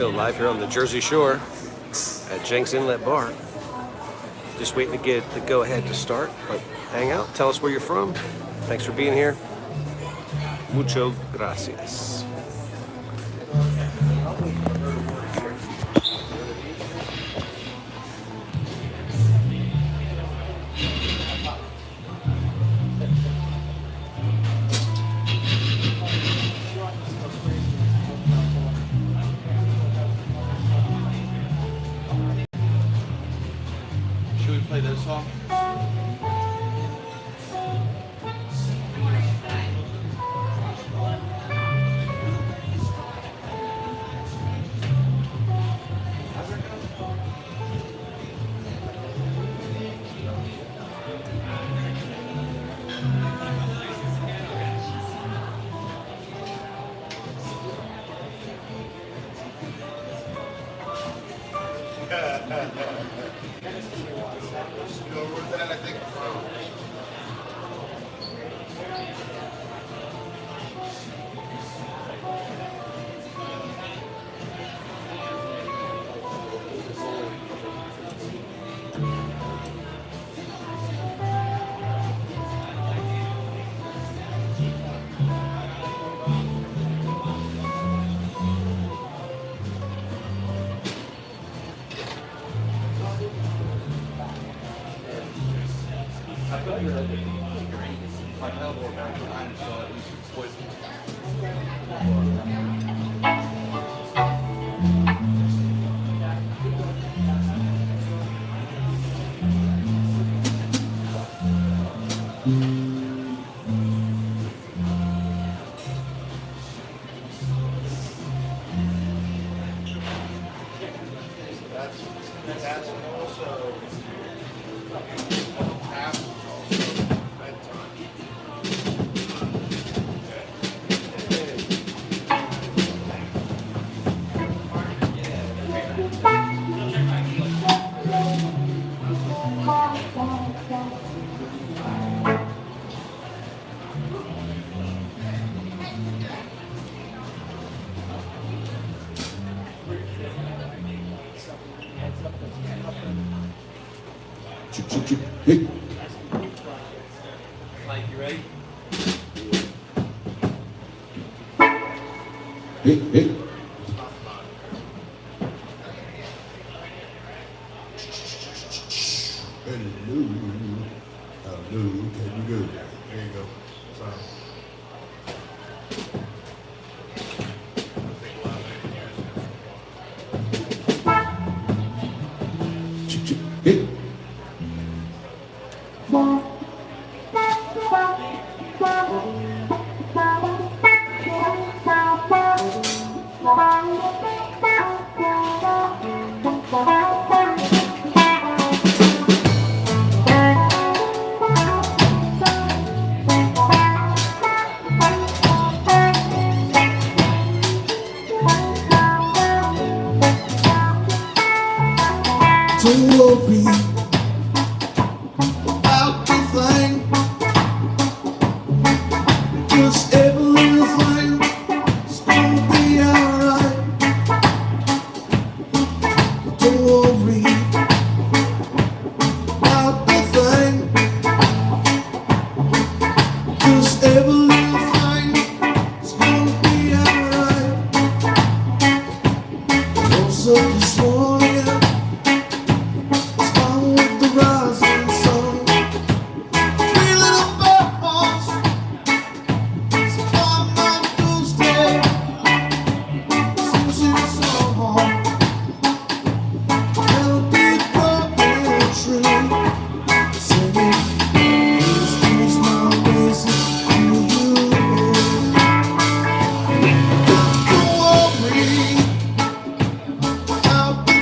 Live here on the Jersey Shore at Jenks Inlet Bar. Just waiting to get the go-ahead to start, but hang out, tell us where you're from. Thanks for being here. Mucho gracias. Should we play this song? My elbow back behind, so at least it's poison. That's also Hey. Mike, you ready? Hey. Hello, can you go? There you go. Hey. Don't worry about the thing, 'cause everything is gonna be alright. Don't worry about the thing, 'cause everything is gonna be alright. Also this morning, with the rising sun, three little birds, so I'm not Tuesday, sing a song, melody growing true, singing, this my message to you. Don't worry about the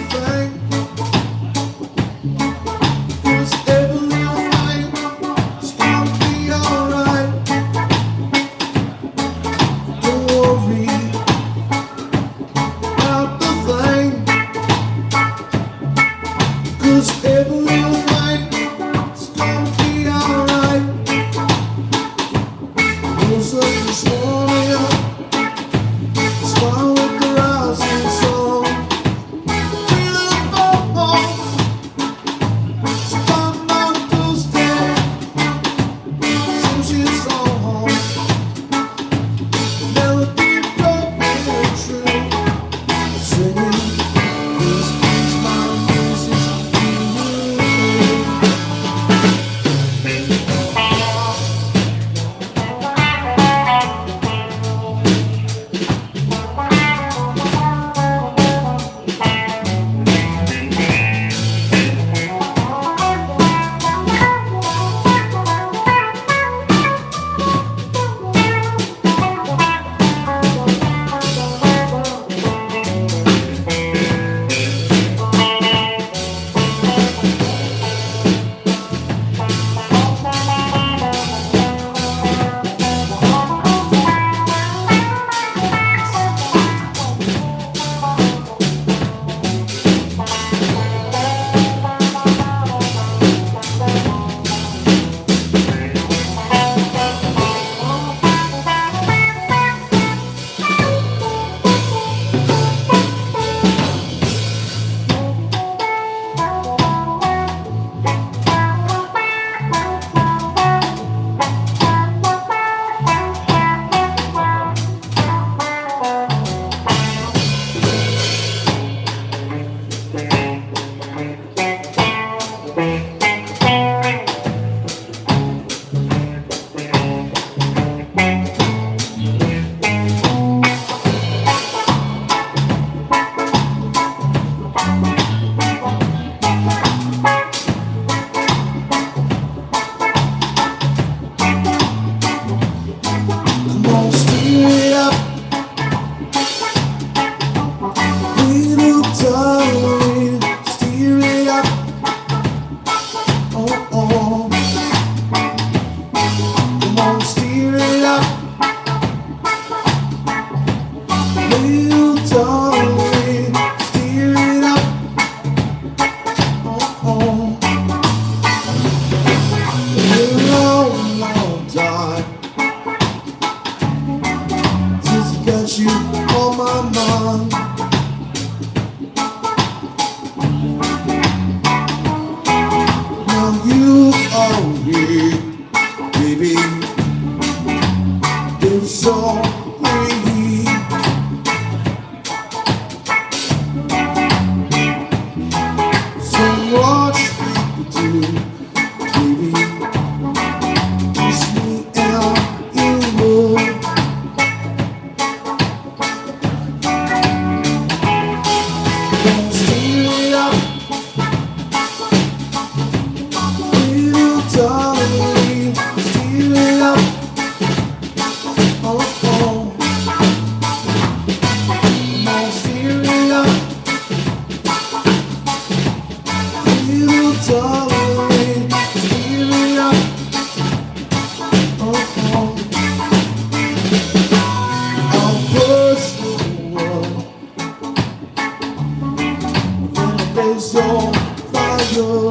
blaze your fire.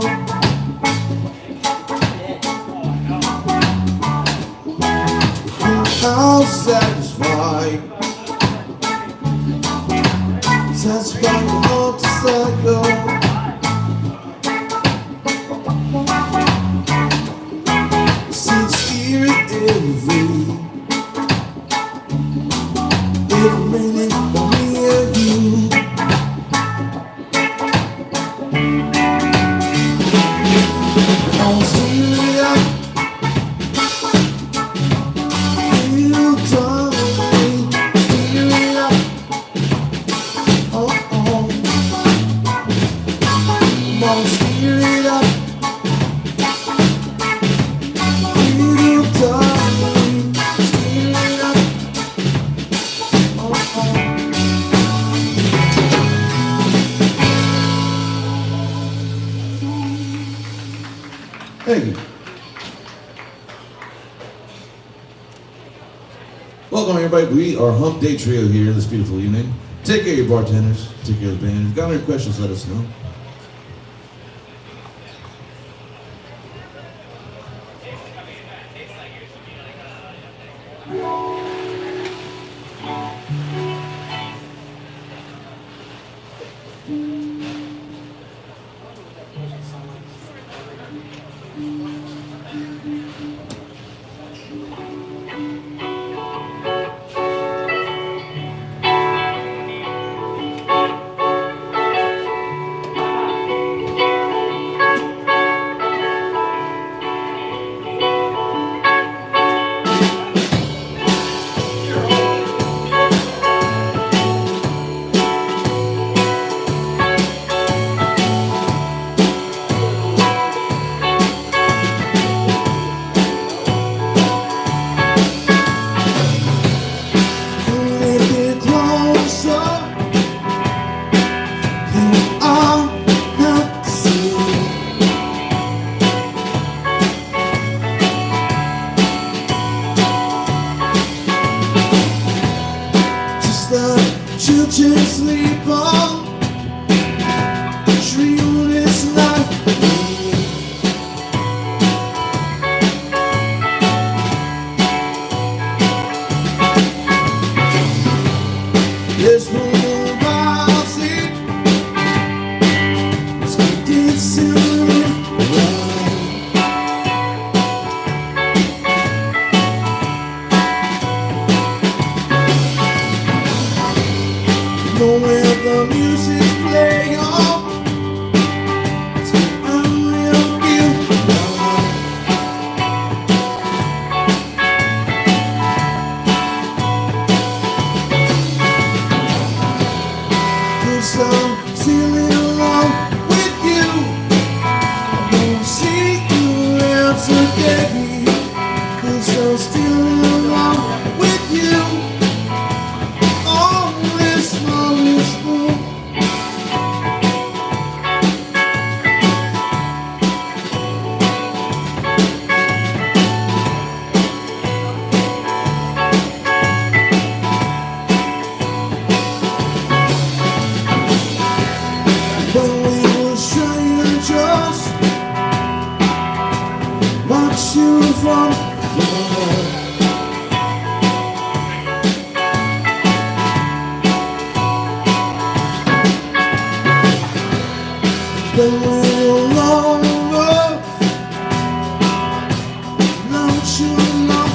I'll satisfy your heart desire. Since here every minute for me and you. I'll steer it up. You darling, steer it up. Oh, oh. I'll steer it up. You darling, steer it up. Oh, oh. Thank you. Welcome everybody. We are Hump Day Trio here this beautiful evening. Take care of your bartenders. Take care of the band. If you've got any questions, let us know. Children sleep on the tree on this night. There's one more I'll see. Let's keep dancing around. Know where the music's playing on. So I'm real feel alive. 'Cause I'm sailing along with you. I won't see you else again. 'Cause I'm still along with you. Oh, this love is full. When we were strangers, watch you from afar. When we were alone in love, not you alone.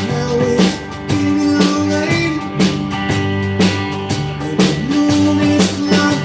Now it's getting late, and the moon is not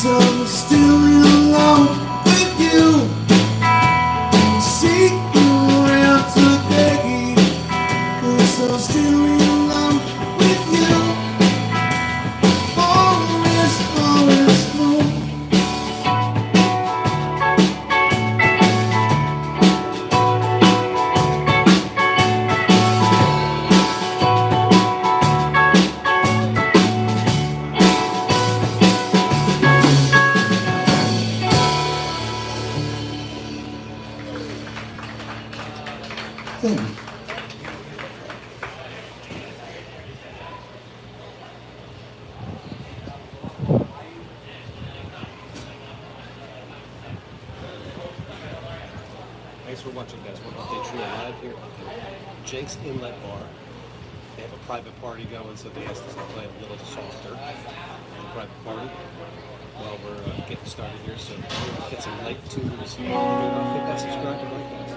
I'm still in love with you. Seek you around today. 'Cause I'm still in love with you. Always, always know. Thank you. Thanks for watching, guys. We're Hump Day Trio live here at the Jenks Inlet Bar. They have a private party going, so they asked us to play a little softer for the private party while we're getting started here. So we'll get some light tunes. Hit that subscribe and like, guys.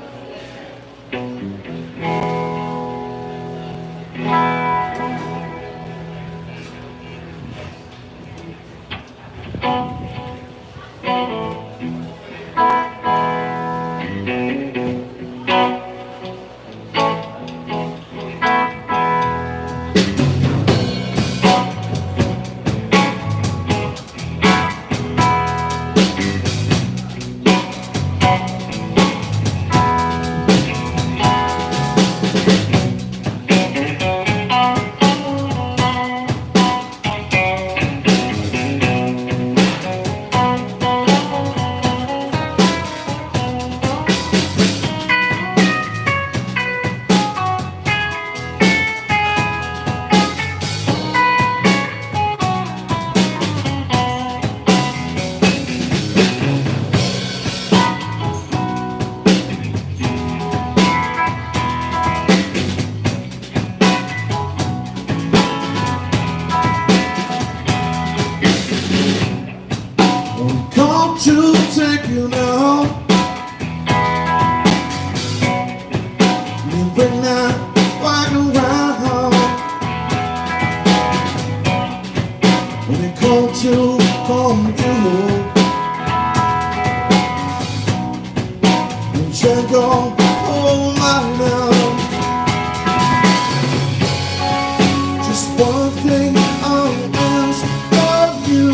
Come to take you now. You bring that back around. When they come to you, and check your whole life now. Just one thing I ask of you.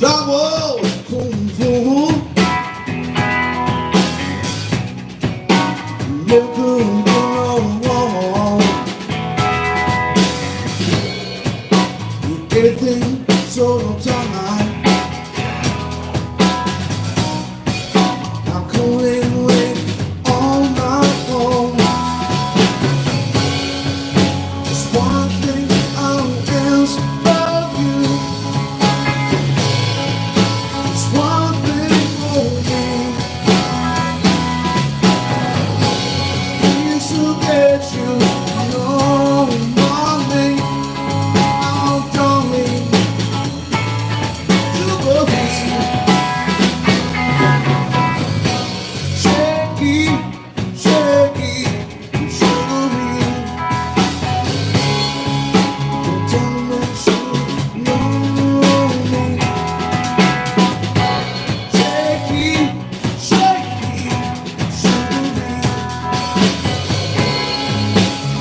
That was kung fu. Look wrong. Everything so tight. I'm calling away all my own. get you. No, darling, oh, darling, sugar bean. Shaky, shaky, sugar bean. Don't tell me you know me. Shaky, shaky, sugar bean.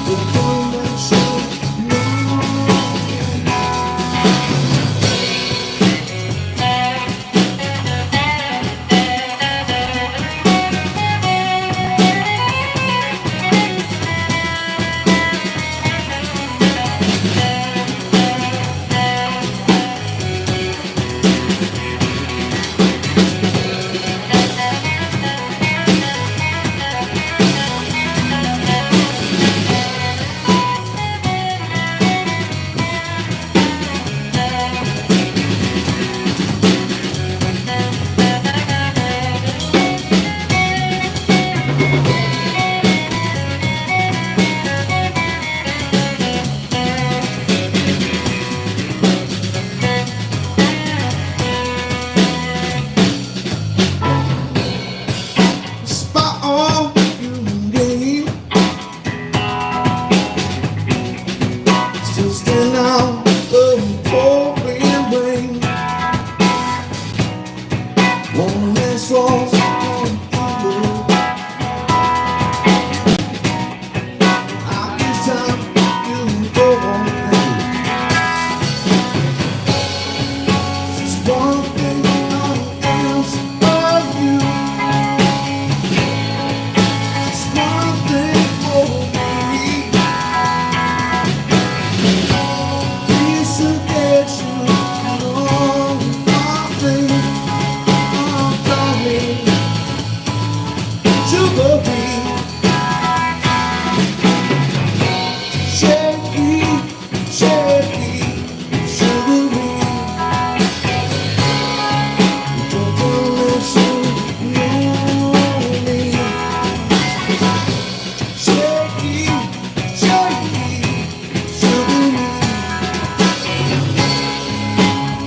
Don't tell me you know me. Spot on you game. Still stand out of pouring rain. One last rose on you. I guess time you go on. Just one thing I ask of you. Just one thing for me. Please forget you. No, nothing. Oh, darling, sugar bean. Shaky, shaky, sugar bean. Don't let you know me. Shaky, shaky, sugar bean.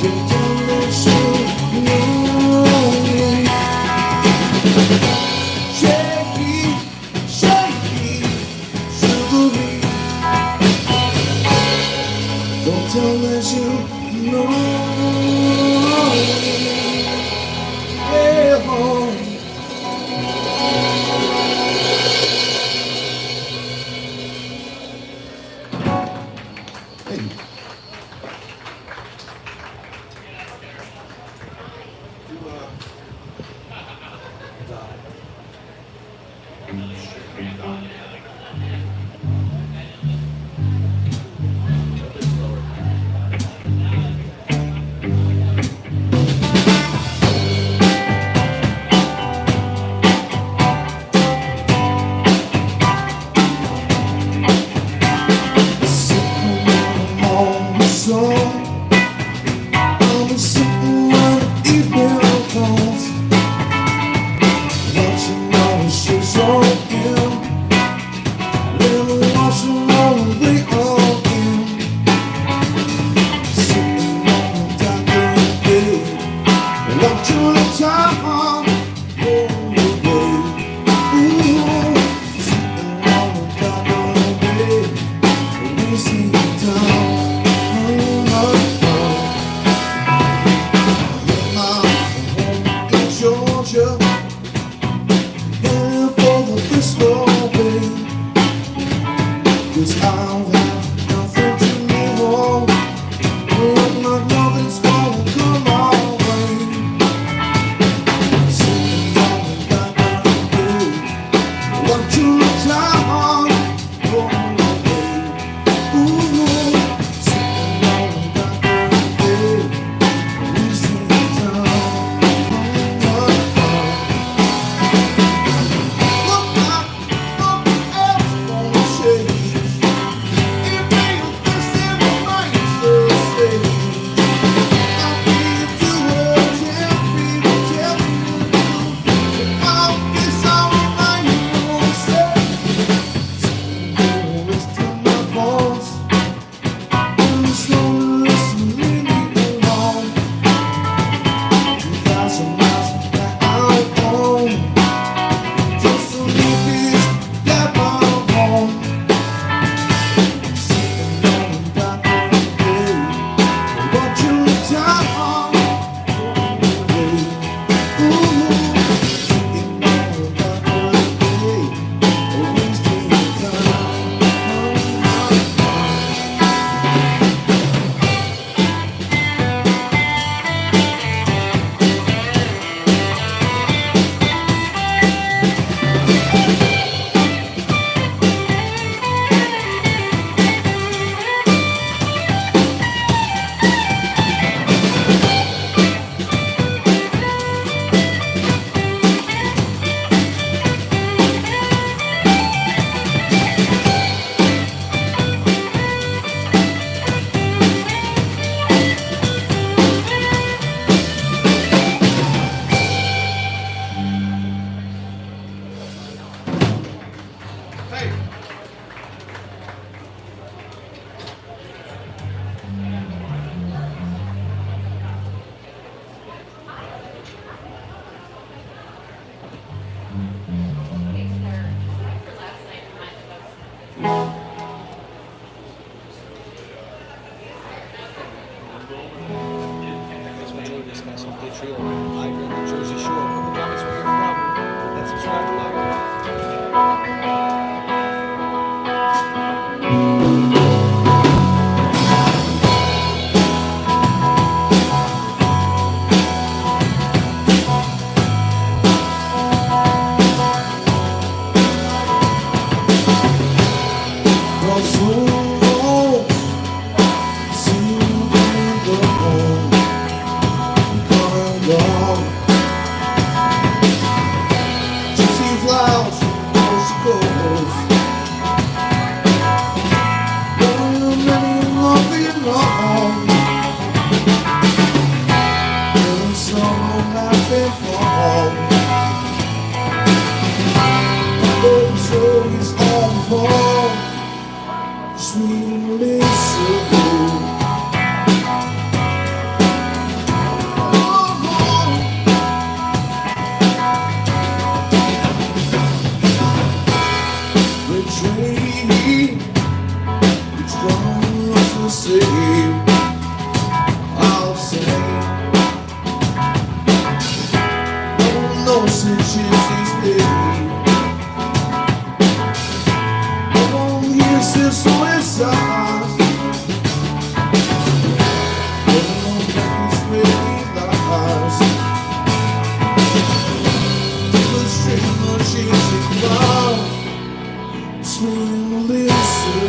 Don't let you know me. Shaky, shaky, sugar bean. Don't tell us you know me. Yeah, home. Hey. Sitting on the song, I'm sitting on the evening phones, watching all the shows on you, then watching all the way on you. Sitting on the dock of the bay, watching the time roll away. Ooh, sitting on the dock of the bay, wasting time. Georgia, heading for the Bristol Bay. 'Cause I'll have nothing to move on. Look like nothing's gonna come my way. Sitting on the dock of the bay, watching the time roll away. Ooh, sitting on the dock of the bay, wasting time. Look like nothing else gonna change. Thanks for joining us, guys. Hump Day Trio live here on the Jersey Shore. Put the comments where you're from. Hit that subscribe button. Sweetly so retreat, each one was the same. I'll say, no such as these days. No one hears this voice of ours. No one is really lies. The stream of chasing clouds. Swing listen.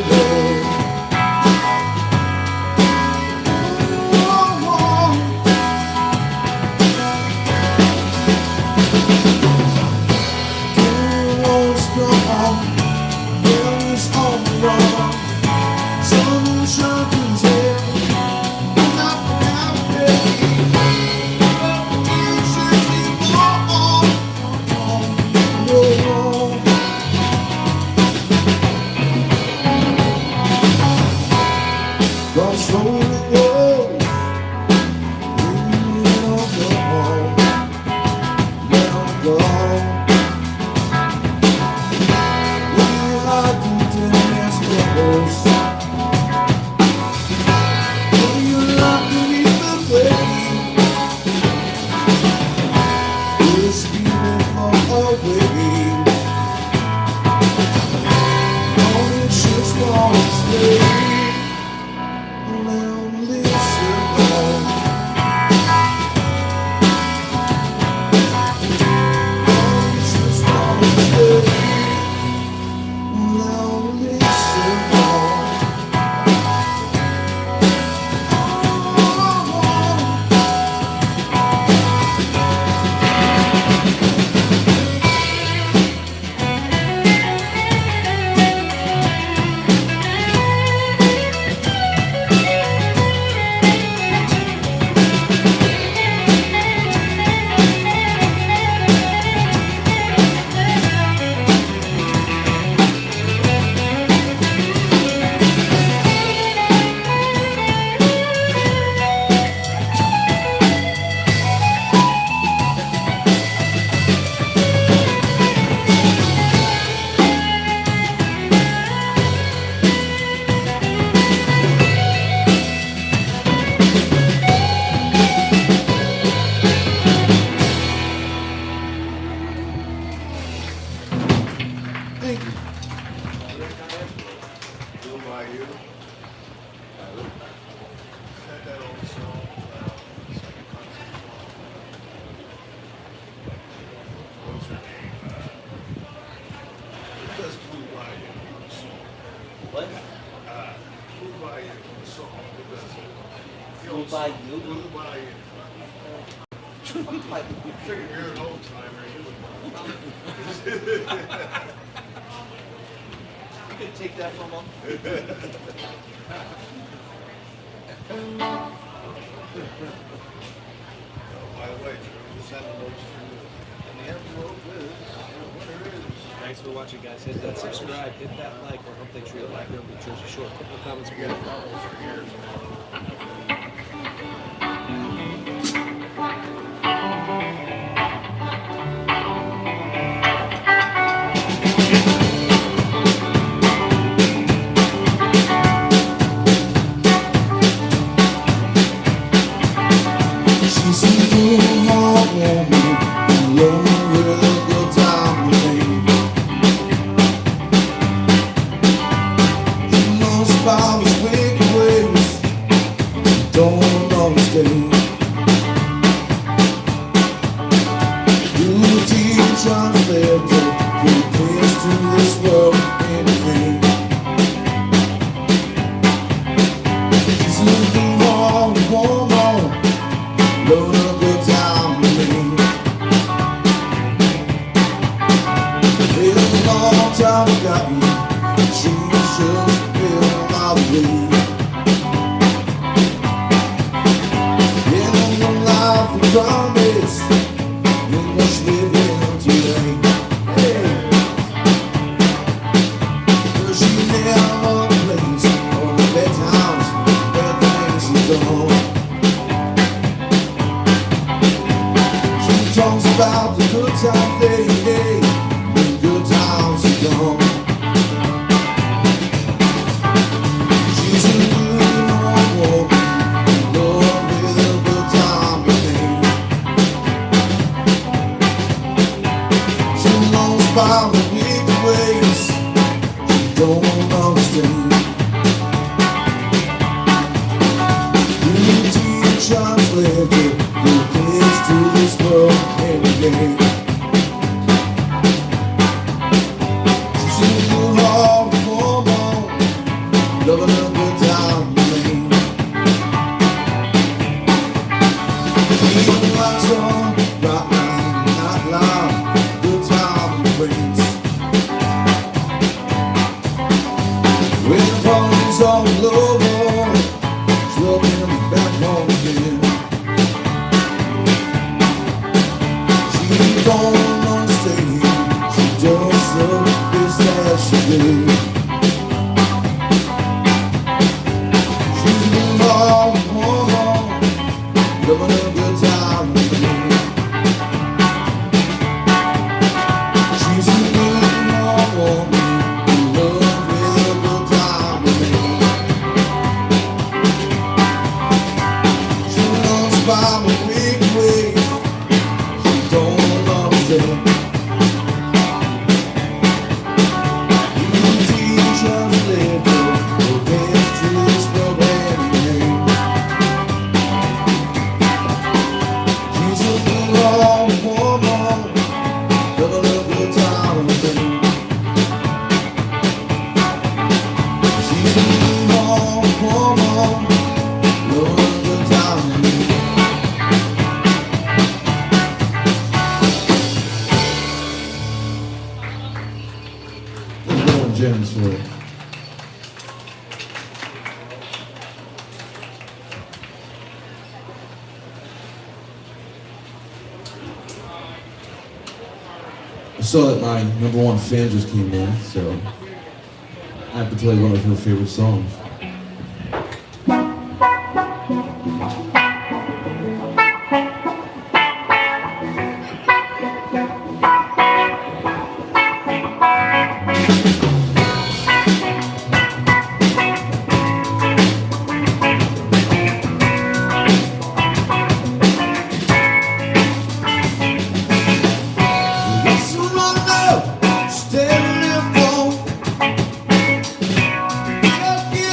Cross rolling walls, leaning on the wall, let 'em go. We like to dance close. What do you like beneath the flame? We're speeding far away. Only just won't stay. Thank you. What? Blue by you? Figure you're an old timer. You can take that from him. By the way, just send those through. And the envelope is what it is. Thanks for watching, guys. Hit that subscribe, hit that like. We're Hump Day Trio live here on the Jersey Shore. Put in the comments where you're from. same. Unity translated the kids to this world every day. She's in the hall for more, loving a good time lane. Even lights on, rock line, not loud, good time brings. When the party's all over, she's looking back home again. She's going on stage, she does the best that she did. She's been all home, loving a good time again. She's a good woman, in love with a good time again. She loves by the weak way, she don't understand. Unity translated the best to this program name. She's a good old woman, loving a good time again. She's a good old woman, loving a good time again. Let's go on Jenks for it. I saw that my #1 fan just came in, so I have to play one of her favorite songs. It's a runner, standing there for. Lucky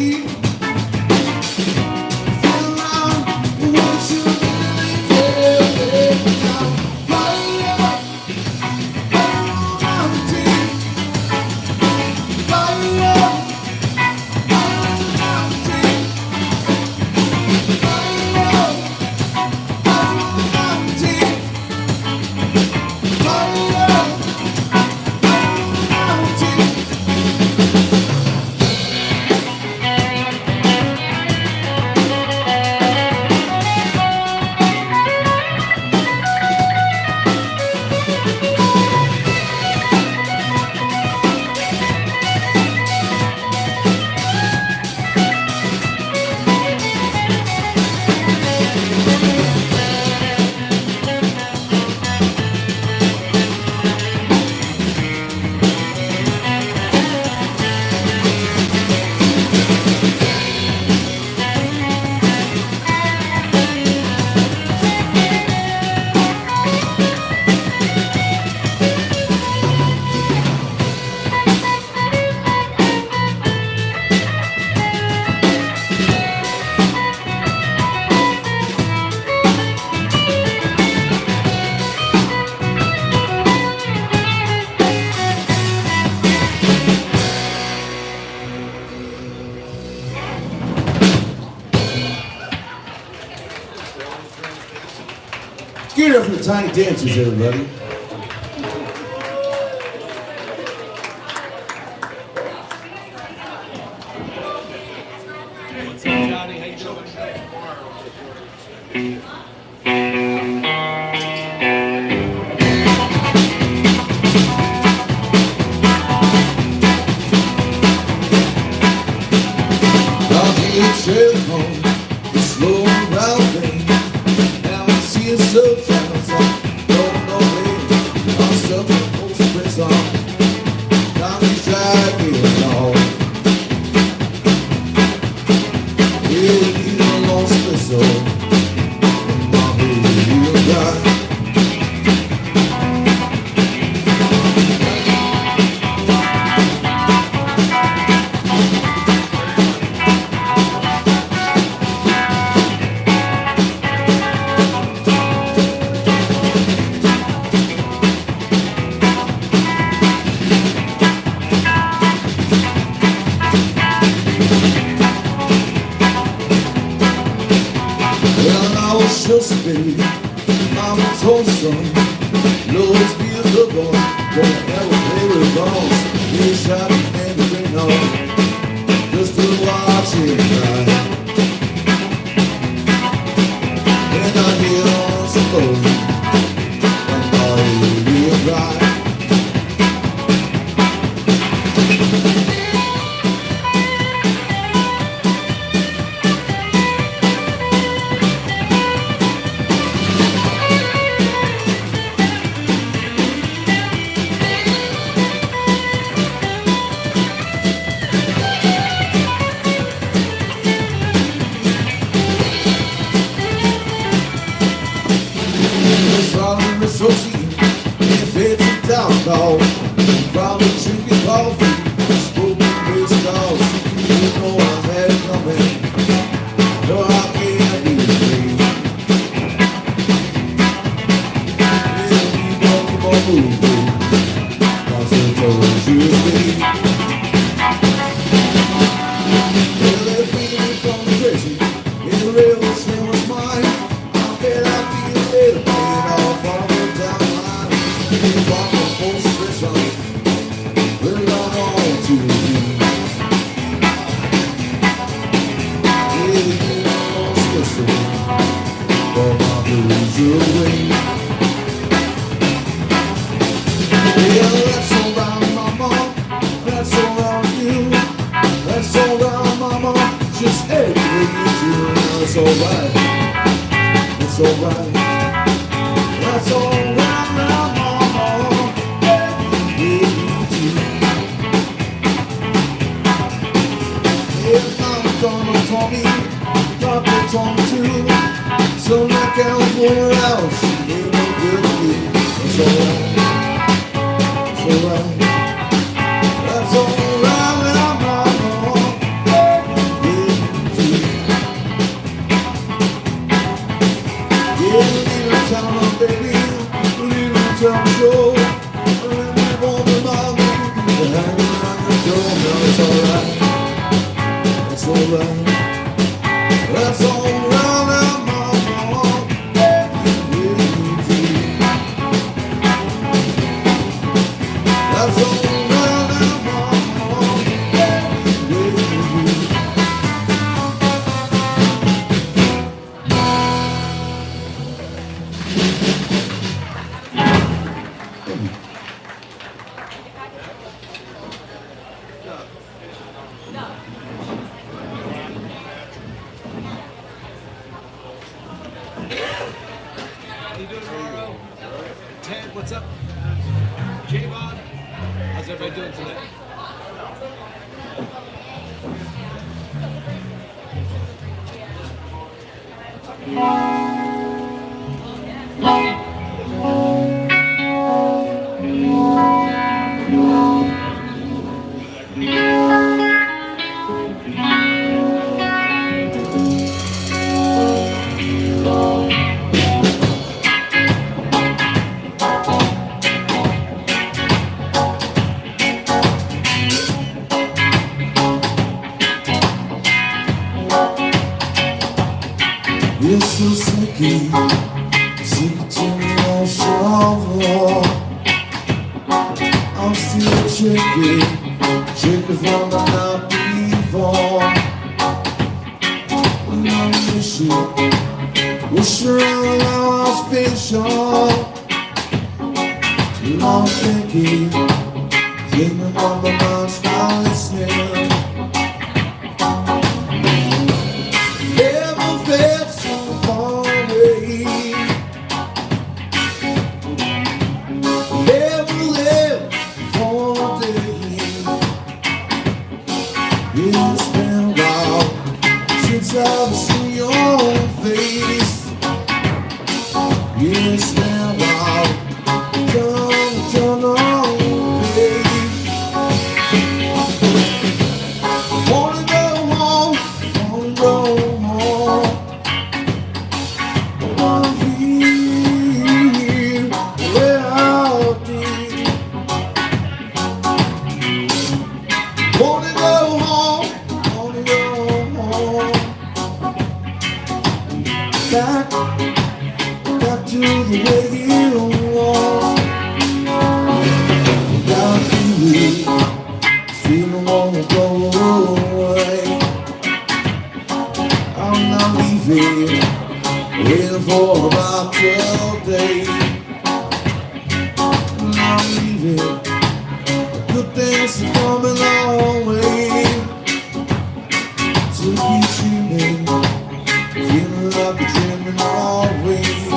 keep. Feel around what you really feel now. Fire up, mountain. Fire up, mountain. Fire up, mountain. Fire up, mountain. Get it up for the Tiny Dancers, everybody. What's up, Johnny? How you doing? I'll be a trail home, the slow rounding. Now I see a so channels on, don't know me. I'm stuck in the post press on. Time to drag me along. We'll need a long whistle. My wheel drive. Well, I was just baby, mama told son, Lord's be a good boy, don't ever play with bones. You shot and bring on, just to watch it cry. When I hear on some boat, and all you real dry. From associate, if it's a down dog, from drinking coffee, smoking with stars, you know I had it coming, no I can't be free. We'll keep on moving, cause I told you to be. Well, they beat me from the crazy, in the real sin was mine. How can I be a little pain off on the down line? If I'm a full stress on, well, I'm on to you. Really get on special, for my blues away. Yeah, that's alright, mama, that's alright, you. That's alright, mama, just everything you do. That's alright, that's alright. That's alright, mama, everything you do. If I'm gonna tell me, doctor told me to. So knock out somewhere else, she ain't no good to me. That's alright, that's alright. That's alright, mama, everything well. That's all around I'm on. That's all around I'm on. How you doing, Mauro? Ted, what's up? Javon, how's everybody doing tonight? You're so sicky, sick to me on shovel. I'm still chicken from the night before. When I wish around how I was special. And I'm thinking of the mind's not listening. Never felt so far away. Never lived for a day. It's been a while since I've seen your face. It's been a while. Turn on, babe. Wanna go home, wanna go home. Wanna be where I'll be. Wanna go home, wanna go home. Back to the way it was. Garthly, still wanna go away. I'm not leaving, waiting for about 12 days. I'm not leaving, good things are coming our way. So keep dreaming, feeling like a dreaming always.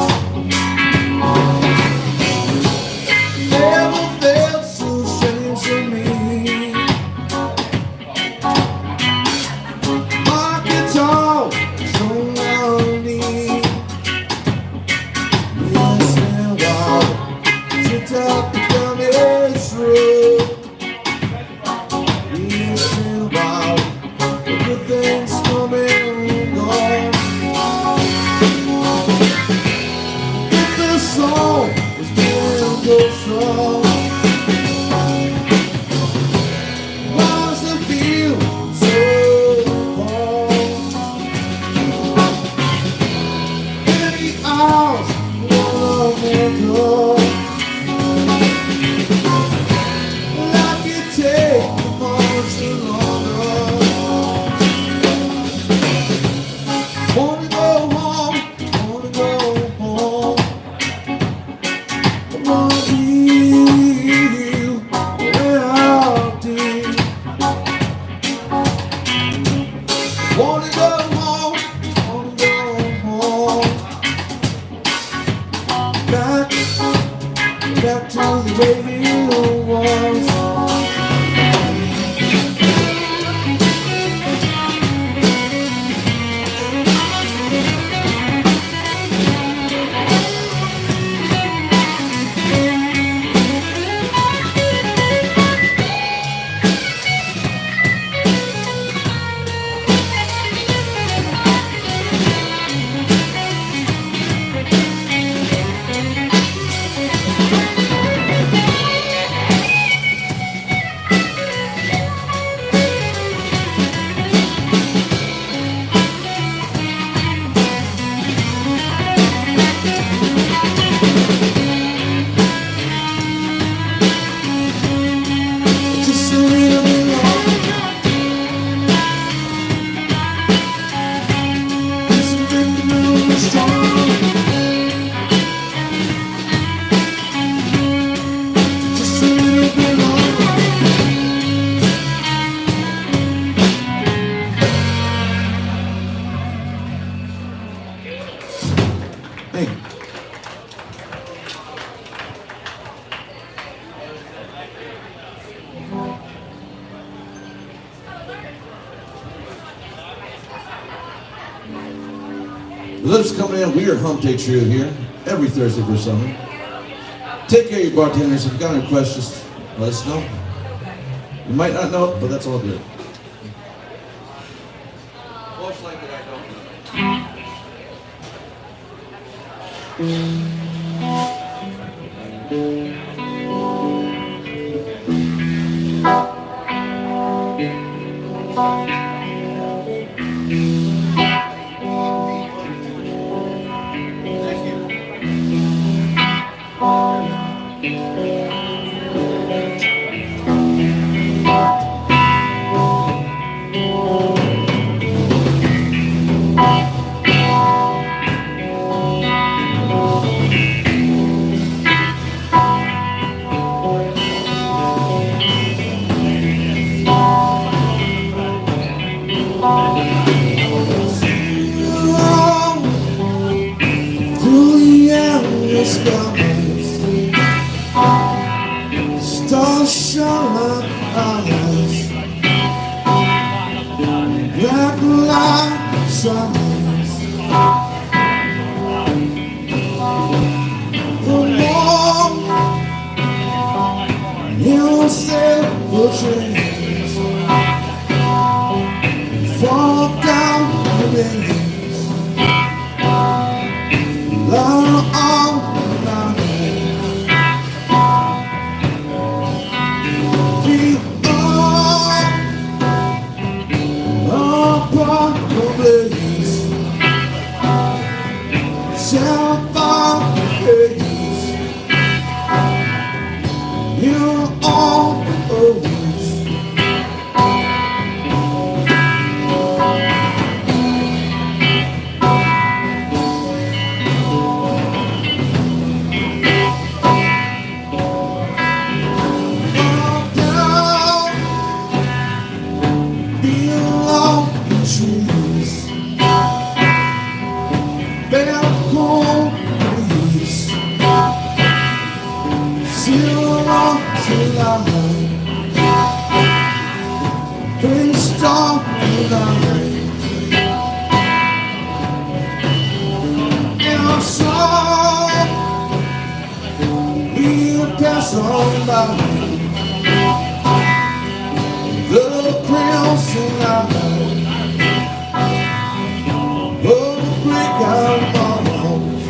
Never felt so strange to me. My guitar is all I need. It's been a while since I've been down this road. It's been a while, but good things coming and gone. If the song is being so strong, why does it feel so wrong? Many hours of window, like it takes much longer. Wanna go home, wanna go home. I wanna be where I'll be. Wanna go home, wanna go home. Back to the way it was. strong. Just a little bit longer. Thank you. Lips coming in. We are Hump Day Trio here every Thursday for summer. Take care of your bartenders. If you've got any questions, let us know. You might not know, but that's all good. Most likely I don't Thank you. Through the endless skies, stars shine like eyes, black like suns. The more you said for change, fall down the rain. Love all around me. We are probably shall find peace. You always pass on by the crimson light. Oh, break out bones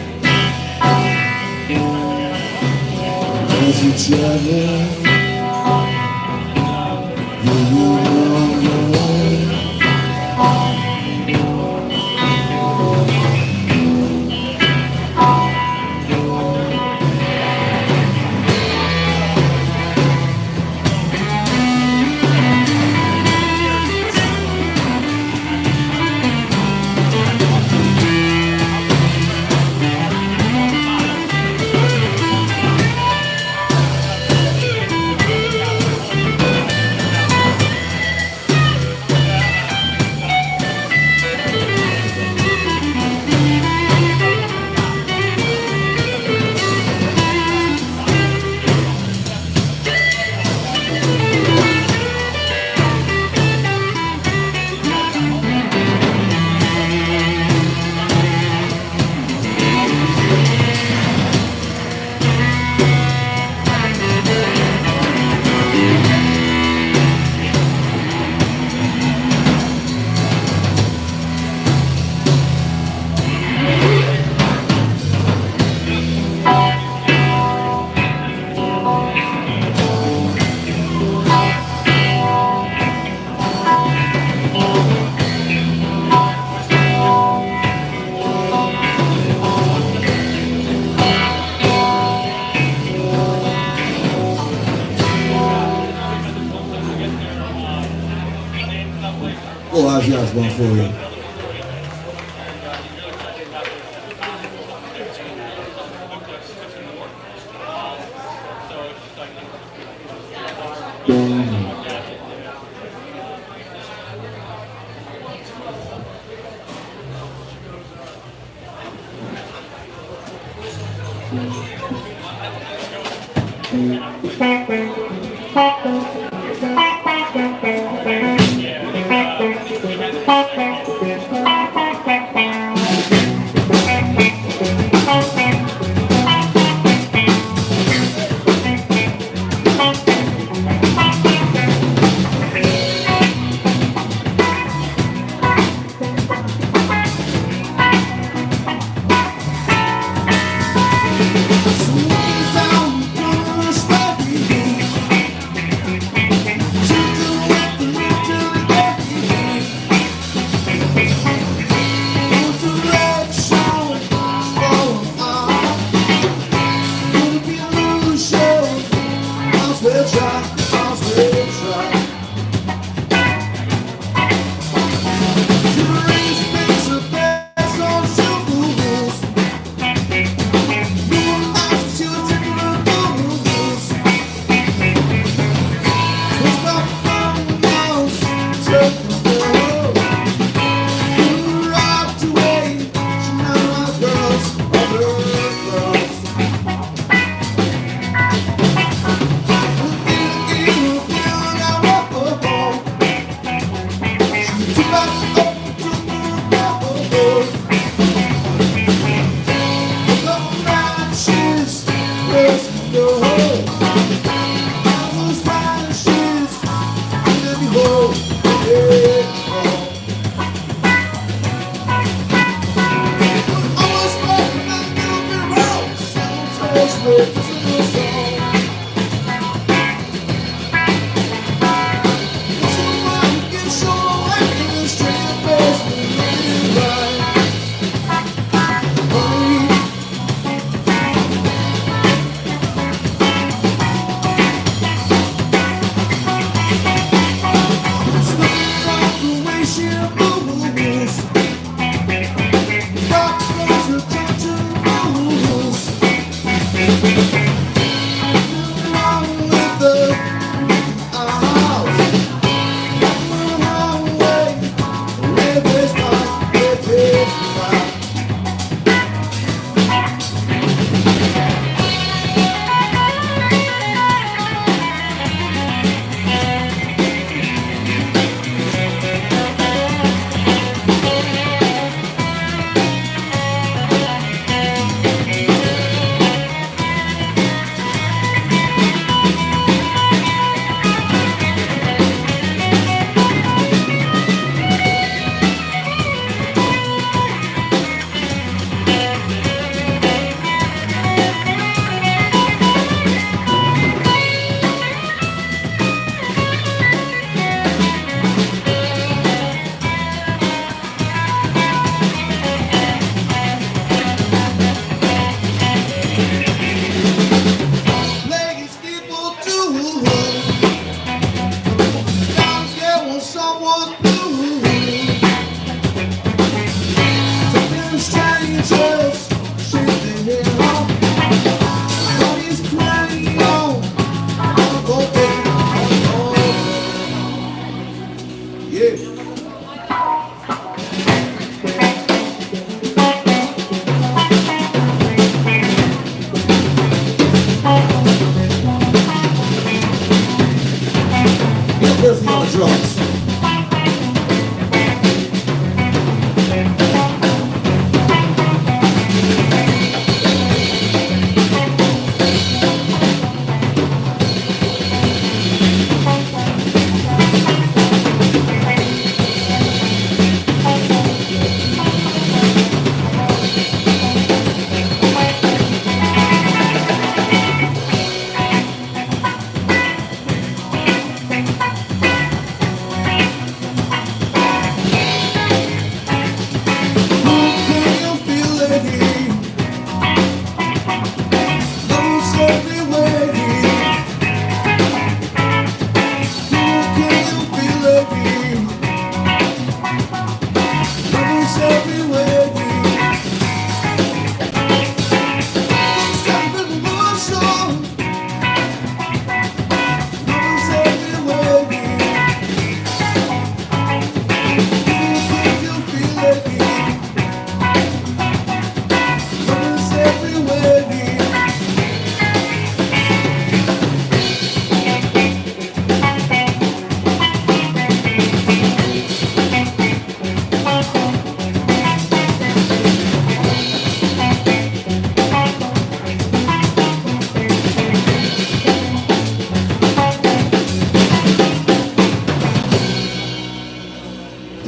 as you travel. Ozzy Osbourne for you.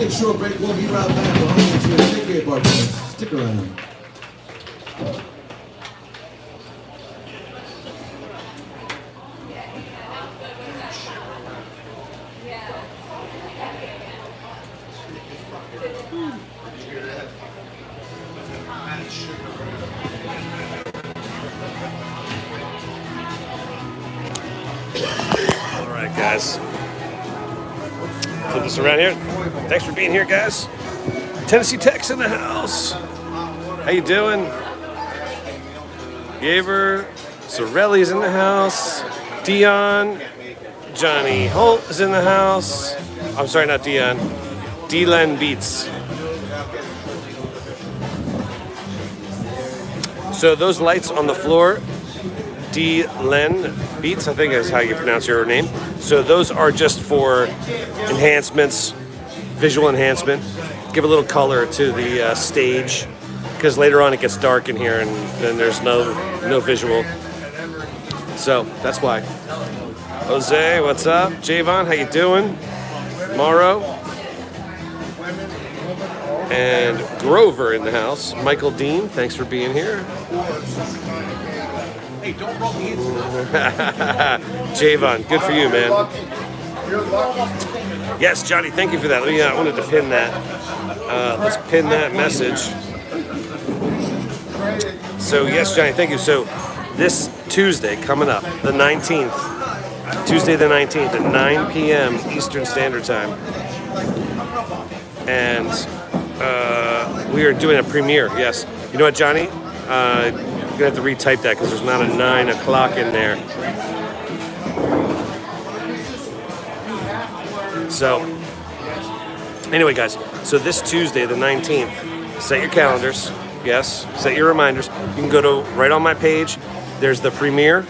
take a short break. We'll be right back for Hump Day Trio. Take care, bartenders. Stick around. All right, guys. Flip this around here. Thanks for being here, guys. Tennessee Tech's in the house. How you doing? Gaber, Sorelli's in the house. Dion, Johnny Holt is in the house. I'm sorry, not Dion. D-Len Beats. So those lights on the floor, D-Len Beats, I think is how you pronounce your name. So those are just for enhancements, visual enhancement. Give a little color to the stage, because later on it gets dark in here and then there's no visual. So that's why. Jose, what's up? Javon, how you doing? Morrow. And Grover in the house. Michael Dean, thanks for being here. Hey, don't roll me into Javon, good for you, man. Yes, Johnny, thank you for that. I wanted to pin that. Let's pin that message. So, yes, Johnny, thank you. So, this Tuesday coming up, the 19th, Tuesday the 19th at 9 p.m. Eastern Standard Time. And we are doing a premiere, yes. You know what, Johnny? You're going to have to retype that because there's not a 9 o'clock in there. So, anyway, guys, so this Tuesday, the 19th, set your calendars, yes, set your reminders. You can go to right on my page. There's the premiere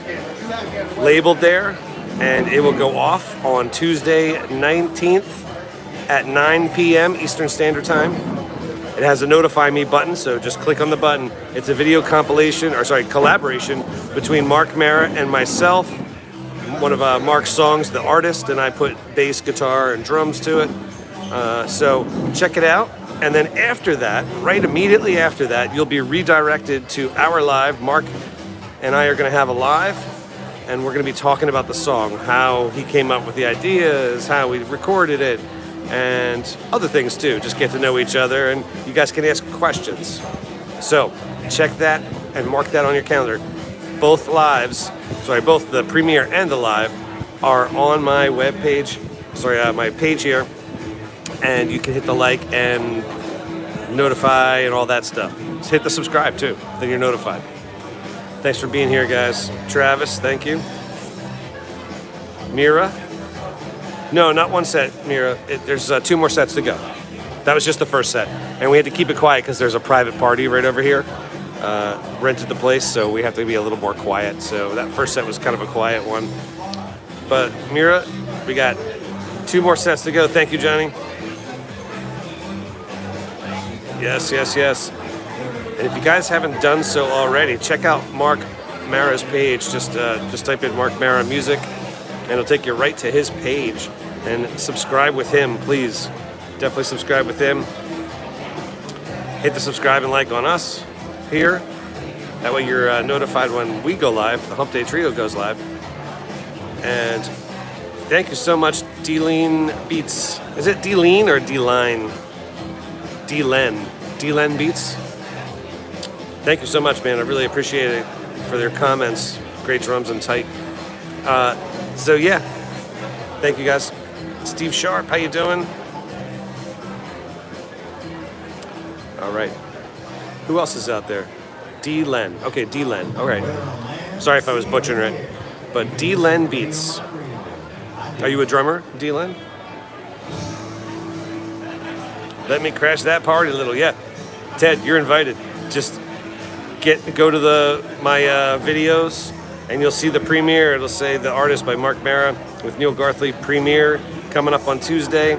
labeled there, and it will go off on Tuesday, 19th at 9 p.m. Eastern Standard Time. It has a notify me button, so just click on the button. It's a video collaboration between Mark Mara and myself. One of Mark's songs, The Artist, and I put bass, guitar, and drums to it. So check it out. And then after that, right immediately after that, you'll be redirected to our live. Mark and I are going to have a live, and we're going to be talking about the song, how he came up with the ideas, how we recorded it, and other things too. Just get to know each other, and you guys can ask questions. So check that and mark that on your calendar. Both the premiere and the live are on my webpage, my page here, and you can hit the like and notify and all that stuff. Just hit the subscribe too, then you're notified. Thanks for being here, guys. Travis, thank you. Mira? No, not one set, Mira. There's 2 more sets to go. That was just the first set. And we had to keep it quiet because there's a private party right over here. Rented the place, so we have to be a little more quiet. So that first set was kind of a quiet one. But Mira, we got 2 more sets to go. Thank you, Johnny. Yes, yes, yes. And if you guys haven't done so already, check out Mark Mara's page. Just type in Mark Mara Music, and it'll take you right to his page. And subscribe with him, please. Definitely subscribe with him. Hit the subscribe and like on us here. That way you're notified when we go live. The Hump Day Trio goes live. And thank you so much, D-Len Beats. Is it D-Len or D-Line? D-Len. D-Len Beats. Thank you so much, man. I really appreciate it for their comments. Great drums and tight. So yeah, thank you guys. Steve Sharp, how you doing? All right. Who else is out there? D-Len. Okay, D-Len. All right. Sorry if I was butchering it. But D-Len Beats. Are you a drummer, D-Len? Let me crash that party a little. Yeah. Ted, you're invited. Just go to my videos, and you'll see the premiere. It'll say The Artist by Mark Mara with Neil Garthly premiere coming up on Tuesday.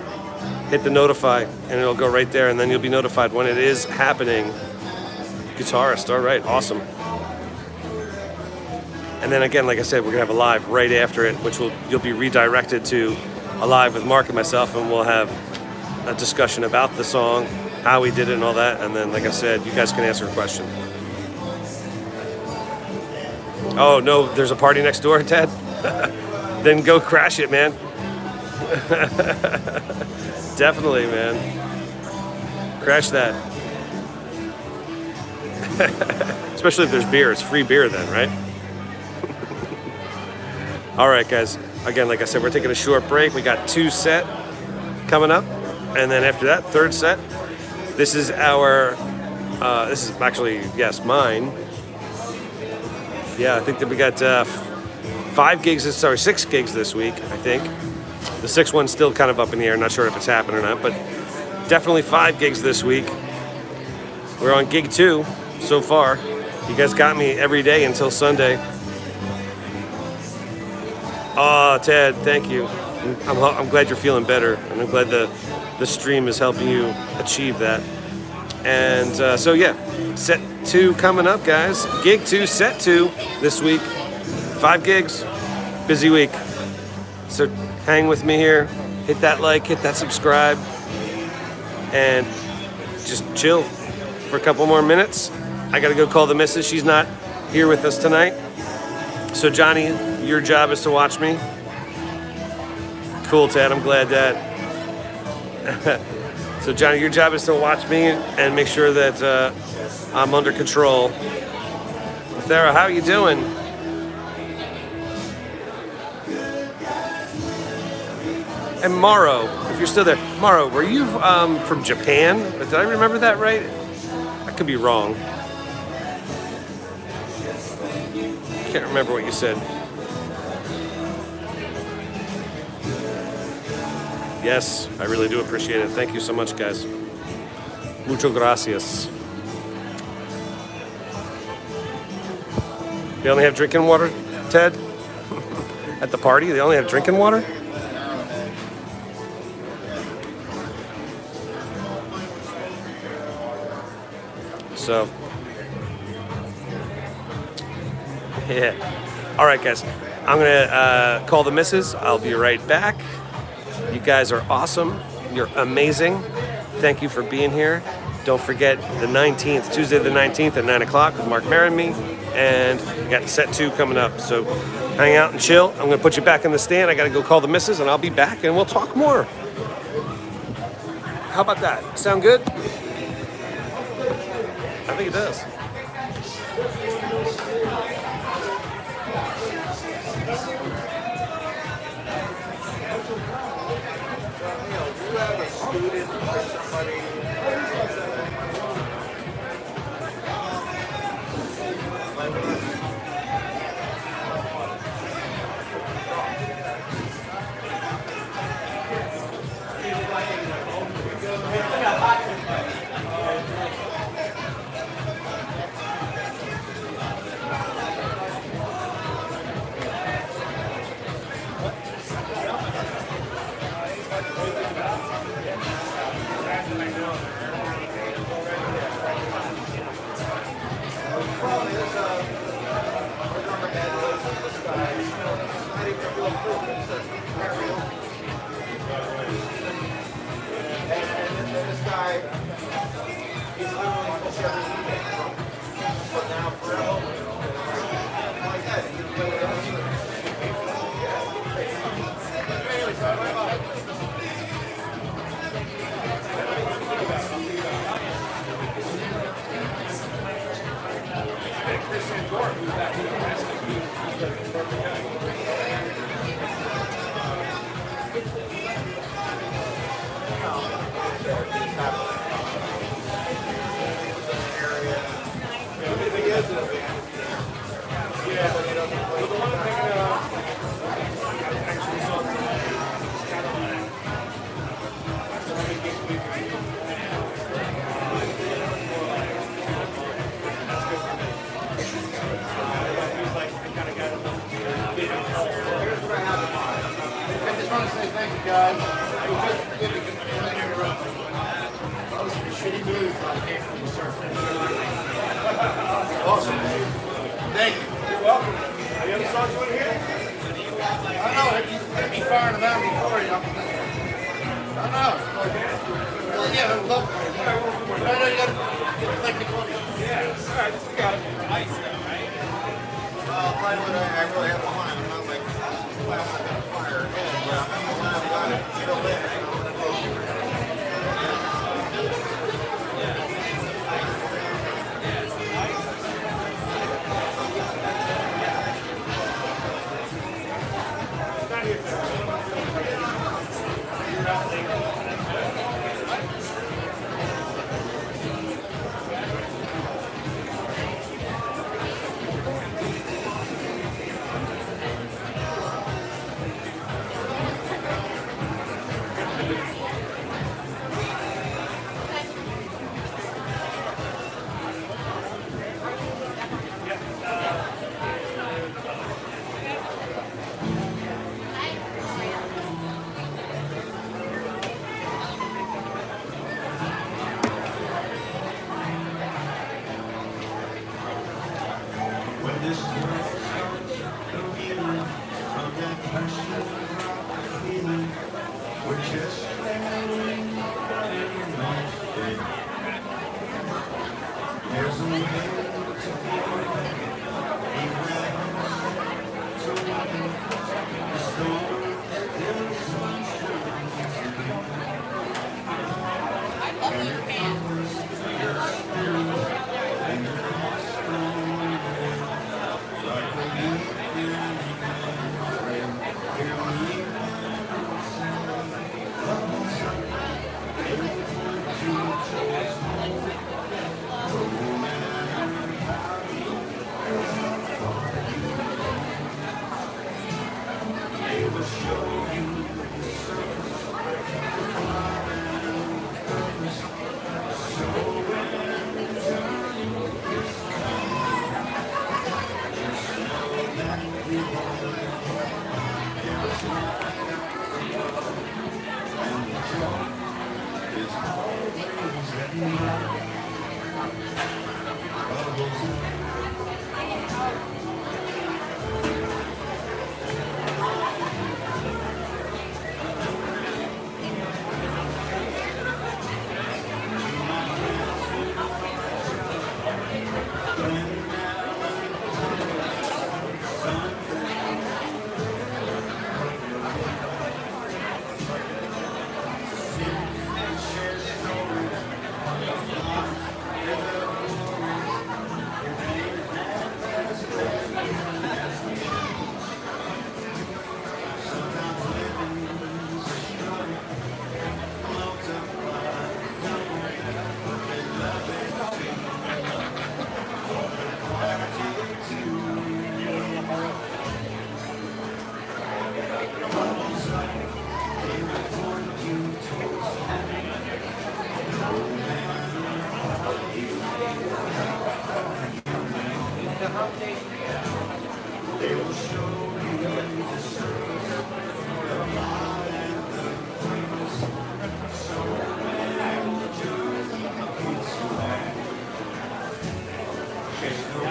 Hit the notify, and it'll go right there, and then you'll be notified when it is happening. Guitarist, all right, awesome. And then again, like I said, we're gonna have a live right after it, which you'll be redirected to a live with Mark and myself, and we'll have a discussion about the song, how we did it and all that. And then, like I said, you guys can answer a question. Oh, no, there's a party next door, Ted? Then go crash it, man. Definitely, man. Crash that. Especially if there's beer. It's free beer then, right? All right, guys. Again, like I said, we're taking a short break. We got 2 set coming up. And then after that, 3rd set. This is our, this is actually, yes, mine. Yeah, I think that we got 6 gigs this week, I think. The 6th one's still kind of up in the air. Not sure if it's happening or not, but definitely 5 gigs this week. We're on gig 2 so far. You guys got me every day until Sunday. Oh, Ted, thank you. I'm glad you're feeling better, and I'm glad the stream is helping you achieve that. And so yeah, set 2 coming up, guys. Gig 2, set 2 this week. 5 gigs, busy week. So hang with me here. Hit that like, hit that subscribe, and just chill for a couple more minutes. I gotta go call the missus. She's not here with us tonight. So Johnny, your job is to watch me. Cool, Ted, I'm glad that. So Johnny, your job is to watch me and make sure that I'm under control. Thera, how are you doing? And Morrow, if you're still there. Morrow, were you from Japan? Did I remember that right? I could be wrong. Can't remember what you said. Yes, I really do appreciate it. Thank you so much, guys. Mucho gracias. They only have drinking water, Ted? At the party, they only have drinking water? So, yeah. All right, guys. I'm gonna call the missus. I'll be right back. You guys are awesome. You're amazing. Thank you for being here. Don't forget the 19th, Tuesday the 19th at 9 o'clock with Mark Maron and me. And we got set 2 coming up. So hang out and chill. I'm gonna put you back in the stand. I gotta go call the missus, and I'll be back and we'll talk more. How about that? Sound good? I think it does. Awesome. Thank you. You're welcome. Any other songs you want to hear? I know. You'd be firing them out before you. Well, yeah, I love it. I know you got to technical. Yeah, sorry, this got ice though, right? Well, finally, I really have fun. I'm not like, I'm not gonna fire again, but I'm glad about it. Still there. When this world starts to feeling of that pressure feeling, we're just traveling in life. There's a way to feel a way to win. The storm is sunshine. And it comes to your spirit and your storm. Like a leaf in the rain, here we they will show you the surface and purpose. So when the journey is done, just know that we will there's light and the joy is always at night. Bubbles Hump Day Trio. they will show you the surface of light and the things. So when the journey gets away, there's no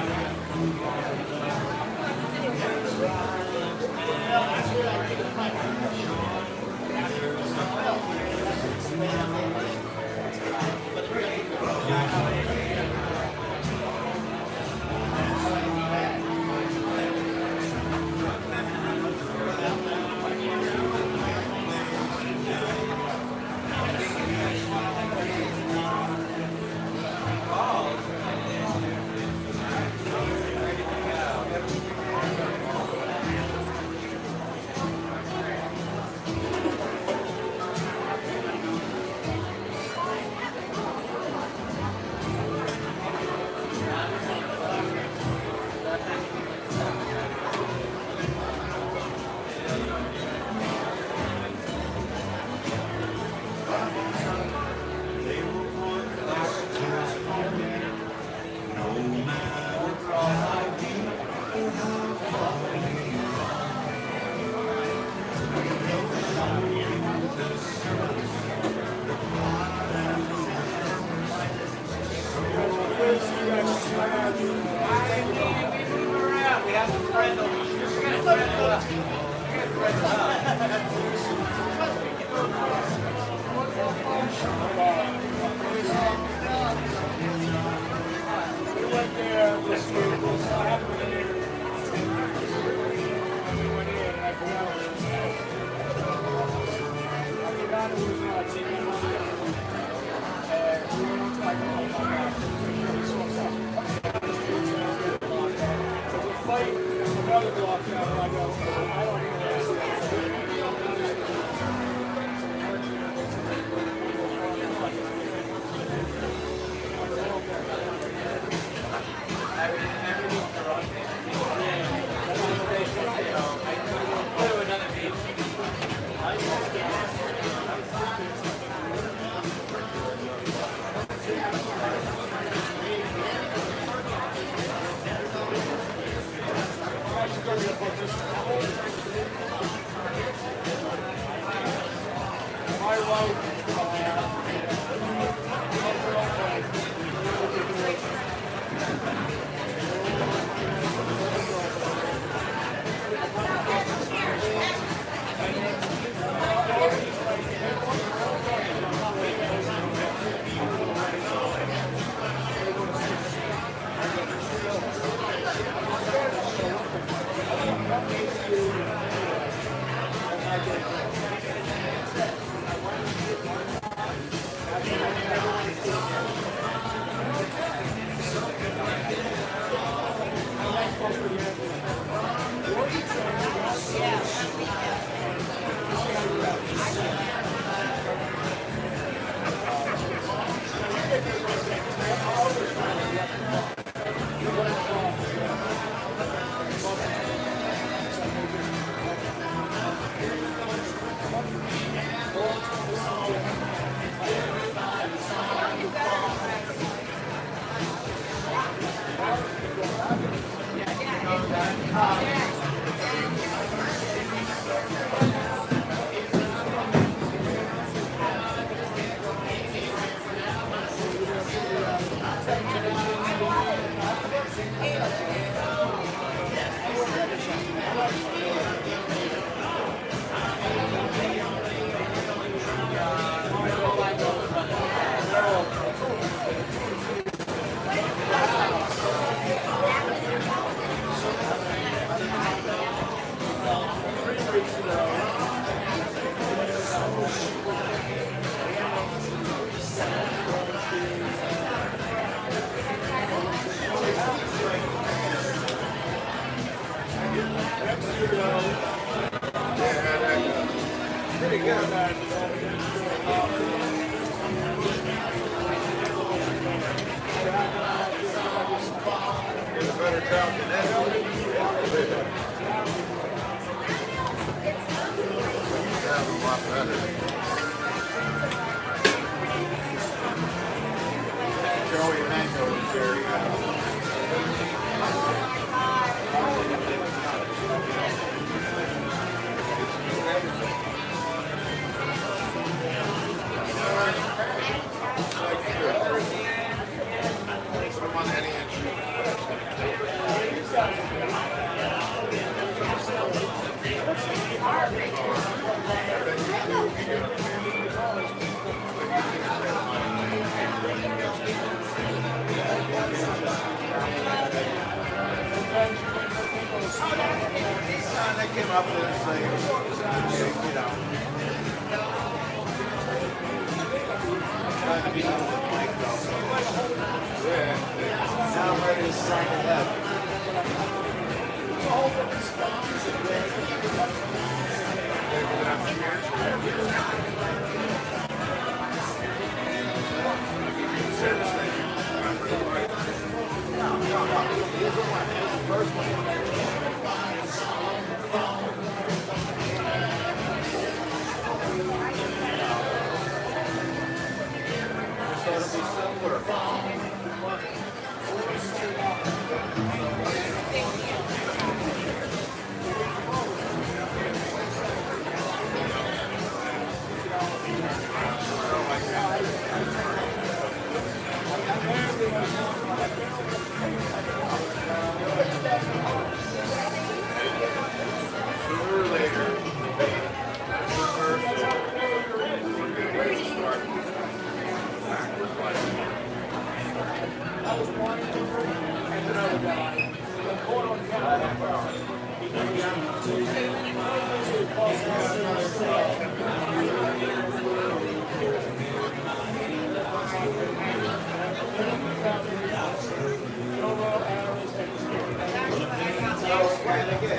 Where did they get?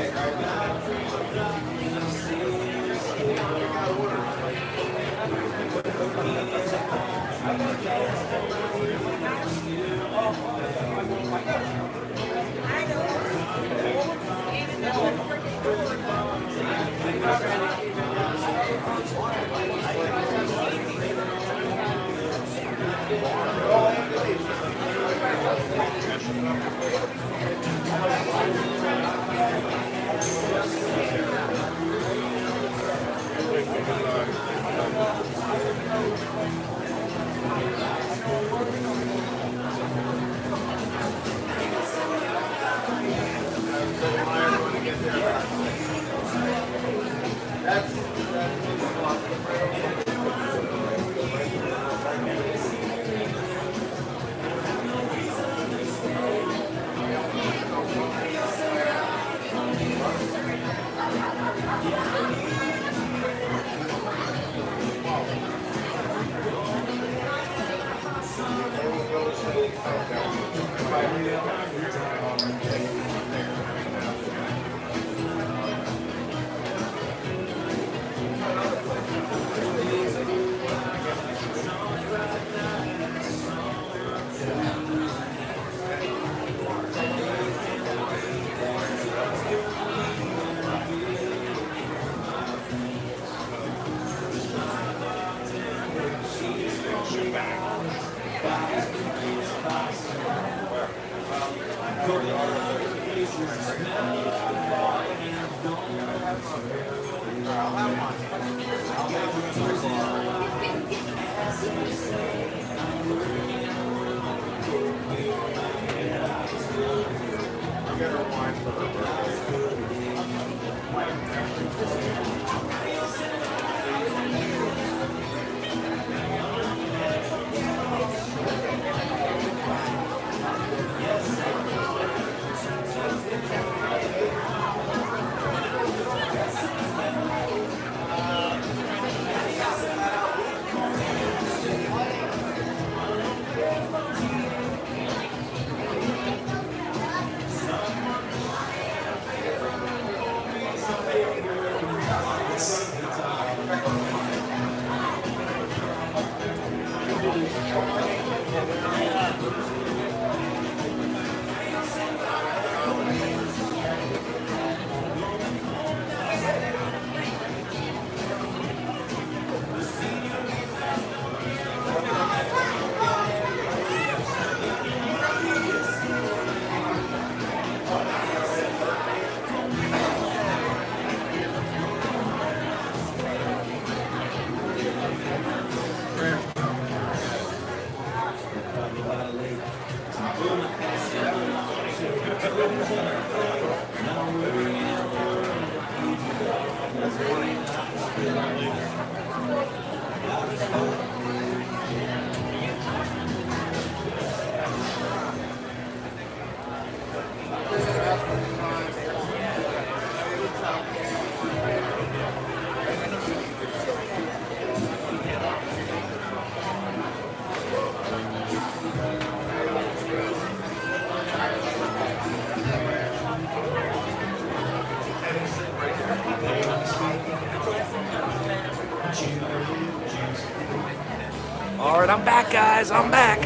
All right, I'm back, guys. I'm back.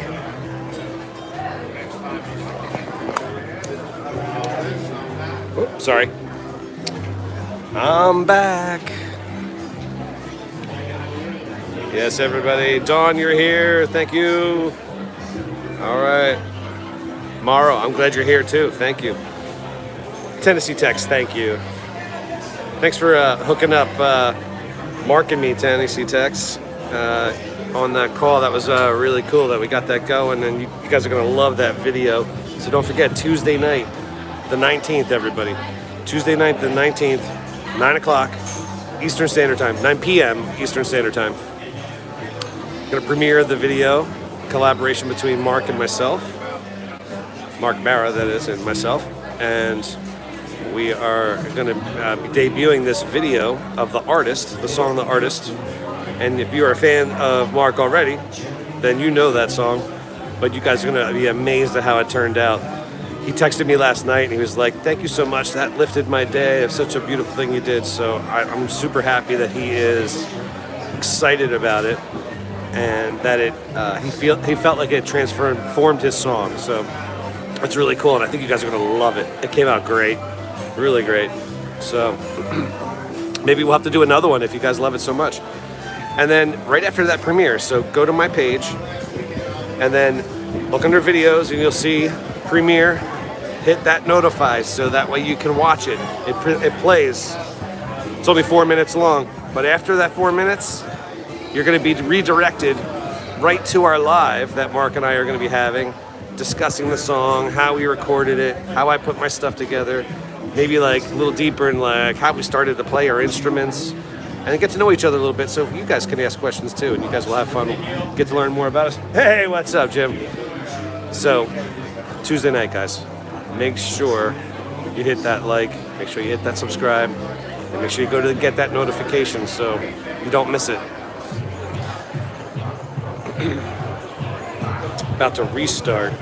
Oops, sorry. I'm back. Yes, everybody. Dawn, you're here. Thank you. All right. Morrow, I'm glad you're here too. Thank you. Tennessee Tex, thank you. Thanks for hooking up Mark and me, Tennessee Tex, on that call. That was really cool that we got that going, and you guys are going to love that video. So don't forget, Tuesday night, the 19th, everybody. Tuesday night, the 19th, 9 o'clock Eastern Standard Time, 9 p.m. Eastern Standard Time. Going to premiere the video, collaboration between Mark and myself. Mark Barra, that is, and myself. And we are going to be debuting this video of The Artist, the song The Artist. And if you are a fan of Mark already, then you know that song. But you guys are going to be amazed at how it turned out. He texted me last night and he was like, thank you so much. That lifted my day. It's such a beautiful thing you did. So I'm super happy that he is excited about it and that he felt like it transformed his song. So it's really cool. And I think you guys are going to love it. It came out great. Really great. So maybe we'll have to do another one if you guys love it so much. And then right after that premiere, so go to my page and then look under videos and you'll see premiere. Hit that notify so that way you can watch it. It plays. It's only 4 minutes long, but after that 4 minutes, you're going to be redirected right to our live that Mark and I are going to be having, discussing the song, how we recorded it, how I put my stuff together, maybe like a little deeper in like how we started to play our instruments, and get to know each other a little bit so you guys can ask questions too, and you guys will have fun, get to learn more about us. Hey, what's up, Jim? So, Tuesday night, guys. Make sure you hit that like, make sure you hit that subscribe, and make sure you go to get that notification so you don't miss it. About to restart. I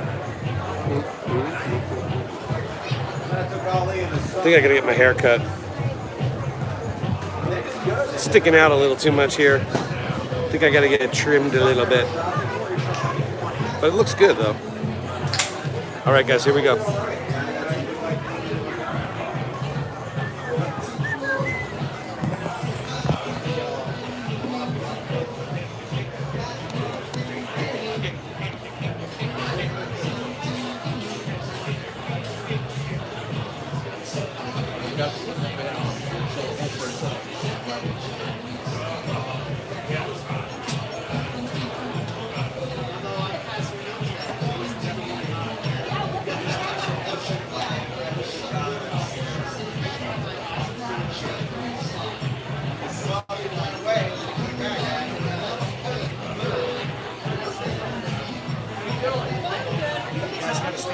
think I gotta get my hair cut. Sticking out a little too much here. I think I gotta get it trimmed a little bit. But it looks good though. All right, guys, here we go.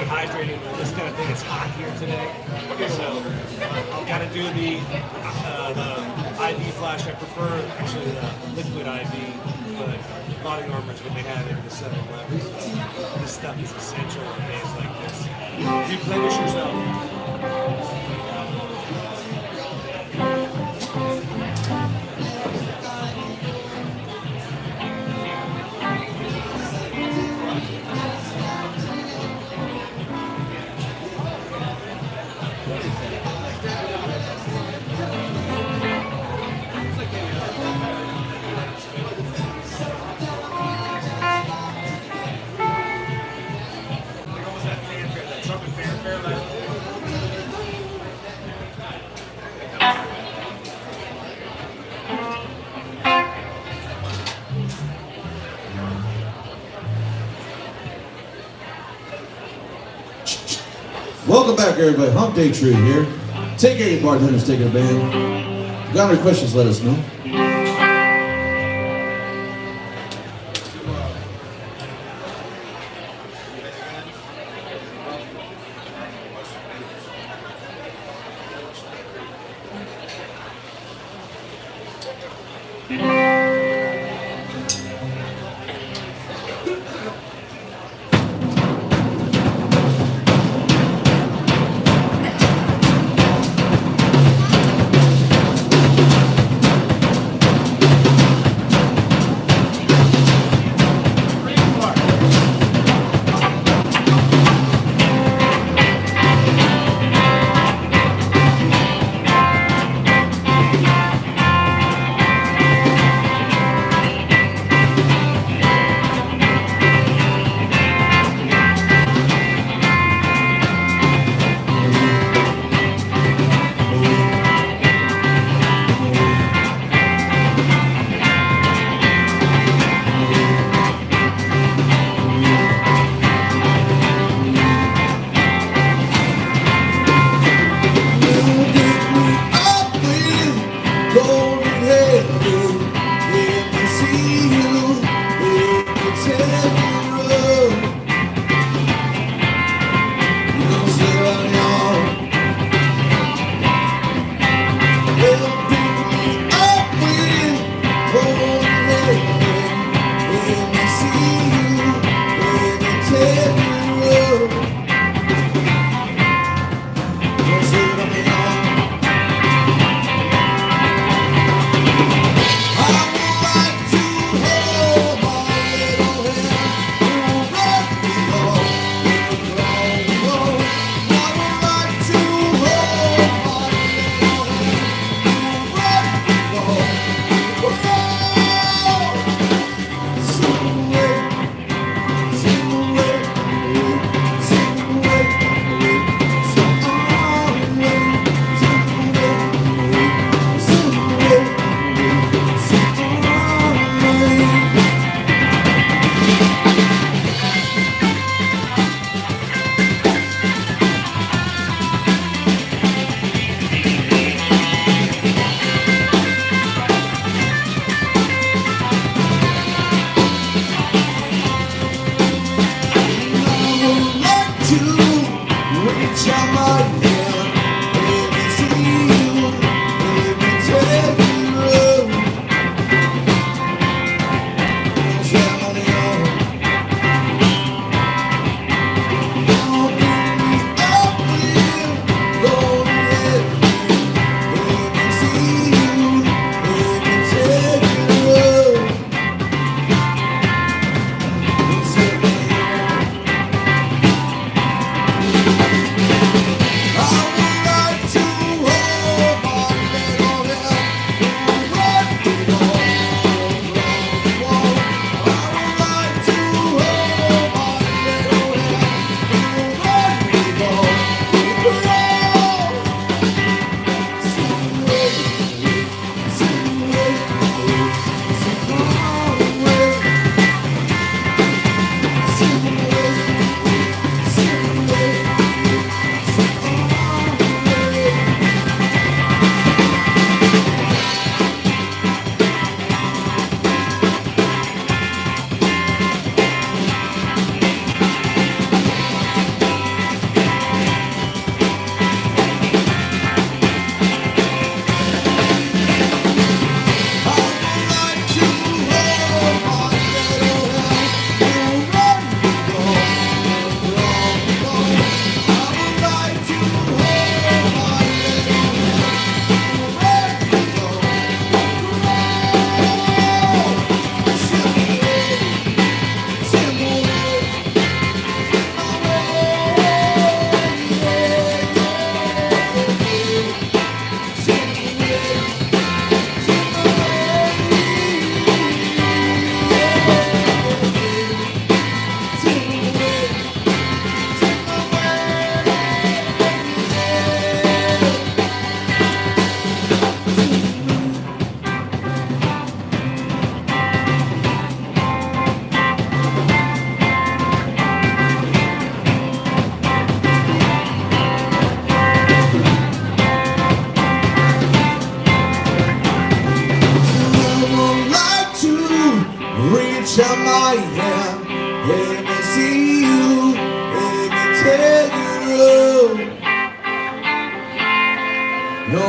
Hydrating with this kind of thing. It's hot here today, so I've got to do the IV flash. I prefer actually the liquid IV, but body armor is what they have in the 7-Elevens. This stuff is essential on days like this. Replenish yourself. Welcome back, everybody. Hump Day Trio here. Take 8 bartenders, take a band. Got any questions, let us know.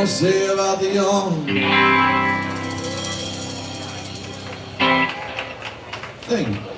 gonna say about the young? Thank you.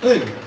Hey.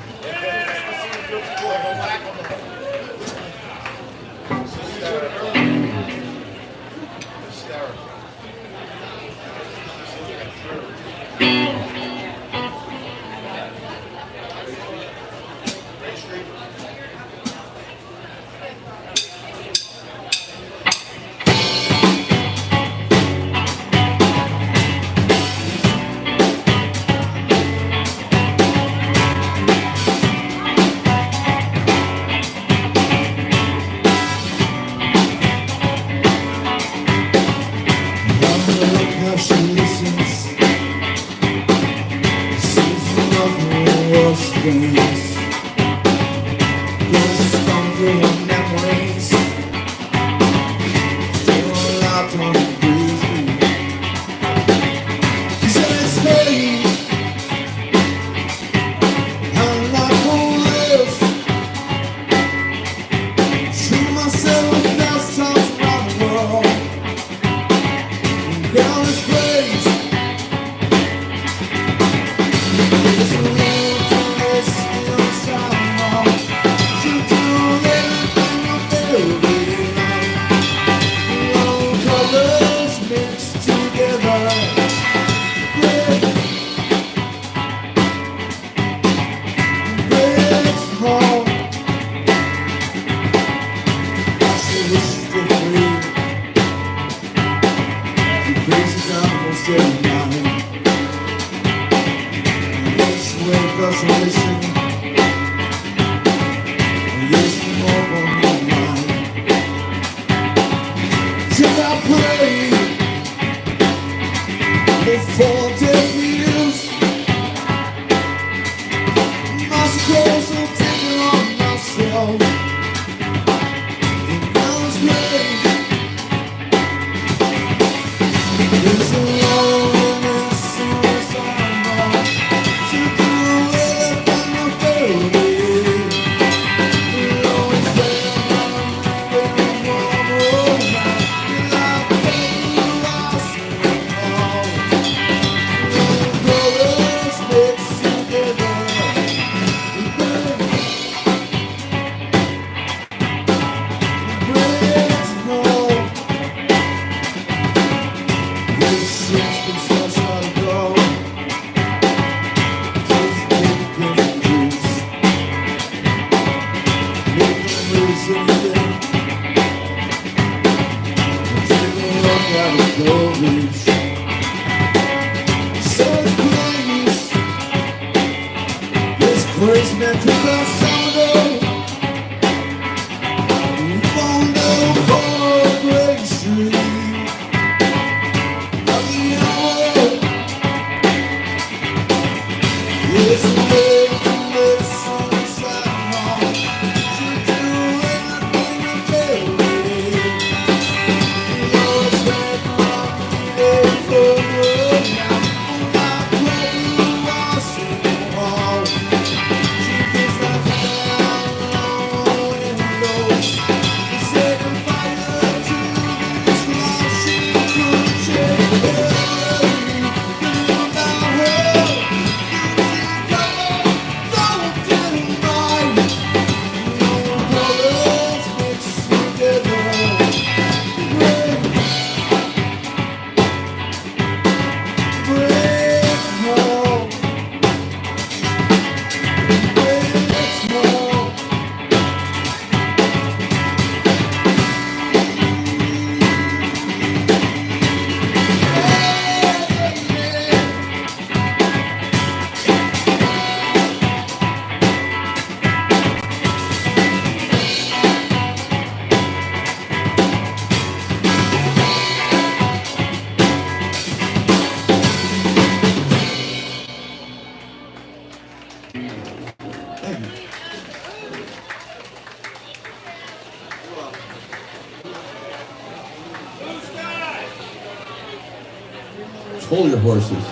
Hold your horses.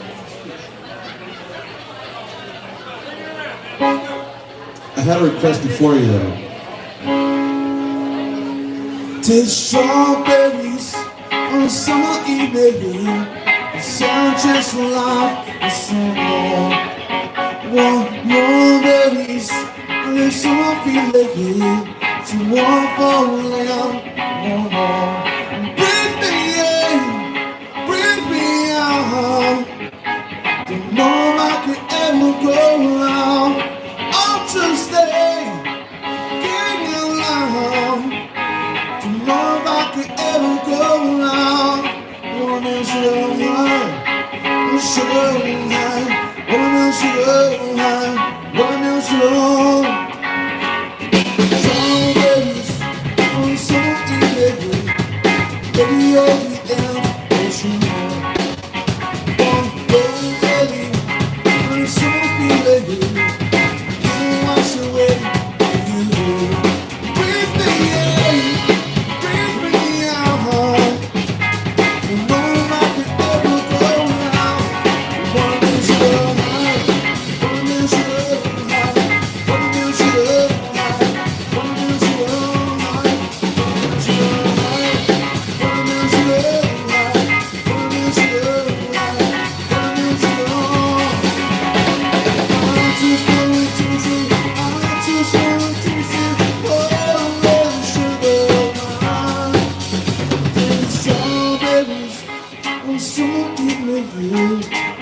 I had a request before you though. Taste strawberries on a summer evening. It sounds just like a song. Want more days, and there's some I feel like it. So one falling out, one more. Breathe me in, breathe me out. Don't know if I could ever go out. I'll just stay, get along. Don't know if I could ever go out. One is your life, it's your life. One is your life, one is your life. Strawberries on something baby, baby you're the end, don't you know? One gold belly on something baby, you wash away, you breathe me in, breathe me out. You know if I could ever go out. One is your life, one is your life, one is your life.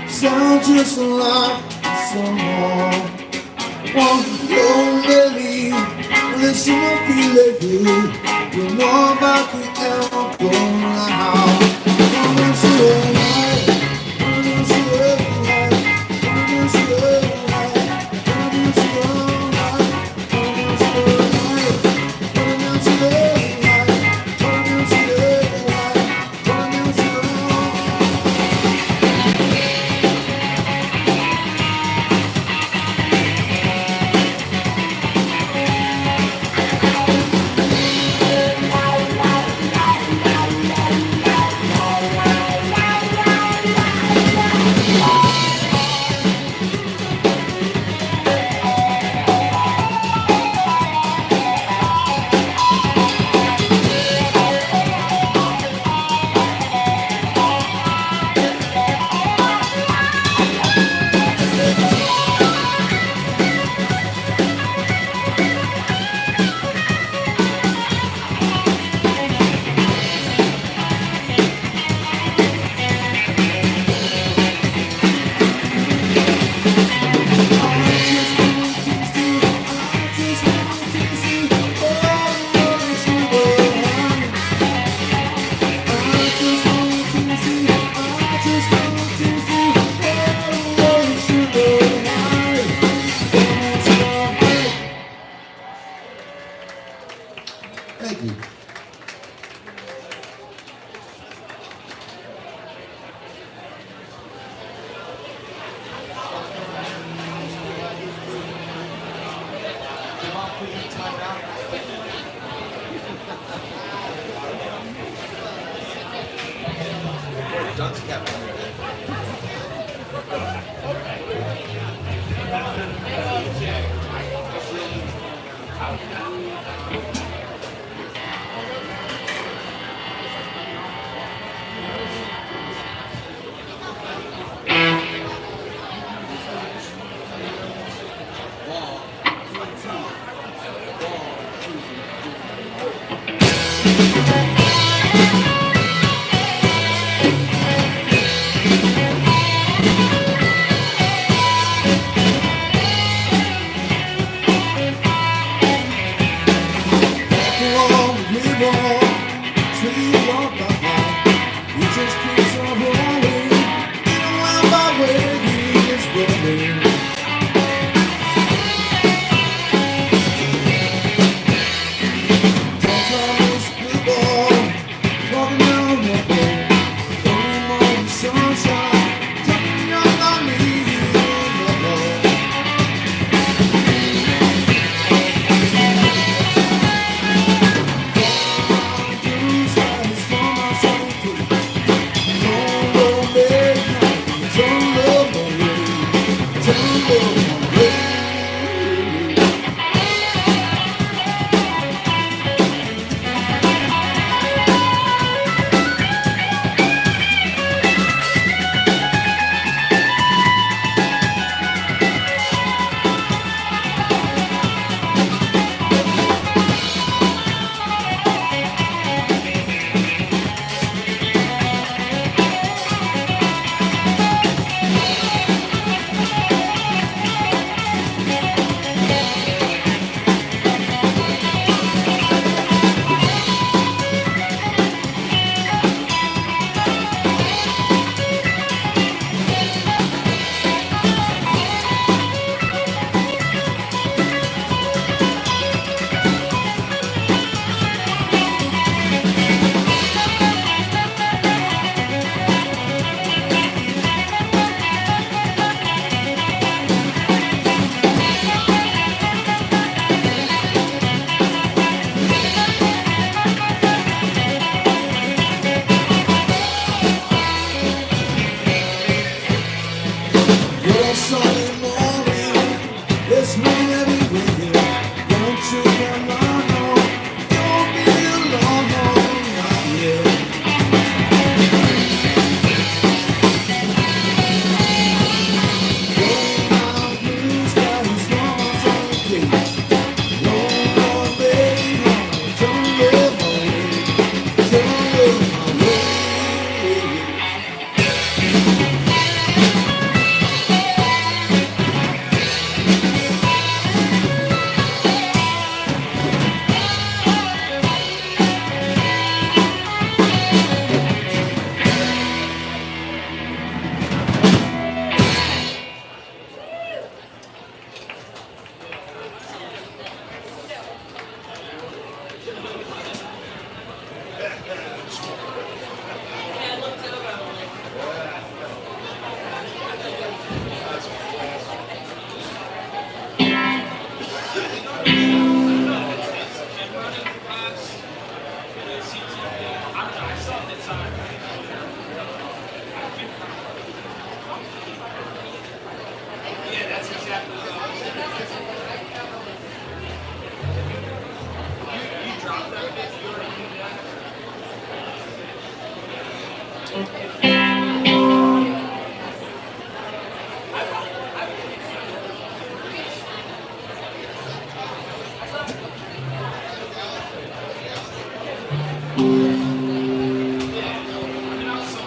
Sound just like someone. One don't believe, listen I feel like you. Don't know if I could ever go out. One is your life, one is your life, one is your life, one is your life, one is your life, one is your life, one is your life, one is your life. Thank you. Dunk's kept under there. Blue ball.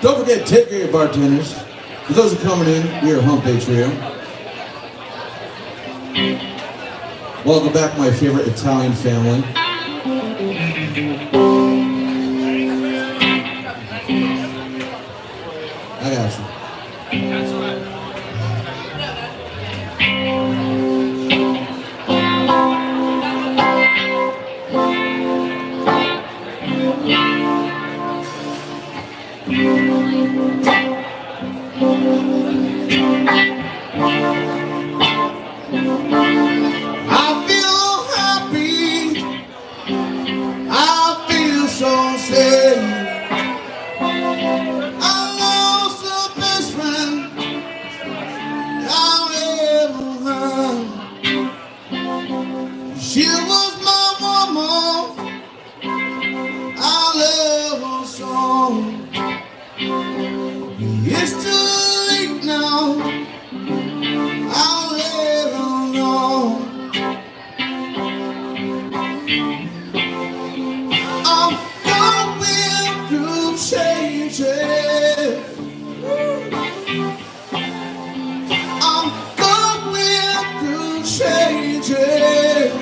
Don't forget, take care of your bartenders. For those who are coming in, we are Hump Day Trio. Welcome back, my favorite Italian family. I got you. I feel happy. I feel so sad. I lost the best friend I ever had. She was my mama. I love her so. It's too late now. I'll let her know. I'm going through changes. I'm going through changes.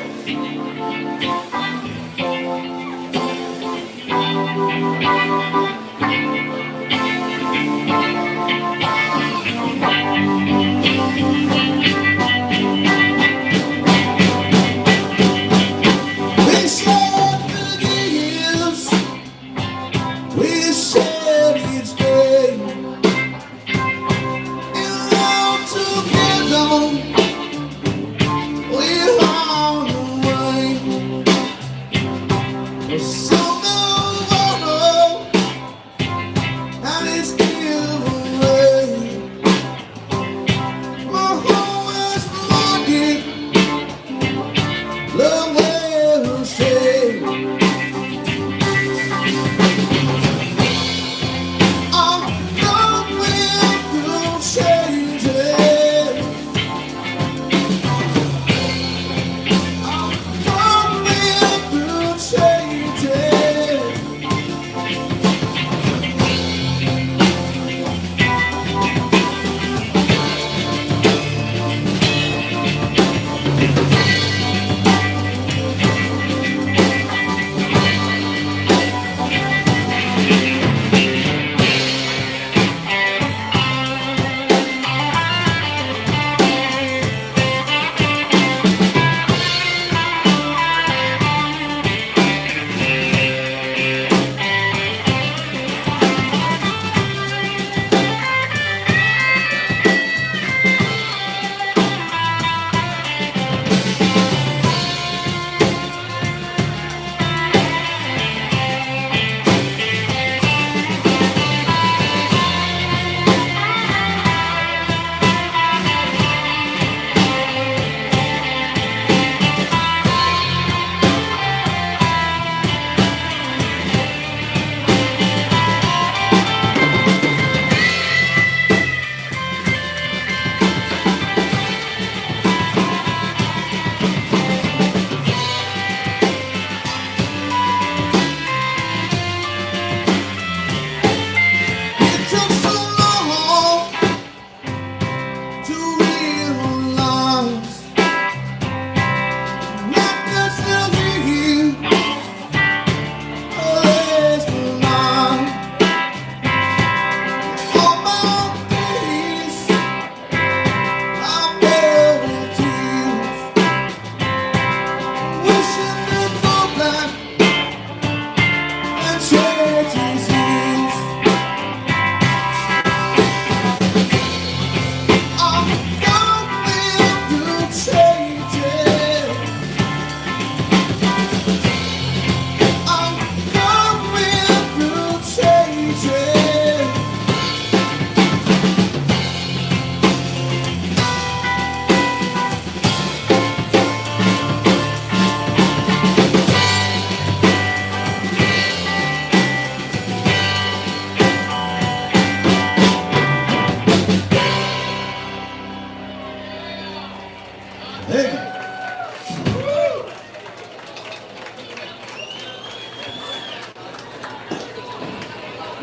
Hey.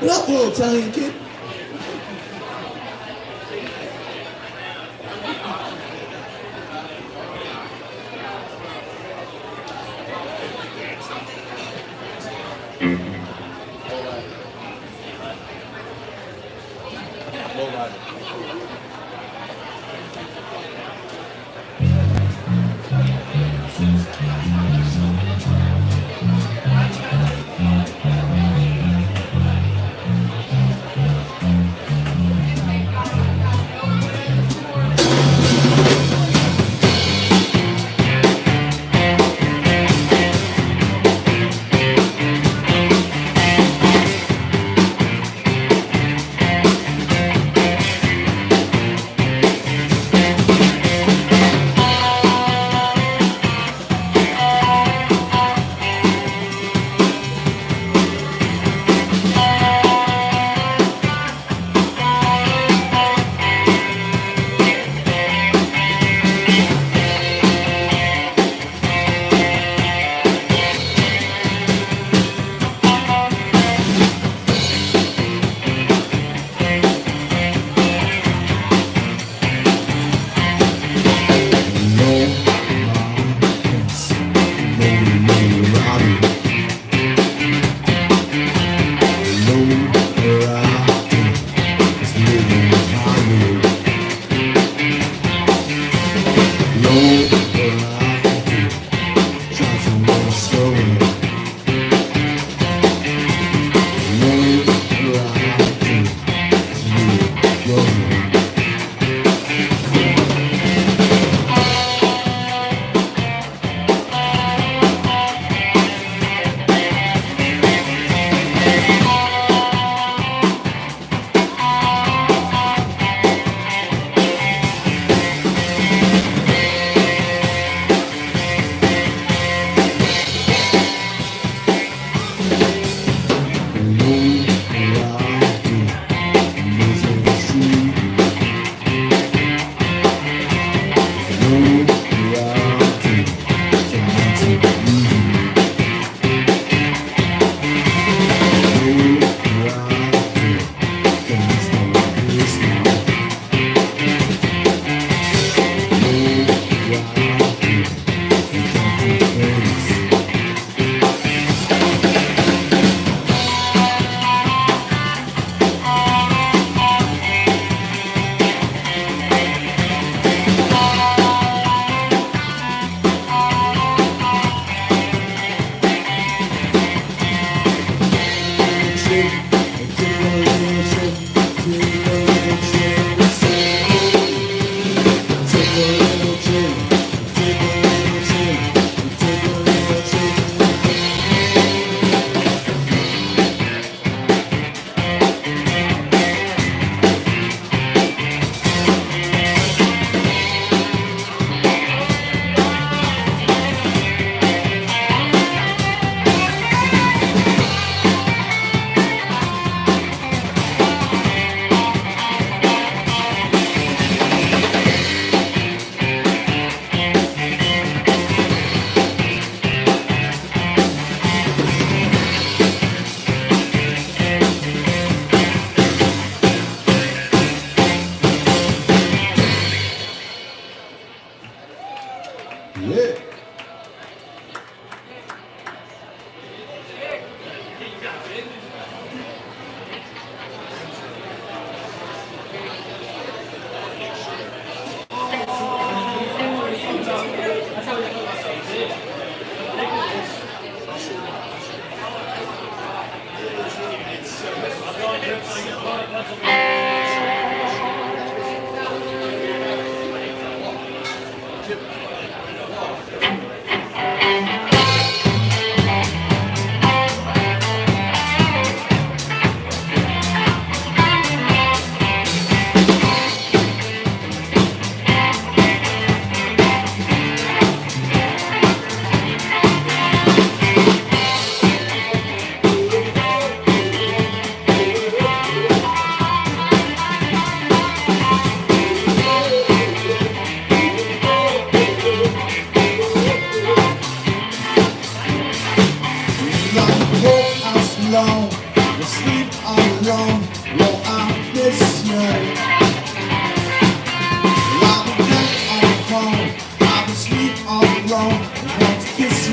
What up, little Italian kid?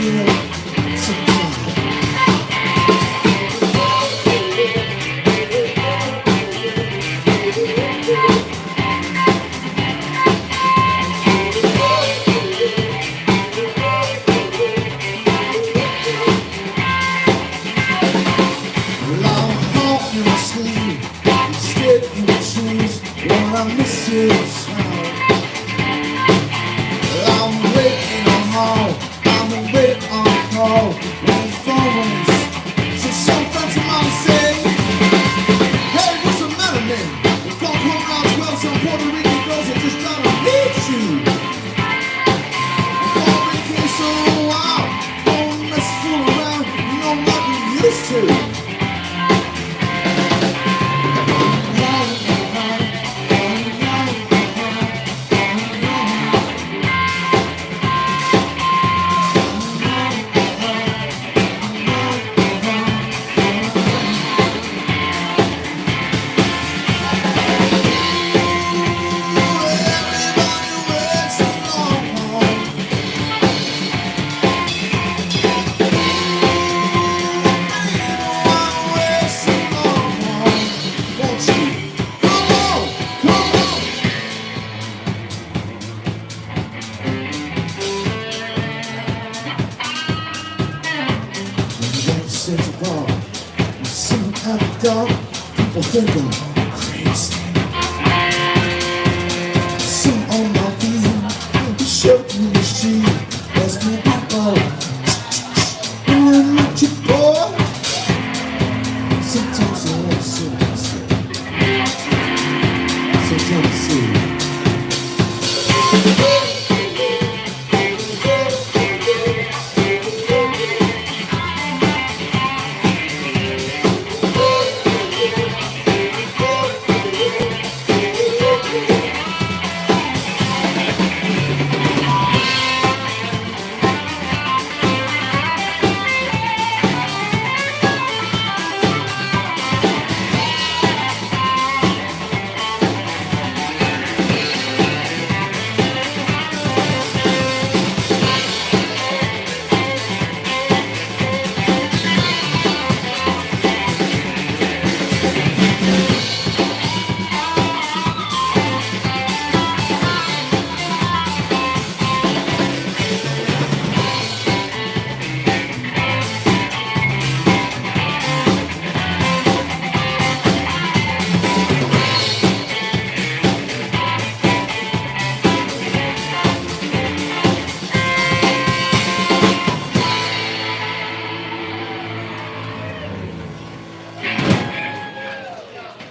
feel sometimes. Well, I'm home in my sleep, instead in the trees, when I miss you, child. I'm waiting on home, I'm waiting on call, when the phone rings. So some friends of mine say, hey, what's the matter, man? The phone home around 12, some Puerto Rican girls that just gotta meet you. The phone ring so wild, phone mess fool around, you know what we used to. People think I'm crazy. Some on my feet, show you the street. There's no people. I'm not your boy. Sometimes I want to see myself. Sometimes I see.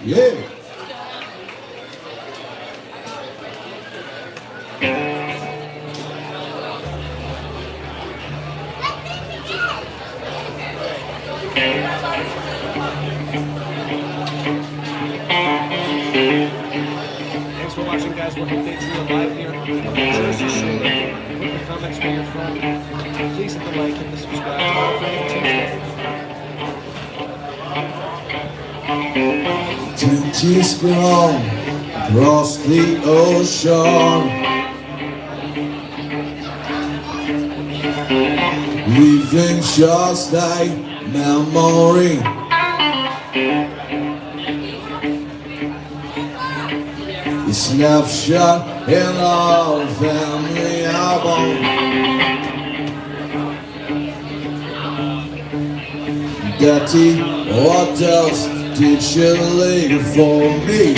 Yeah. Thanks for watching, guys. We're Hump Day Trio live here on Jersey Shore. Put in the comments where you're from. Please hit the like, hit the subscribe. All for Tuesday. 20 strong across the ocean, leaving just like memory. A snapshot in our family album. Daddy, what else did you leave for me?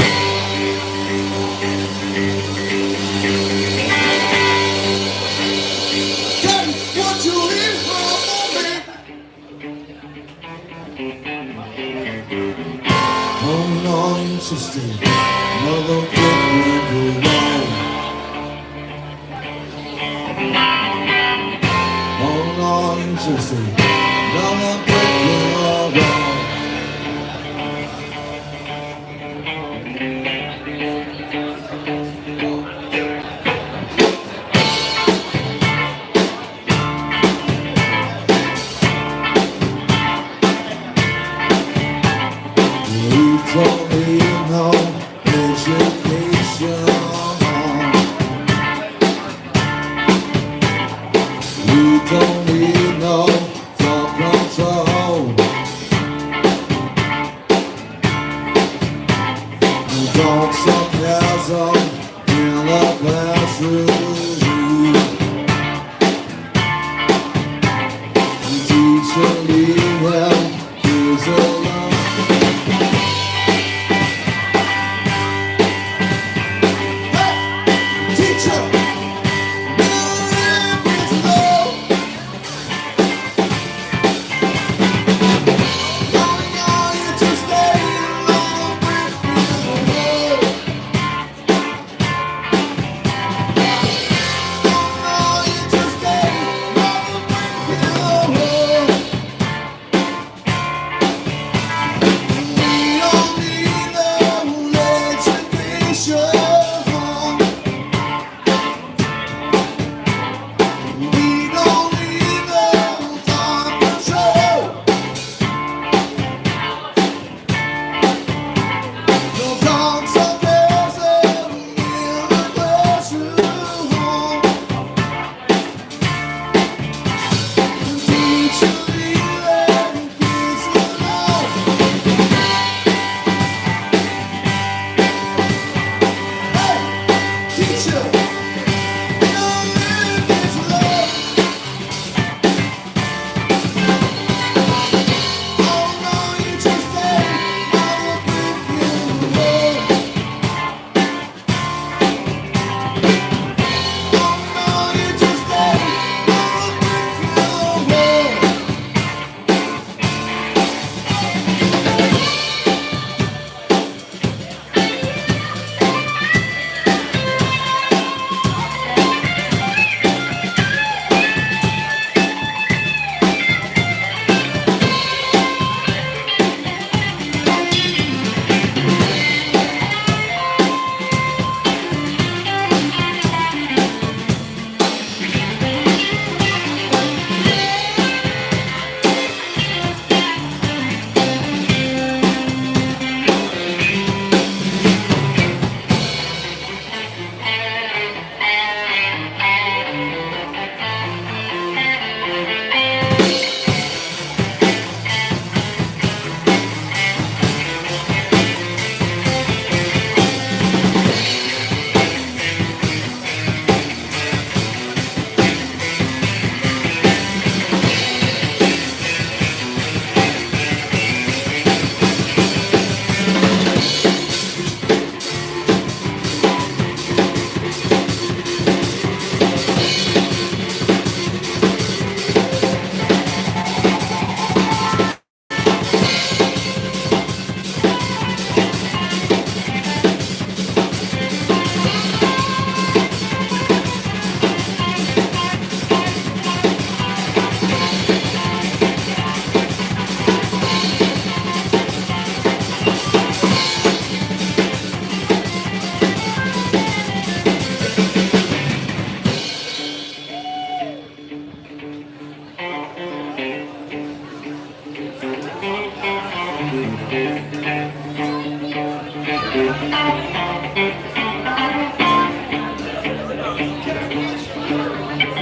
Daddy, what you leave for me? I'm not interested. Another good went wrong. I'm not interested. Another good went wrong. We don't need no education. We don't need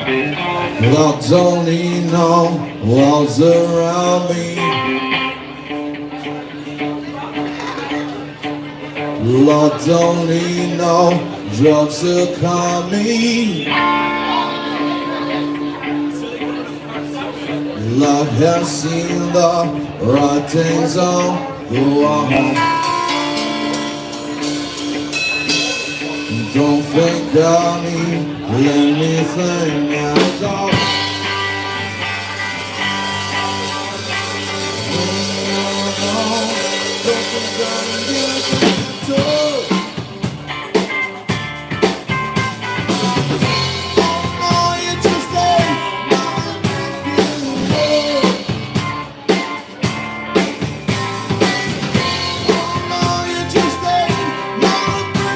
Lord, don't need no walls around me. Lord, don't need no drugs to calm me. Lord has seen the right things on the wall. Don't think of me, let me think at all. Don't think of me at all. Oh, you just ain't beautiful. Oh, you just ain't beautiful.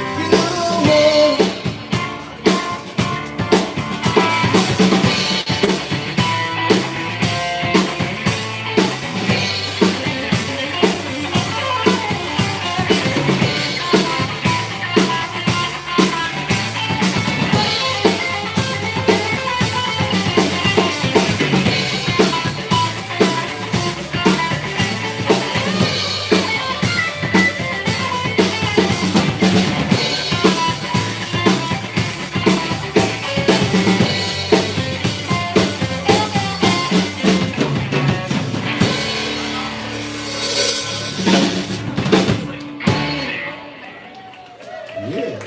Yeah.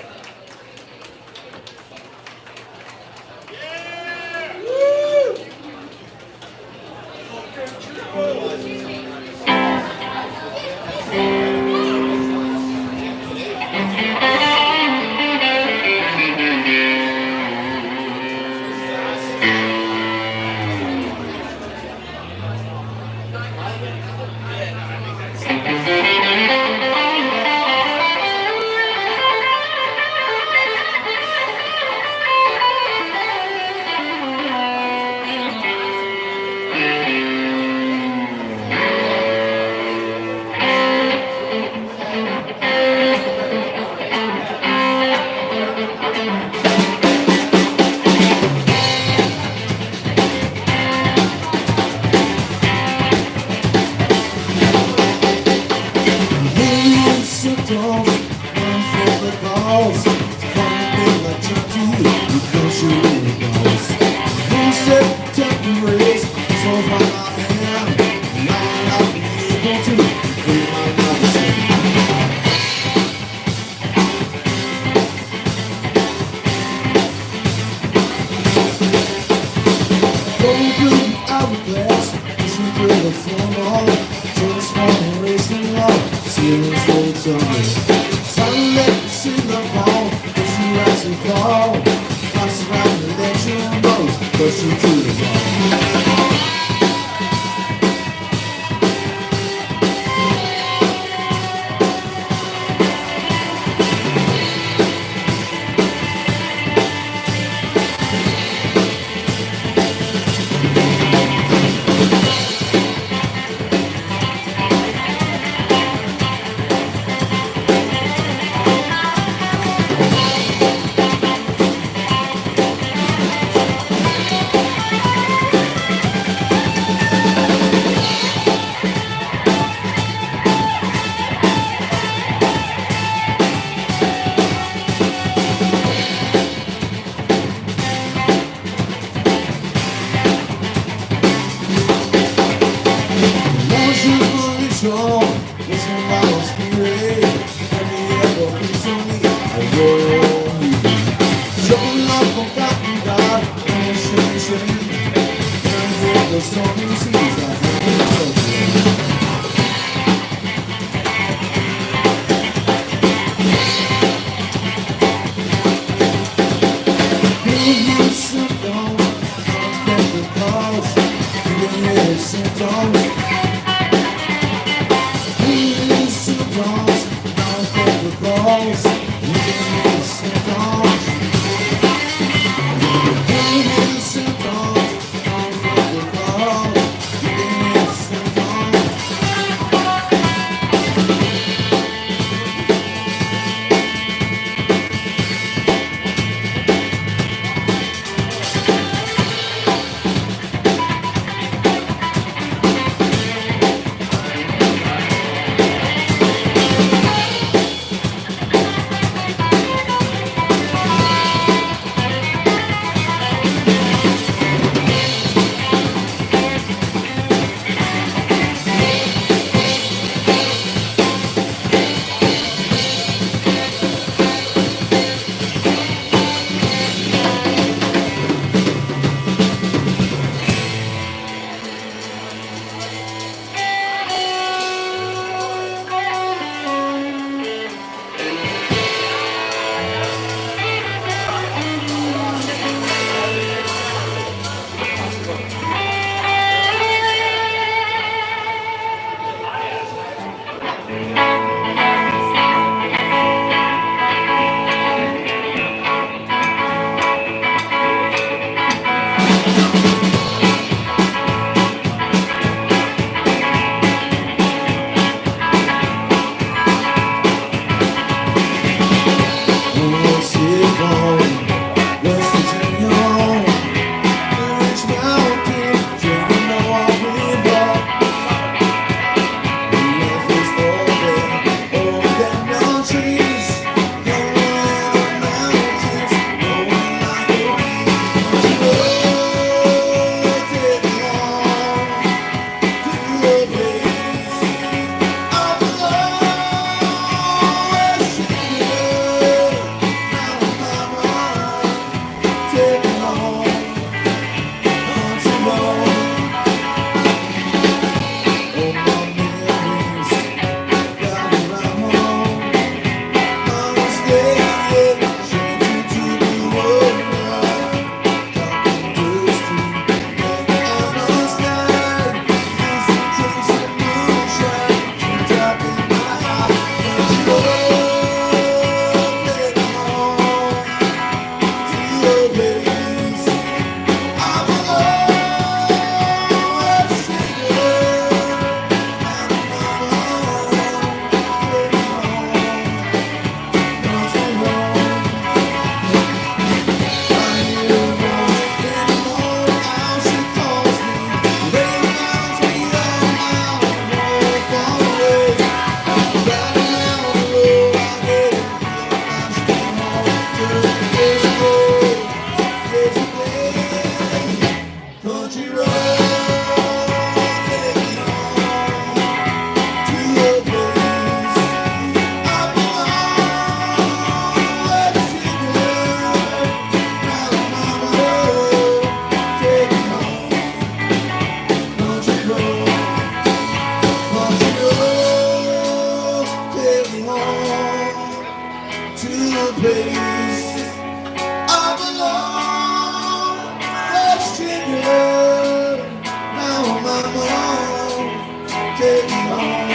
take me home.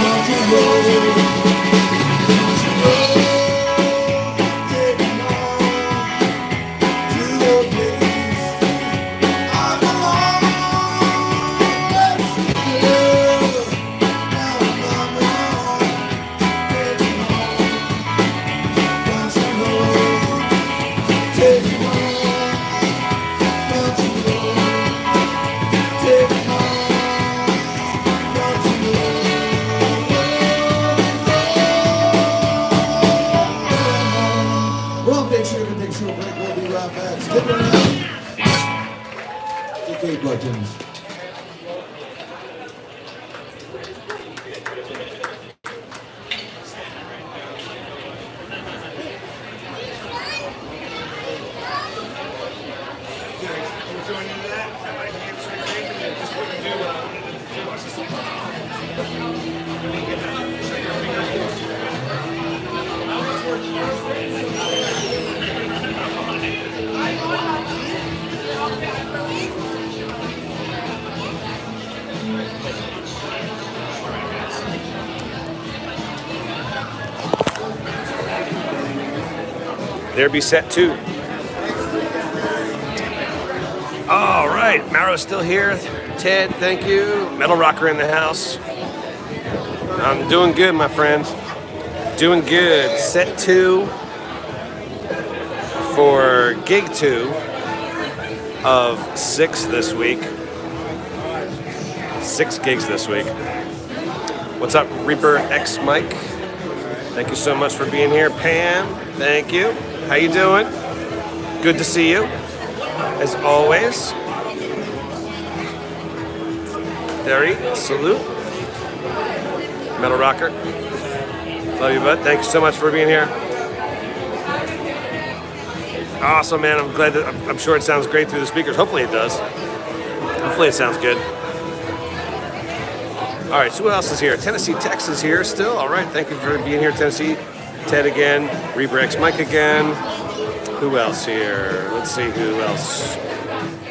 Country road, country road, take me home to the place I belong. Let's go, now I'm on my own. Take me home, country road, take me home, country road, take me home, country road. Well, Hump Day Trio can take a short break. We'll be right back. Stick around. TK Buttons. There be set 2. All right, Maro's still here. Ted, thank you. Metal Rocker in the house. I'm doing good, my friend. Doing good. Set 2 for gig 2 of 6 this week. 6 gigs this week. What's up, Reaper X Mike? Thank you so much for being here. Pam, thank you. How you doing? Good to see you, as always. Derry, salute. Metal Rocker. Love you, bud. Thank you so much for being here. Awesome, man. I'm glad that I'm sure it sounds great through the speakers. Hopefully it does. Hopefully it sounds good. All right, so who else is here? Tennessee Tex is here still. All right, thank you for being here, Tennessee. Ted again. Reaper X Mike again. Who else here? Let's see who else.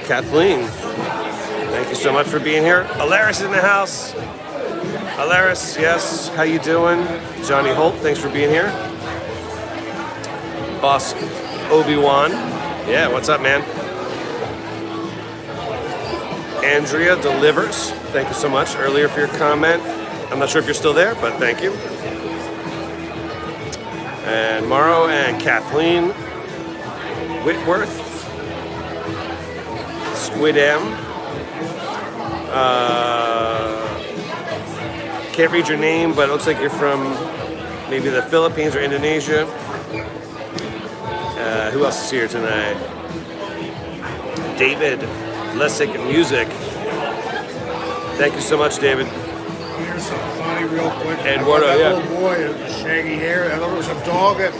Kathleen. Thank you so much for being here. Alaris in the house. Alaris, yes. How you doing? Johnny Holt, thanks for being here. Boss Obi-Wan. Yeah, what's up, man? Andrea delivers. Thank you so much earlier for your comment. I'm not sure if you're still there, but thank you. And Morrow and Kathleen Whitworth. Squid M. Can't read your name, but it looks like you're from maybe the Philippines or Indonesia. Who else is here tonight? David Lessick Music. Thank you so much, David. Here's something funny real quick. Eduardo, that yeah. little boy with shaggy hair. I thought it was a dog at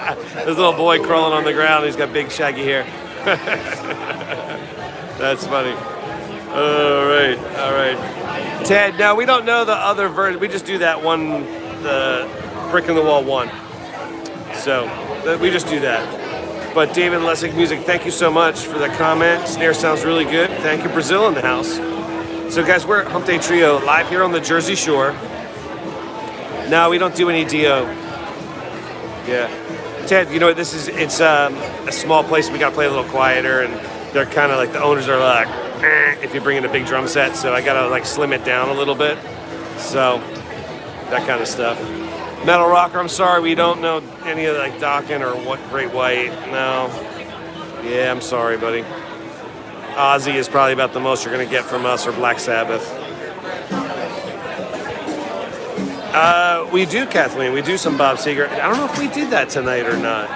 first. This little boy crawling on the ground. He's got big shaggy hair. That's funny. All right. Ted, no, we don't know the other version. We just do that one, the brick in the wall one. So we just do that. But David Lessick Music, thank you so much for the comment. Snare sounds really good. Thank you, Brazil in the house. So guys, we're at Hump Day Trio live here on the Jersey Shore. No, we don't do any DO. Yeah. Ted, you know what this is? It's a small place. We got to play a little quieter, and they're kind of like, the owners are like, if you bring in a big drum set, so I got to like slim it down a little bit. So that kind of stuff. Metal Rocker, I'm sorry, we don't know any of like Dokken or what Great White. No. Yeah, I'm sorry, buddy. Ozzy is probably about the most you're gonna get from us, or Black Sabbath. We do, Kathleen. We do some Bob Seger. I don't know if we did that tonight or not.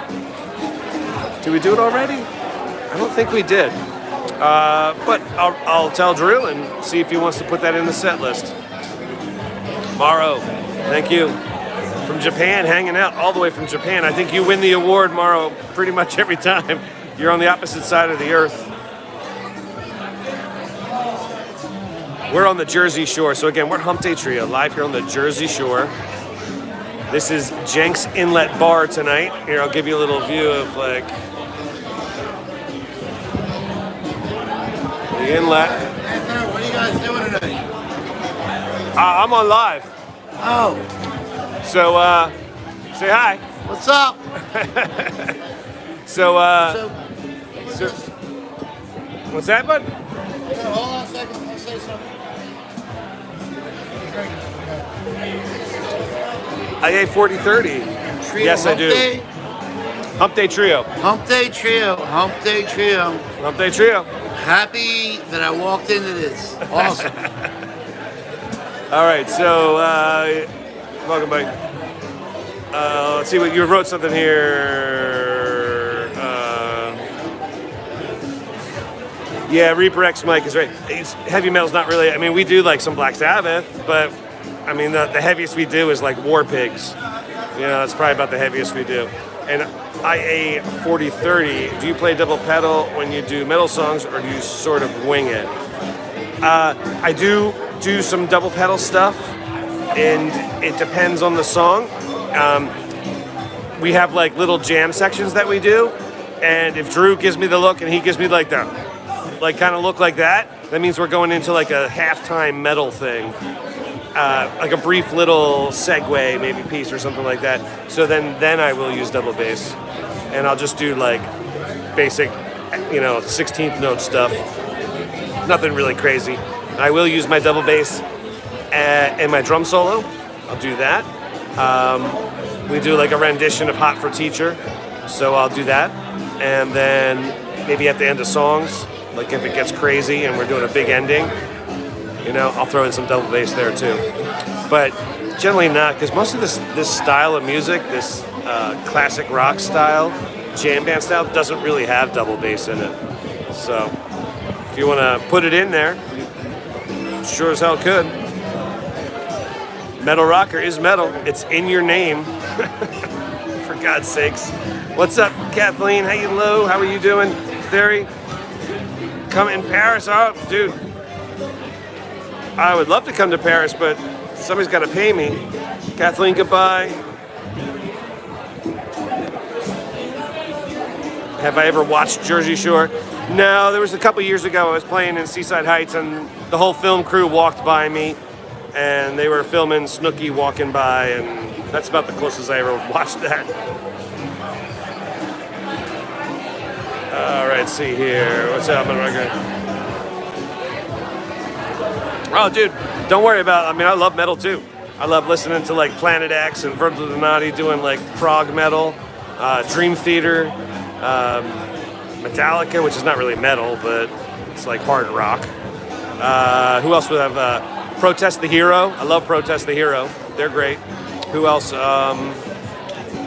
Did we do it already? I don't think we did. But I'll tell Drew and see if he wants to put that in the set list. Morrow, thank you. From Japan, hanging out all the way from Japan. I think you win the award, Morrow, pretty much every time. You're on the opposite side of the earth. We're on the Jersey Shore. So again, we're Hump Day Trio, live here on the Jersey Shore. This is Jenks Inlet Bar tonight. Here, I'll give you a little view of like the inlet. I'm on live. Oh, So, say hi. what's up? So, what's that, bud? Hold on a second. I'll say something. I ate 4030. Yes, I do. Day? Hump Day Trio. Hump Day Trio. Hump Day Trio. Hump Day Trio. Happy that I walked into this. Awesome. All right, so welcome back. Let's see what you wrote something here. Yeah, Reaper X Mike is right. Heavy metal's not really. I mean, we do like some Black Sabbath, but I mean the heaviest we do is like War Pigs. You know, that's probably about the heaviest we do. And IA 4030. Do you play double pedal when you do metal songs, or do you sort of wing it? I do some double pedal stuff, and it depends on the song. We have like little jam sections that we do, and if Drew gives me the look and he gives me like the kind of look like that means we're going into like a halftime metal thing, like a brief little segue maybe piece or something like that. So then I will use double bass, and I'll just do like basic, 16th note stuff. Nothing really crazy. I will use my double bass and my drum solo. I'll do that. We do like a rendition of Hot for Teacher, so I'll do that. And then maybe at the end of songs, like if it gets crazy and we're doing a big ending, I'll throw in some double bass there too. But generally not, because most of this style of music, this classic rock style, jam band style, doesn't really have double bass in it. So if you want to put it in there, you sure as hell could. Metal rocker is metal. It's in your name. For God's sakes. What's up, Kathleen? Hello. How are you doing? Theory? Come in Paris? Oh, dude. I would love to come to Paris, but somebody's got to pay me. Kathleen, goodbye. Have I ever watched Jersey Shore? No, there was a couple years ago I was playing in Seaside Heights and the whole film crew walked by me and they were filming Snooki walking by, and that's about the closest I ever watched that. All right, see here. What's happening, record? Oh, dude, don't worry about it. I mean, I love metal too. I love listening to like Planet X and Virgil Donati doing like prog metal, Dream Theater, Metallica, which is not really metal, but it's like hard rock. Who else would have? Protest the Hero. I love Protest the Hero. They're great. Who else?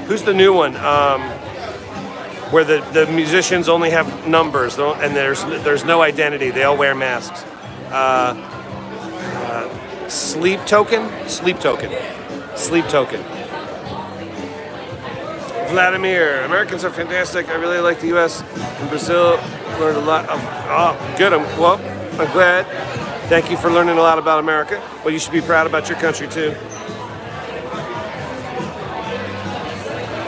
Who's the new one? Where the musicians only have numbers and there's no identity. They all wear masks. Sleep Token. Vladimir, Americans are fantastic. I really like the U.S. and Brazil. Learned a lot. Oh, good. I'm glad. Thank you for learning a lot about America. Well, you should be proud about your country too.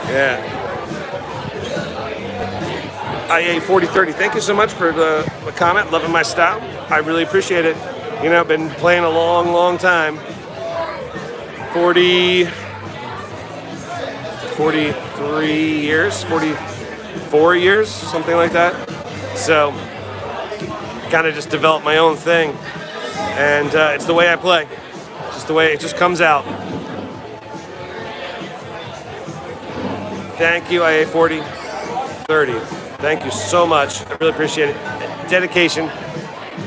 Yeah. IA 4030. Thank you so much for the comment. Loving my style. I really appreciate it. I've been playing a long, long time. 43 years, 44 years, something like that. So, kind of just developed my own thing. And it's the way I play. Just the way it just comes out. Thank you, IA 4030. Thank you so much. I really appreciate it. Dedication,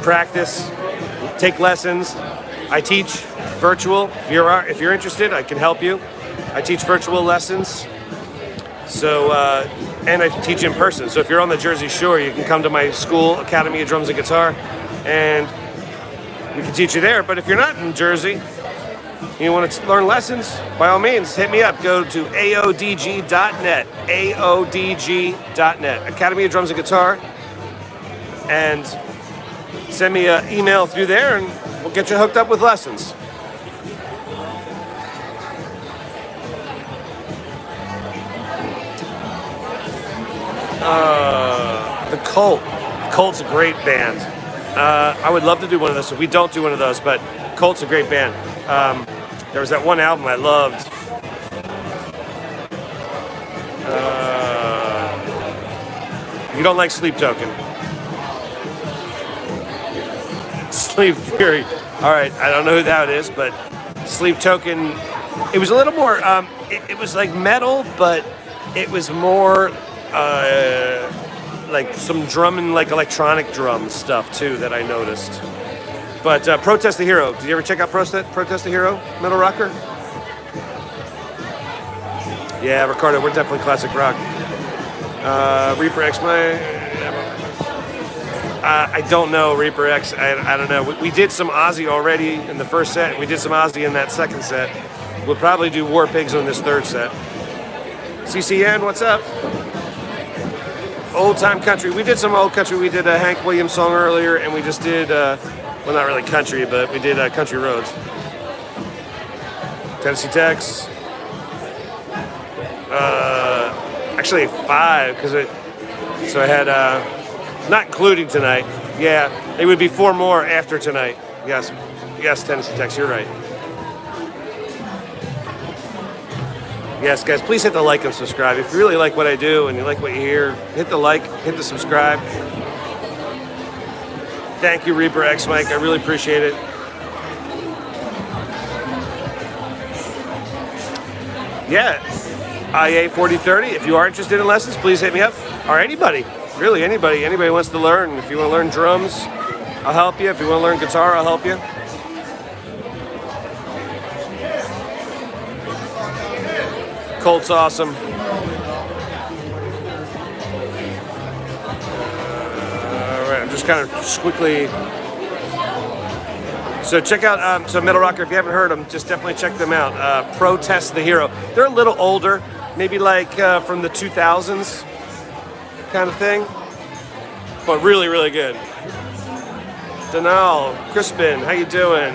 practice, take lessons. I teach virtual. If you're interested, I can help you. I teach virtual lessons. So, and I teach in person. So if you're on the Jersey Shore, you can come to my school, Academy of Drums and Guitar, and we can teach you there. But if you're not in Jersey, you want to learn lessons, by all means, hit me up. Go to aodg.net, aodg.net, Academy of Drums and Guitar, and send me an email through there, and we'll get you hooked up with lessons. The Cult. Cult's a great band. I would love to do one of those. So we don't do one of those, but Cult's a great band. There was that one album I loved. You don't like Sleep Token. Sleep Theory. All right, I don't know who that is, but Sleep Token. It was a little more. It was like metal, but it was more like some drum and like electronic drum stuff too that I noticed. But Protest the Hero. Did you ever check out Protest the Hero? Metal rocker. Yeah, Ricardo, we're definitely classic rock. Reaper X, I don't know Reaper X. I don't know. We did some Ozzy already in the first set. We did some Ozzy in that second set. We'll probably do War Pigs on this third set. CCN, what's up? Old time country. We did some old country. We did a Hank Williams song earlier, and we just did, well, not really country, but we did Country Roads. Tennessee Tex. Actually 5, because so I had, not including tonight. Yeah, it would be 4 more after tonight. Yes, Tennessee Tex, you're right. Yes, guys, please hit the like and subscribe. If you really like what I do and you like what you hear, hit the like, hit the subscribe. Thank you, Reaper X Mike. I really appreciate it. Yeah, IA 4030. If you are interested in lessons, please hit me up. Or anybody, really anybody. Anybody wants to learn. If you want to learn drums, I'll help you. If you want to learn guitar, I'll help you. Colt's awesome. All right, I'm just kind of just quickly. So check out Metal Rocker. If you haven't heard them, just definitely check them out. Protest the Hero. They're a little older, maybe like from the 2000s kind of thing, but really, really good. Danal, Crispin, how you doing?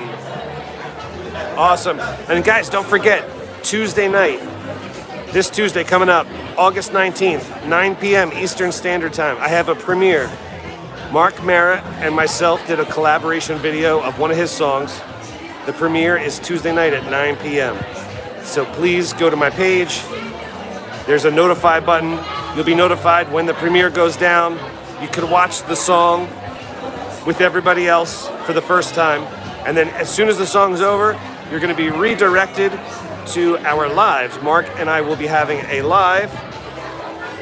Awesome. And guys, don't forget, Tuesday night. This Tuesday coming up, August 19th, 9 p.m. Eastern Standard Time. I have a premiere. Mark Mara and myself did a collaboration video of one of his songs. The premiere is Tuesday night at 9 p.m. So please go to my page. There's a notify button. You'll be notified when the premiere goes down. You could watch the song with everybody else for the first time. And then as soon as the song's over, you're going to be redirected to our lives. Mark and I will be having a live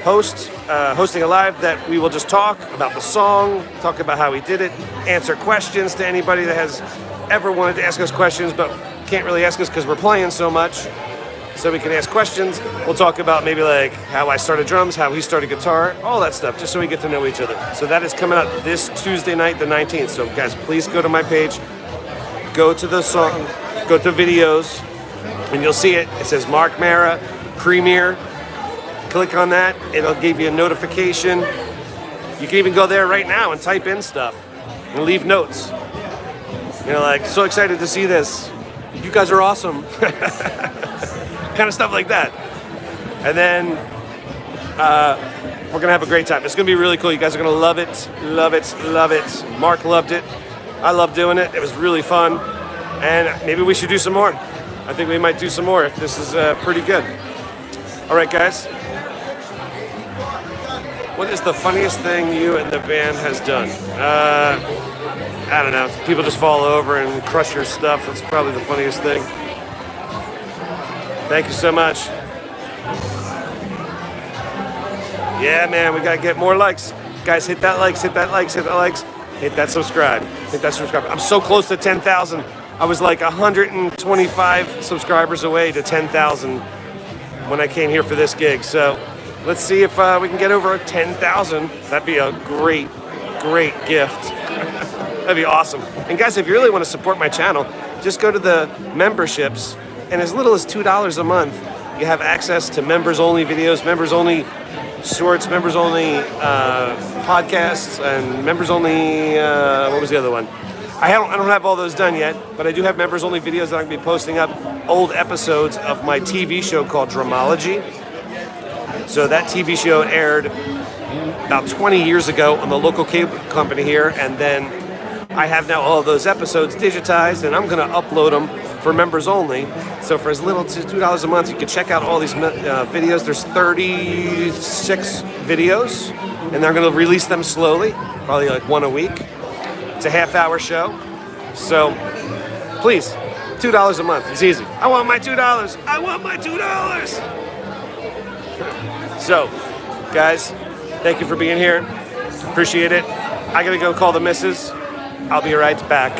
hosting a live that we will just talk about the song, talk about how we did it, answer questions to anybody that has ever wanted to ask us questions but can't really ask us because we're playing so much. So we can ask questions. We'll talk about maybe like how I started drums, how he started guitar, all that stuff, just so we get to know each other. So that is coming up this Tuesday night, the 19th. So guys, please go to my page, go to the song, go to videos, and you'll see it. It says Mark Mara Premiere. Click on that. It'll give you a notification. You can even go there right now and type in stuff and leave notes. You know, like, so excited to see this. You guys are awesome. Kind of stuff like that. And then we're going to have a great time. It's going to be really cool. You guys are going to love it, love it, love it. Mark loved it. I love doing it. It was really fun. And maybe we should do some more. I think we might do some more if this is pretty good. All right, guys. What is the funniest thing you and the band has done? I don't know. People just fall over and crush your stuff. That's probably the funniest thing. Thank you so much. Yeah, man, we got to get more likes. Guys, hit that likes, hit that likes, hit that likes. Hit that subscribe. Hit that subscribe. I'm so close to 10,000. I was like 125 subscribers away to 10,000 when I came here for this gig. So let's see if we can get over 10,000. That'd be a great, great gift. That'd be awesome. And guys, if you really want to support my channel, just go to the memberships. And as little as $2 a month, you have access to members-only videos, members-only shorts, members-only podcasts, and members-only, what was the other one? I don't have all those done yet, but I do have members-only videos that I'm going to be posting up, old episodes of my TV show called Dramology. So that TV show aired about 20 years ago on the local cable company here, and then I have now all of those episodes digitized, and I'm going to upload them for members only. So for as little as $2 a month, you can check out all these videos. There's 36 videos, and they're going to release them slowly, probably like one a week. It's a half-hour show. So please, $2 a month. It's easy. I want my $2. I want my $2. So, guys, thank you for being here. Appreciate it. I gotta go call the missus. I'll be right back.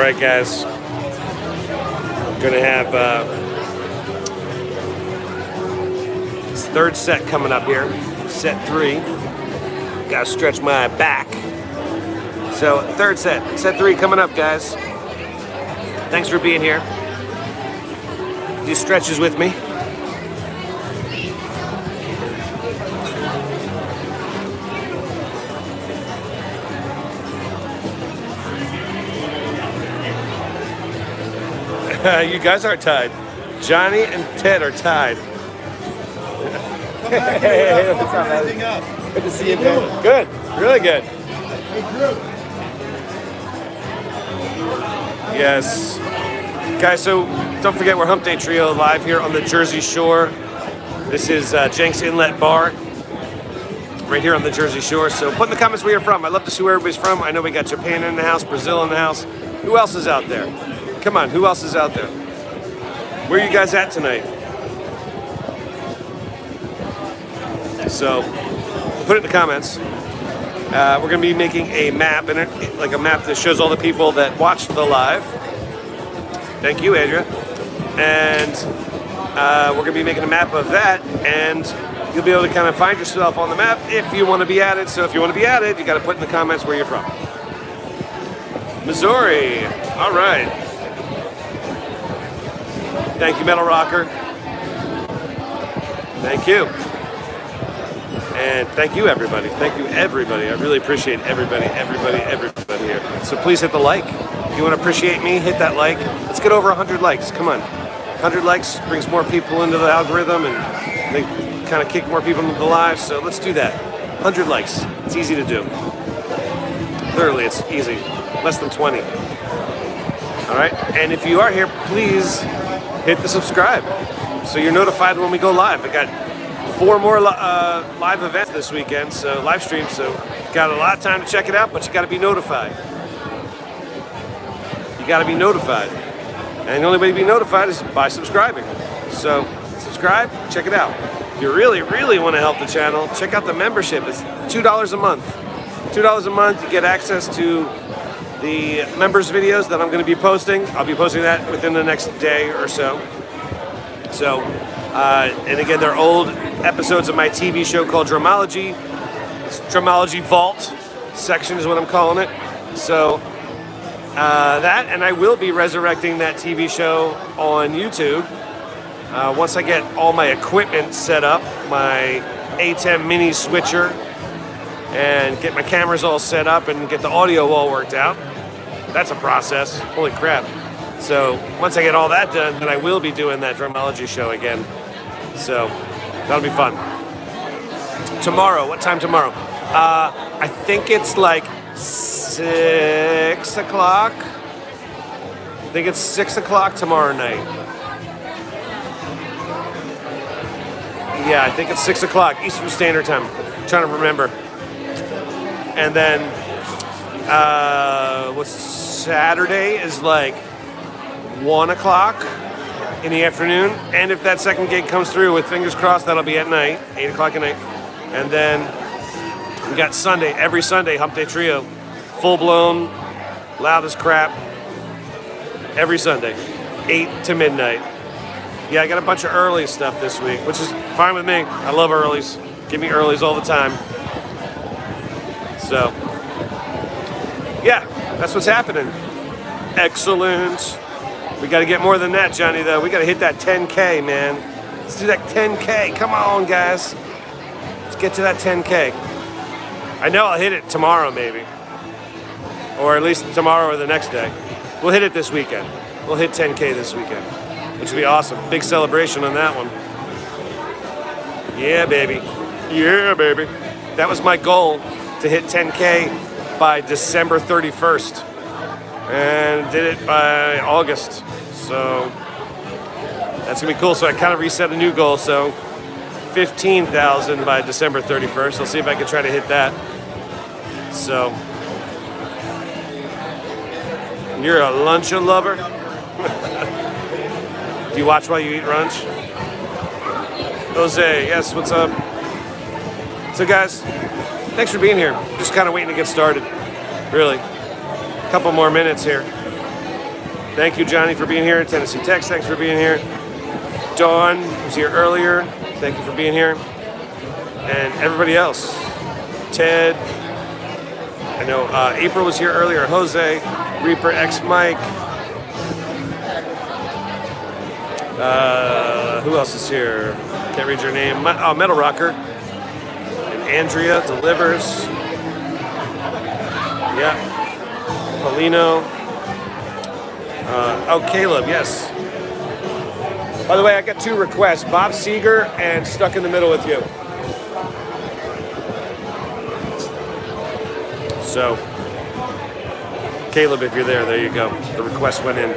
right, guys. Gonna have this third set coming up here. Set 3. Gotta stretch my back. So third set. Set 3 coming up, guys. Thanks for being here. Do stretches with me. You guys are tied. Johnny and Ted are tied. Hey, what's up, man? Good to see you, man. Good, really good. Yes. Guys, so don't forget we're Hump Day Trio live here on the Jersey Shore. This is Jenks Inlet Bar, right here on the Jersey Shore. So put in the comments where you're from. I'd love to see where everybody's from. I know we got Japan in the house, Brazil in the house. Who else is out there? Come on, who else is out there? Where are you guys at tonight? So, put it in the comments. We're going to be making a map, like a map that shows all the people that watched the live. Thank you, Adria. And we're going to be making a map of that, and you'll be able to kind of find yourself on the map if you want to be added. So if you want to be added, you got to put in the comments where you're from. Missouri. All right. Thank you, Metal Rocker. Thank you. And thank you, everybody. Thank you, everybody. I really appreciate everybody here. So please hit the like. If you want to appreciate me, hit that like. Let's get over 100 likes. Come on. 100 likes brings more people into the algorithm, and they kind of kick more people into the live. So let's do that. 100 likes. It's easy to do. Literally, it's easy. Less than 20. All right? And if you are here, please hit the subscribe so you're notified when we go live. I got 4 more live events this weekend, so live streams, so got a lot of time to check it out, but you got to be notified. You got to be notified. And the only way to be notified is by subscribing. So subscribe, check it out. If you really want to help the channel, check out the membership. It's $2 a month. $2 a month, you get access to the members videos that I'm going to be posting. I'll be posting that within the next day or so. So, and again, they're old episodes of my TV show called Dramology. It's Dramology Vault section is what I'm calling it. So, that, and I will be resurrecting that TV show on YouTube. Once I get all my equipment set up, my A10 mini switcher, and get my cameras all set up and get the audio all worked out. That's a process. Holy crap. So once I get all that done, then I will be doing that Dramology show again. So that'll be fun. Tomorrow, what time tomorrow? I think it's like 6 o'clock. I think it's 6 o'clock tomorrow night. Yeah, I think it's 6 o'clock Eastern Standard Time. I'm trying to remember. And then what's Saturday is like 1 o'clock in the afternoon. And if that second gig comes through, with fingers crossed, that'll be at night, 8 o'clock at night. And then we got Sunday, every Sunday, Hump Day Trio, full blown, loud as crap, every Sunday, 8 to midnight. Yeah, I got a bunch of early stuff this week, which is fine with me. I love earlies. Give me earlies all the time. So, yeah, that's what's happening. Excellent. We got to get more than that, Johnny, though. We got to hit that 10K, man. Let's do that 10K. Come on, guys. Let's get to that 10K. I know I'll hit it tomorrow, maybe. Or at least tomorrow or the next day. We'll hit it this weekend. We'll hit 10K this weekend, which will be awesome. Big celebration on that one. Yeah, baby. Yeah, baby. That was my goal, to hit 10K by December 31st. And did it by August. So that's gonna be cool. So I kind of reset a new goal. So 15,000 by December 31st. I'll see if I can try to hit that. So you're a lunch lover. Do you watch while you eat lunch? Jose, yes, what's up? So guys, thanks for being here. Just kind of waiting to get started. Really. A couple more minutes here. Thank you, Johnny, for being here. Tennessee Tex, thanks for being here. Dawn was here earlier. Thank you for being here. And everybody else. Ted. I know April was here earlier. Jose. Reaper X Mike. Who else is here? Can't read your name. Metal Rocker. And Andrea delivers. Yeah. Paulino. Caleb, yes. By the way, I got 2 requests. Bob Seeger and Stuck in the Middle with You. So, Caleb, if you're there you go. The request went in.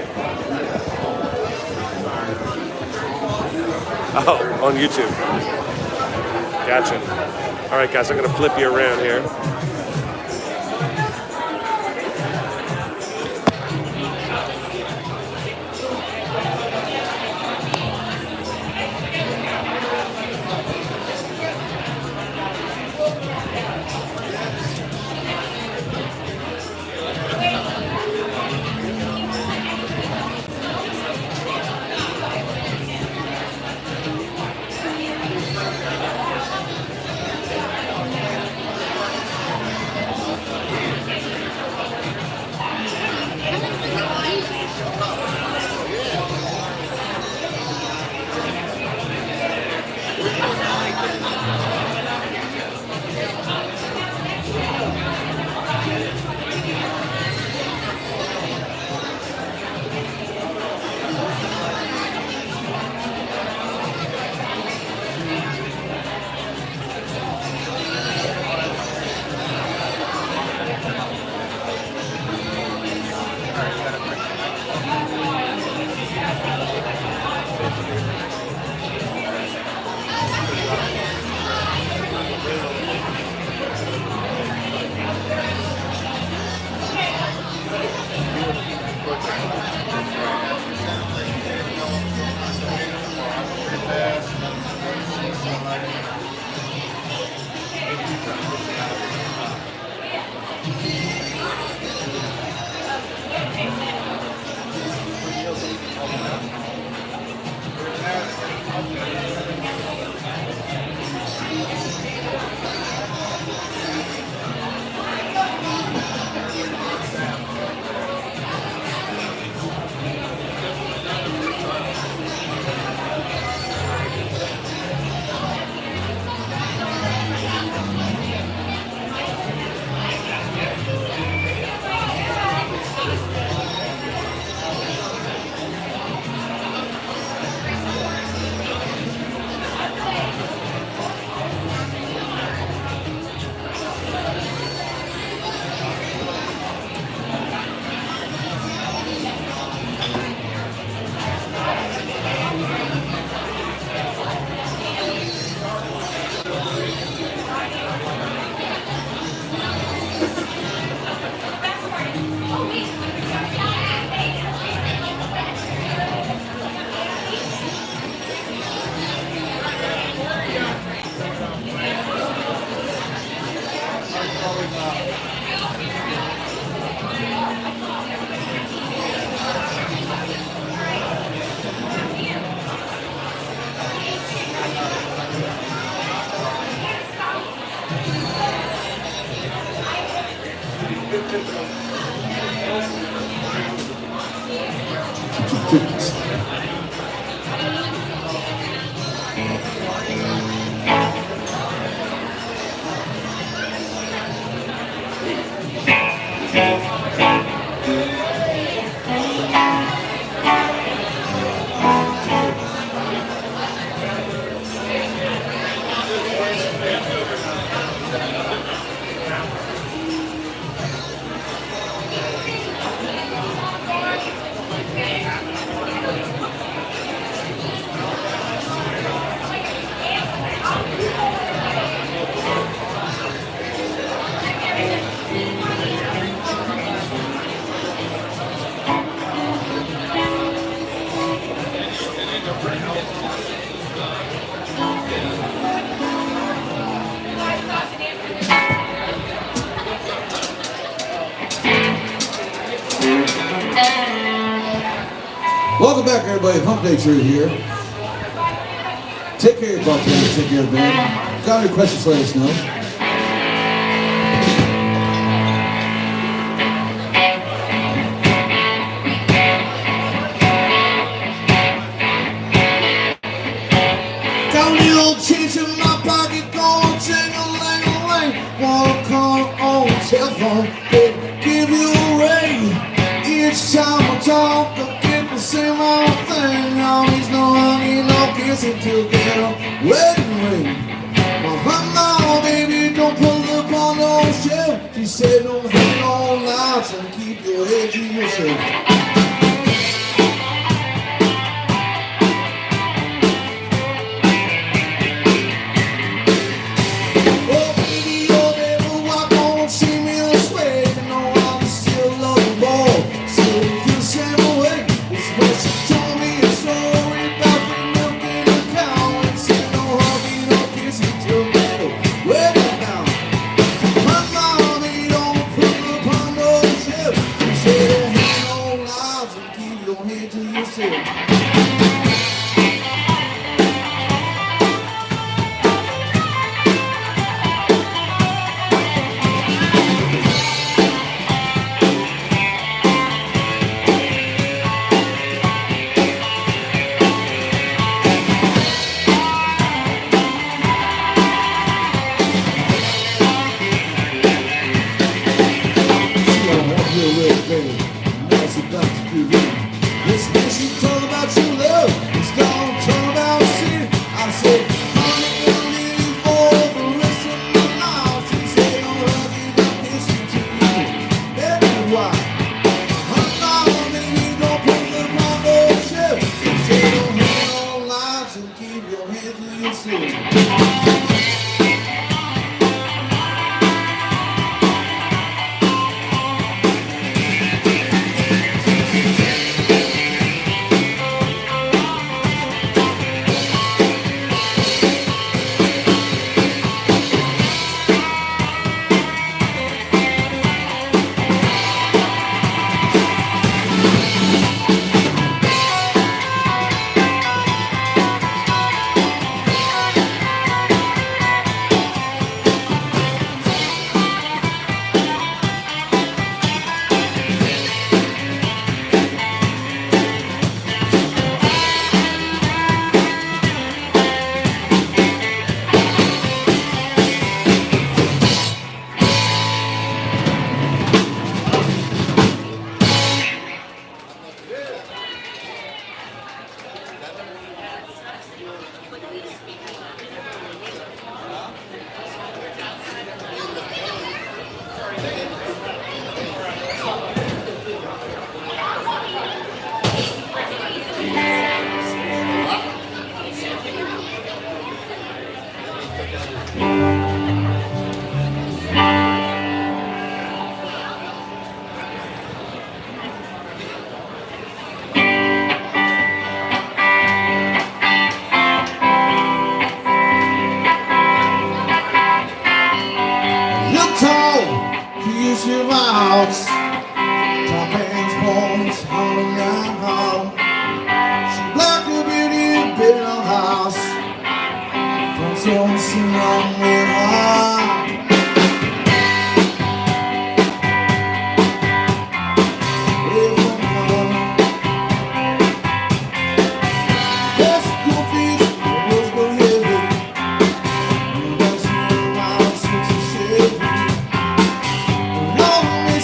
Oh, on YouTube. Gotcha. All right, guys, I'm going to flip you around here. Welcome back, everybody. Hump Day Trio here. Take care of your bartender, take care of the band. Got any questions, let us know. Got a little change in my pocket, going ting-a-ling-a-ling. Wanna call on the telephone, give you a ring. Each time I talk, I get the same old thing. All these no honey, no kissing to get a wedding ring. My mama, baby, don't pull up on no shelf. She said, don't hang on lights and keep your head to yourself.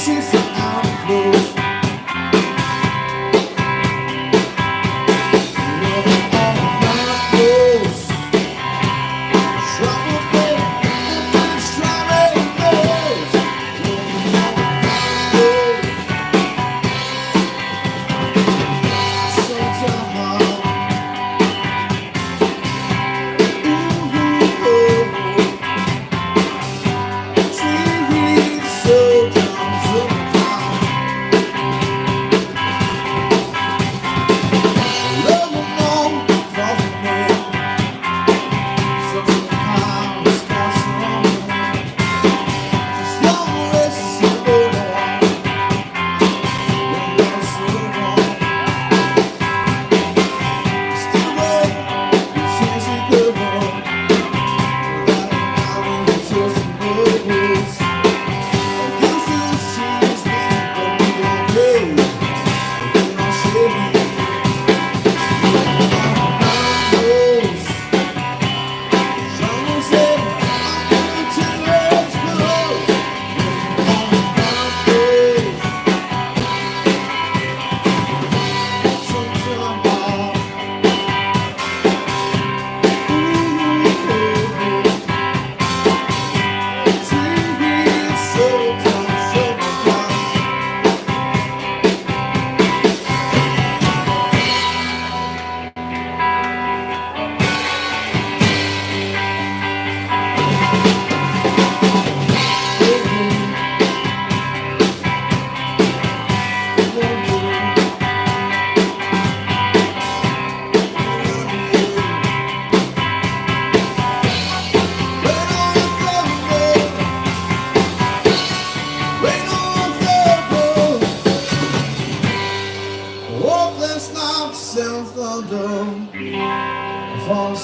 She's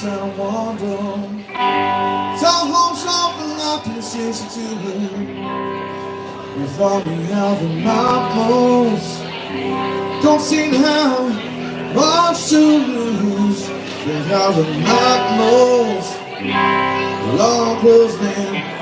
lost and I wander. Town home something like this is to we thought we had the night most. Don't seem to have much to lose. We have the night most. Long closed in.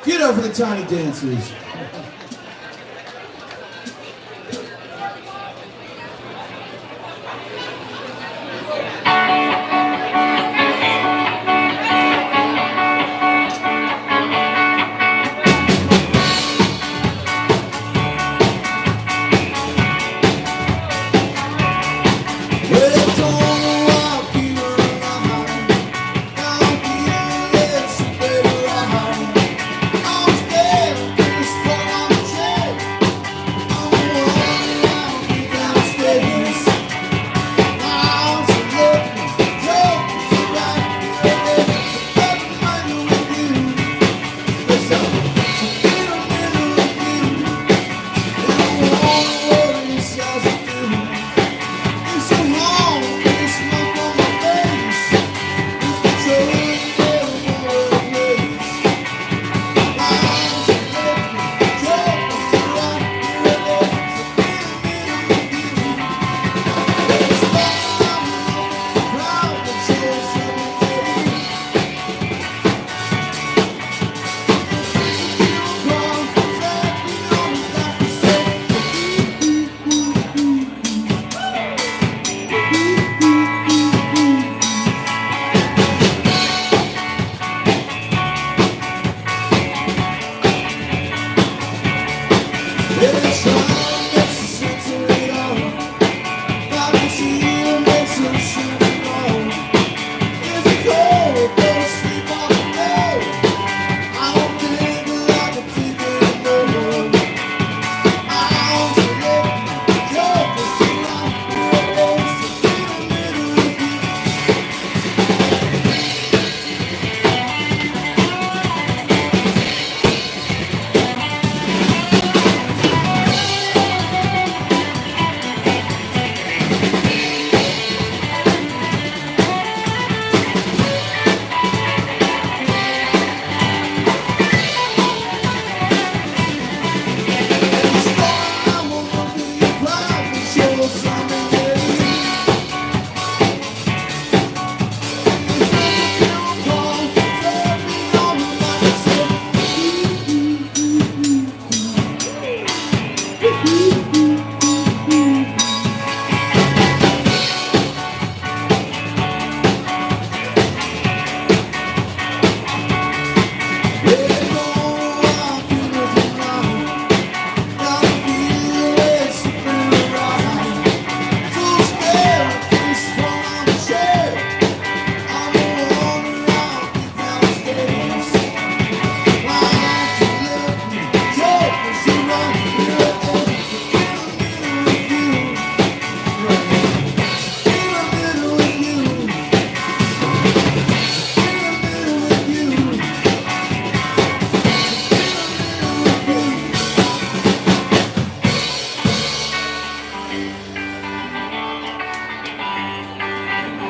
Get over the tiny dancers. I'm scared to stay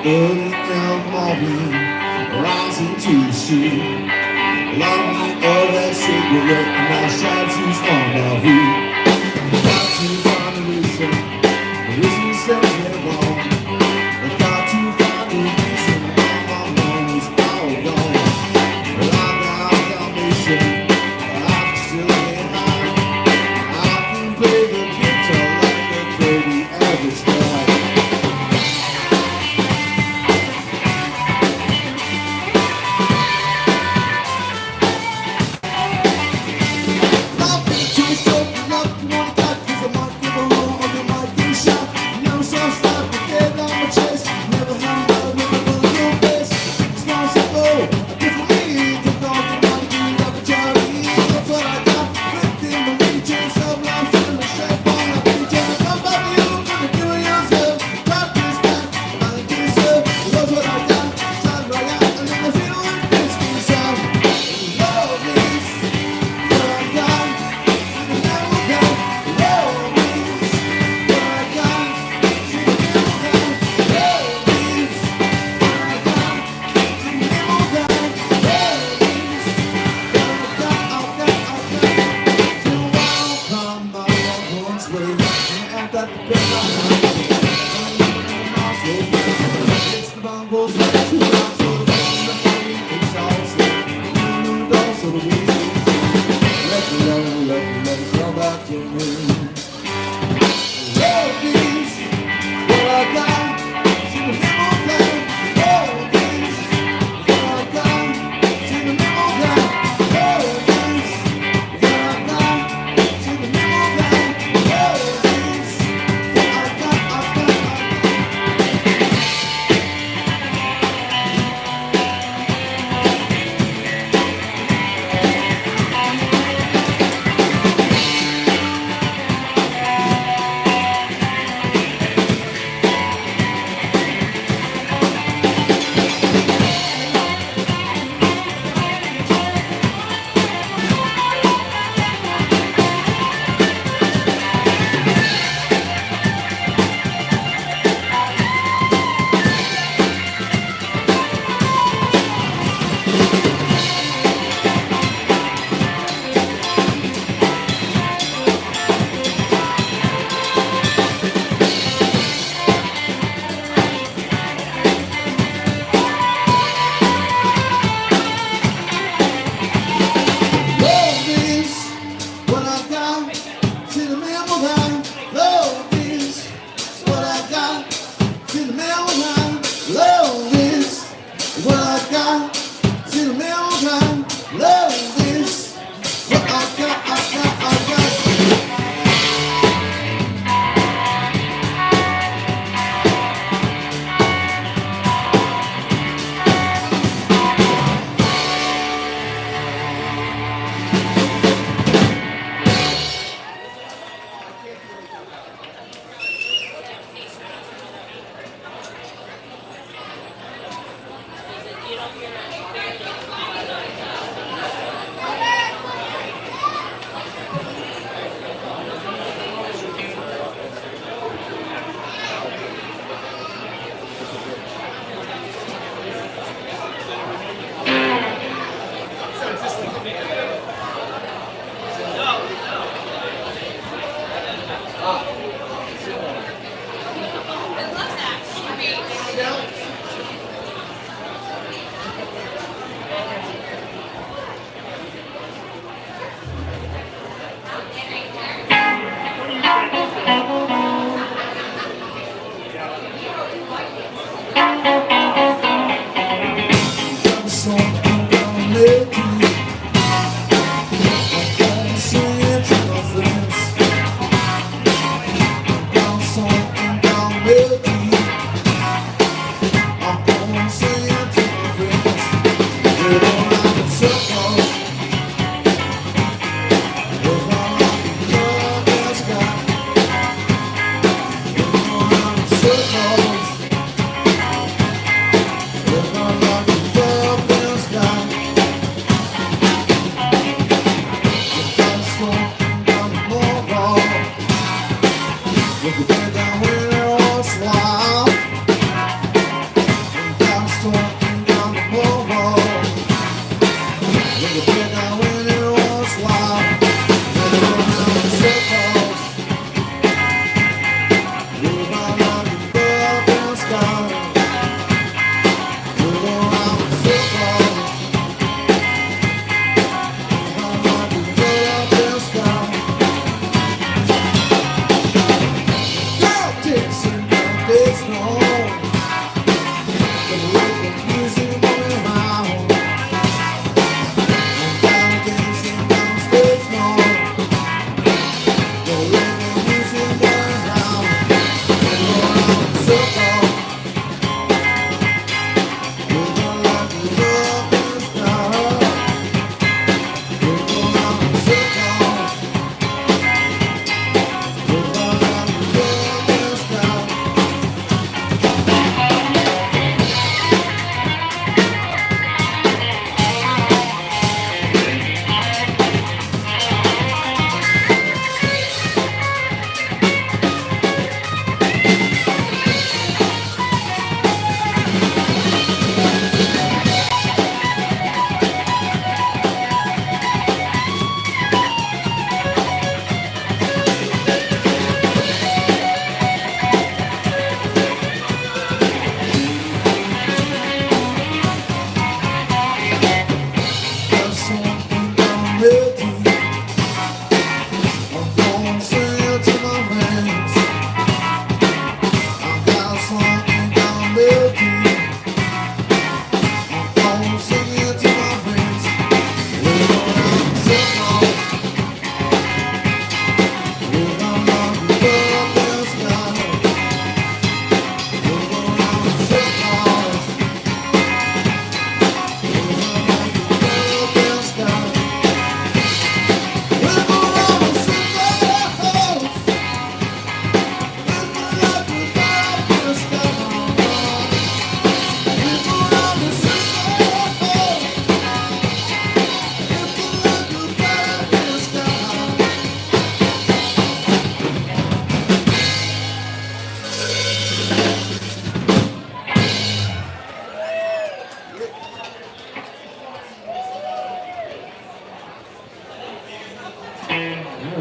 Early in the morning, rising to the street. Light me up that cigarette and I try to find out who. Got to find a reason, the reason says it wrong. I got to find a reason, all my money is all gone. But I got a foundation, I can still get high. I can play the guitar like a pretty average guy.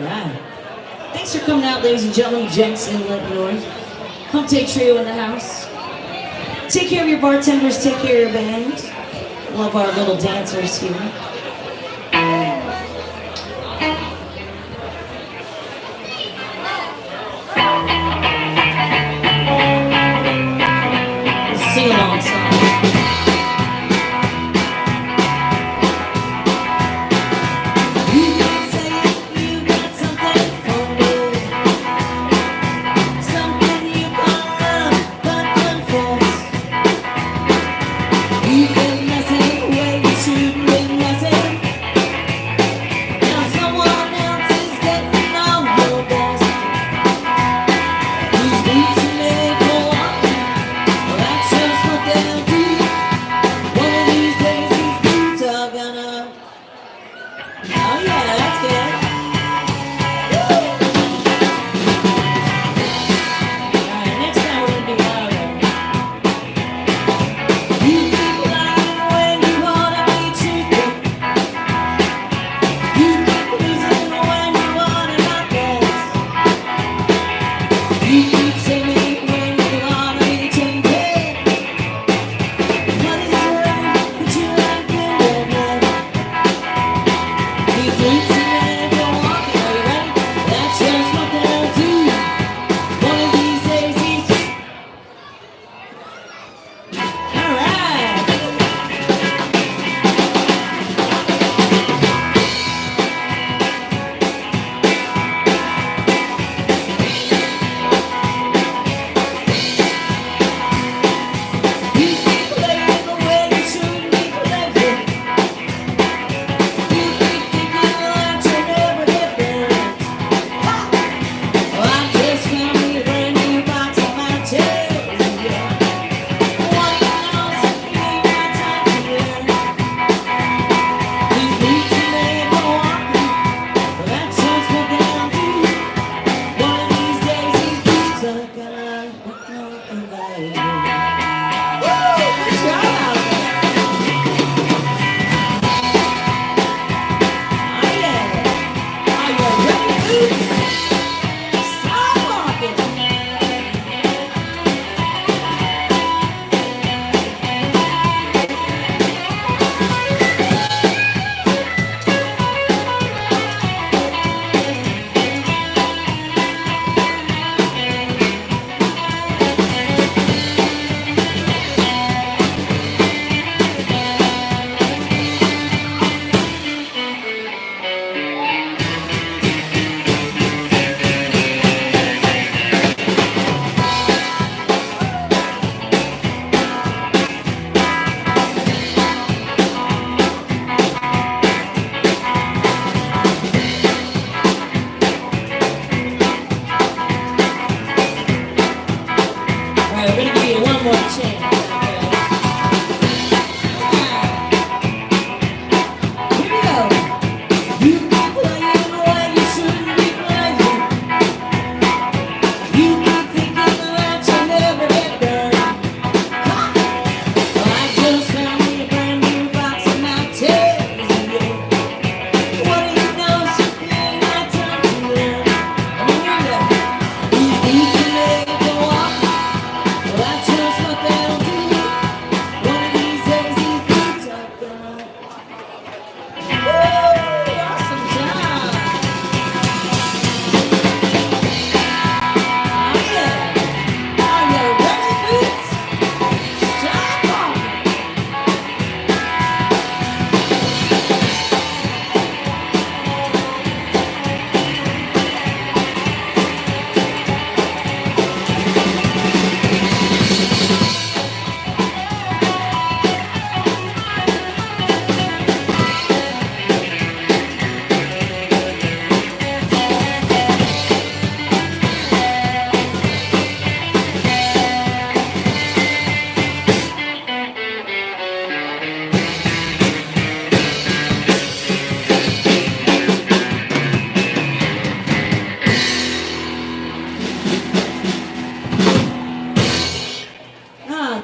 right. Thanks for coming out, ladies and gentlemen. Jenks Inlet North. Hump Day Trio in the house. Take care of your bartenders, take care of your band. Love our little dancers here. Sing-along song.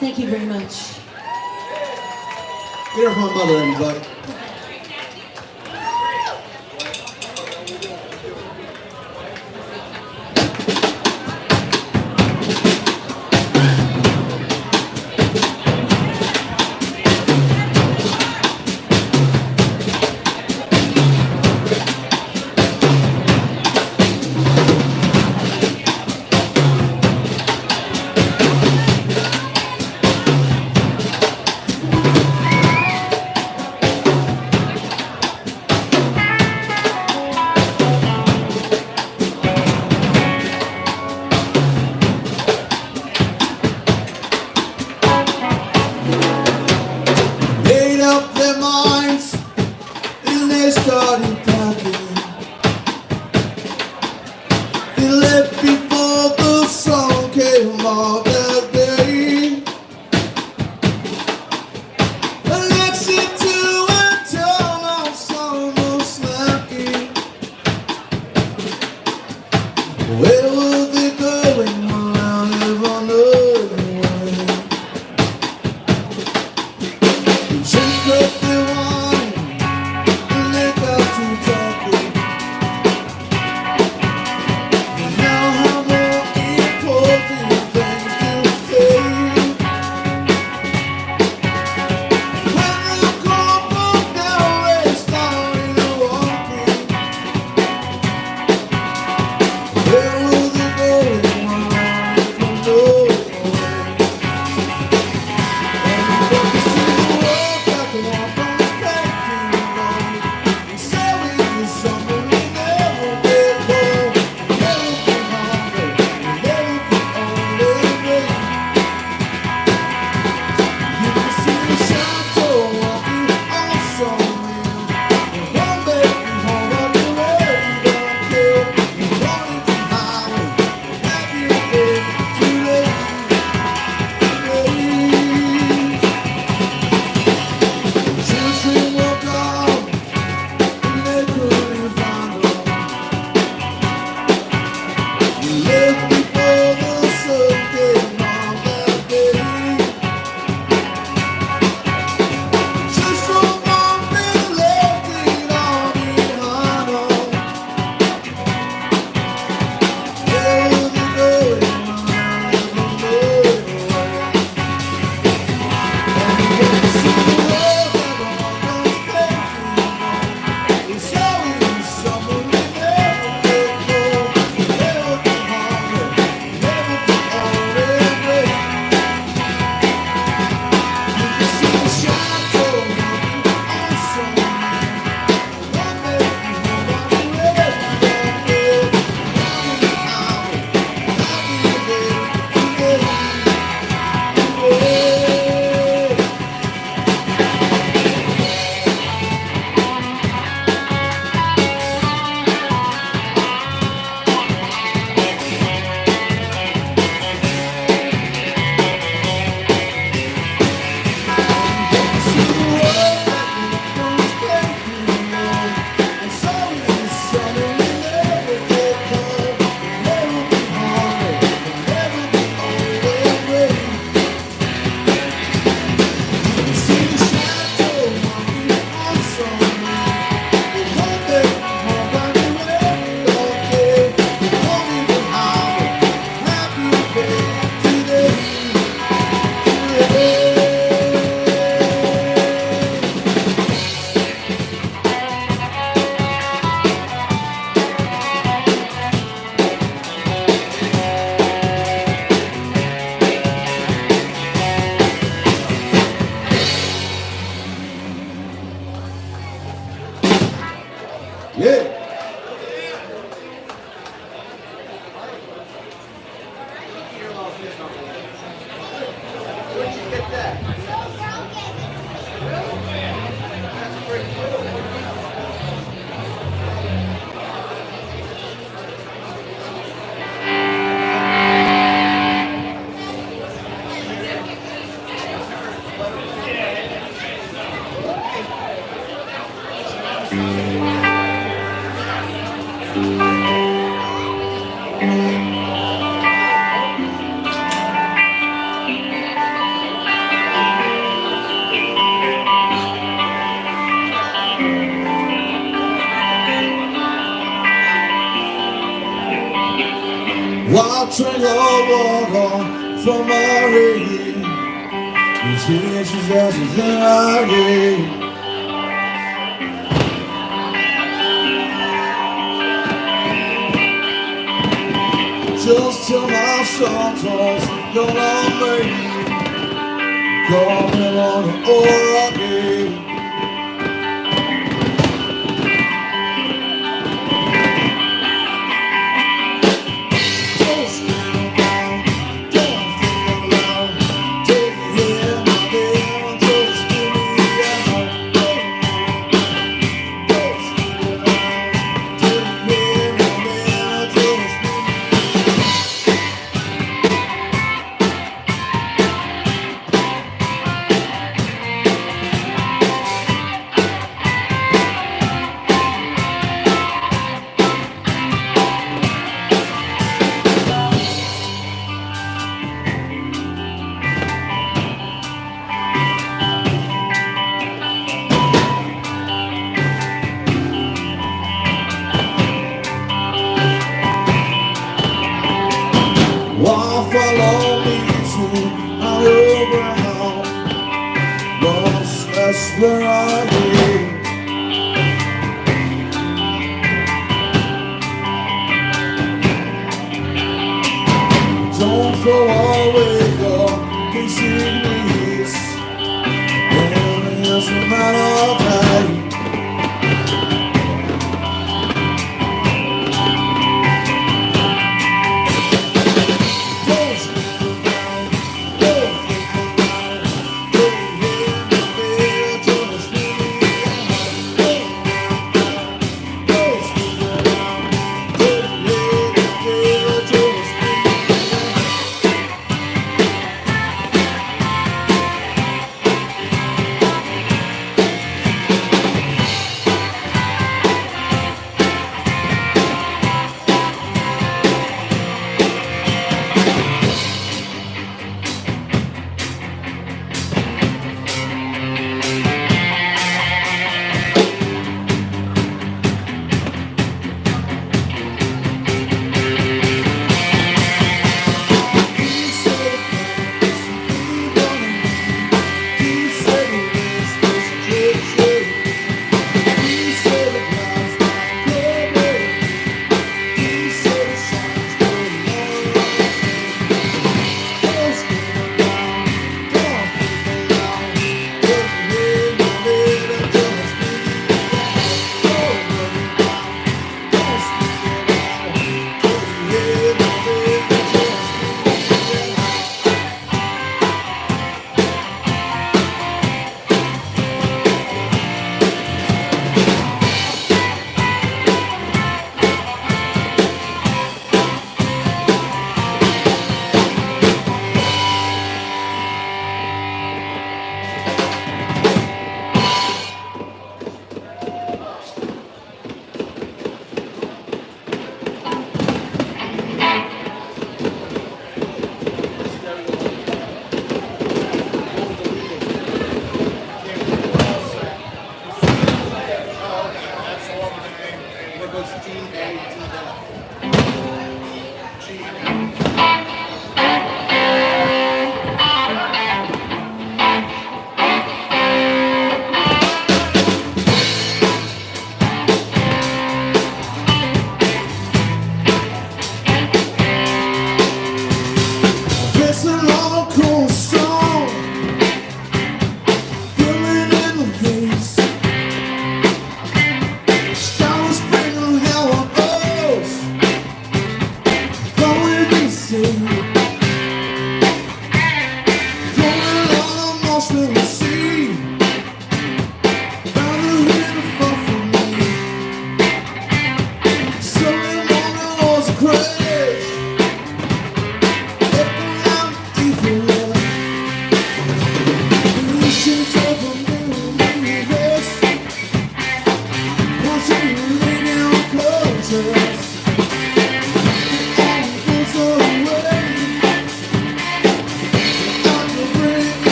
Thank you very much. Get her from mother, everybody. He left before the sun came out that day. Election to a town on summer snacking. Where were they going when I never knew way? They drink up their wine and they got to talking. And now have more important things to say. When the couple now they started walking. Where were they going when I never knew way? Everybody see the world like a walk on the painting road. And selling you something you never did know. Never be hungry, never be only way. You can see the shadow walking on somewhere. And one day you hold up your head, you don't care. You run into highway, happy day today. Children walk out and they couldn't find them. You left before the sun came out that day. Just drove on and left it all behind them. Where were they going when I never knew way? Everybody see the world like a walk on the painting road. It's always someone we never let go. Never be hungry, never be only way. You can see the shadow walking on somewhere. One day you hold on to it, you don't care. Running the highway, happy day today. Yeah. Where'd you get that? That's pretty cool. Watching her walk on from my head. You see she's asking I head. Just till my son toss you're on me. Call me on the or again. where I live. Don't throw away your basic needs. There is a matter of time.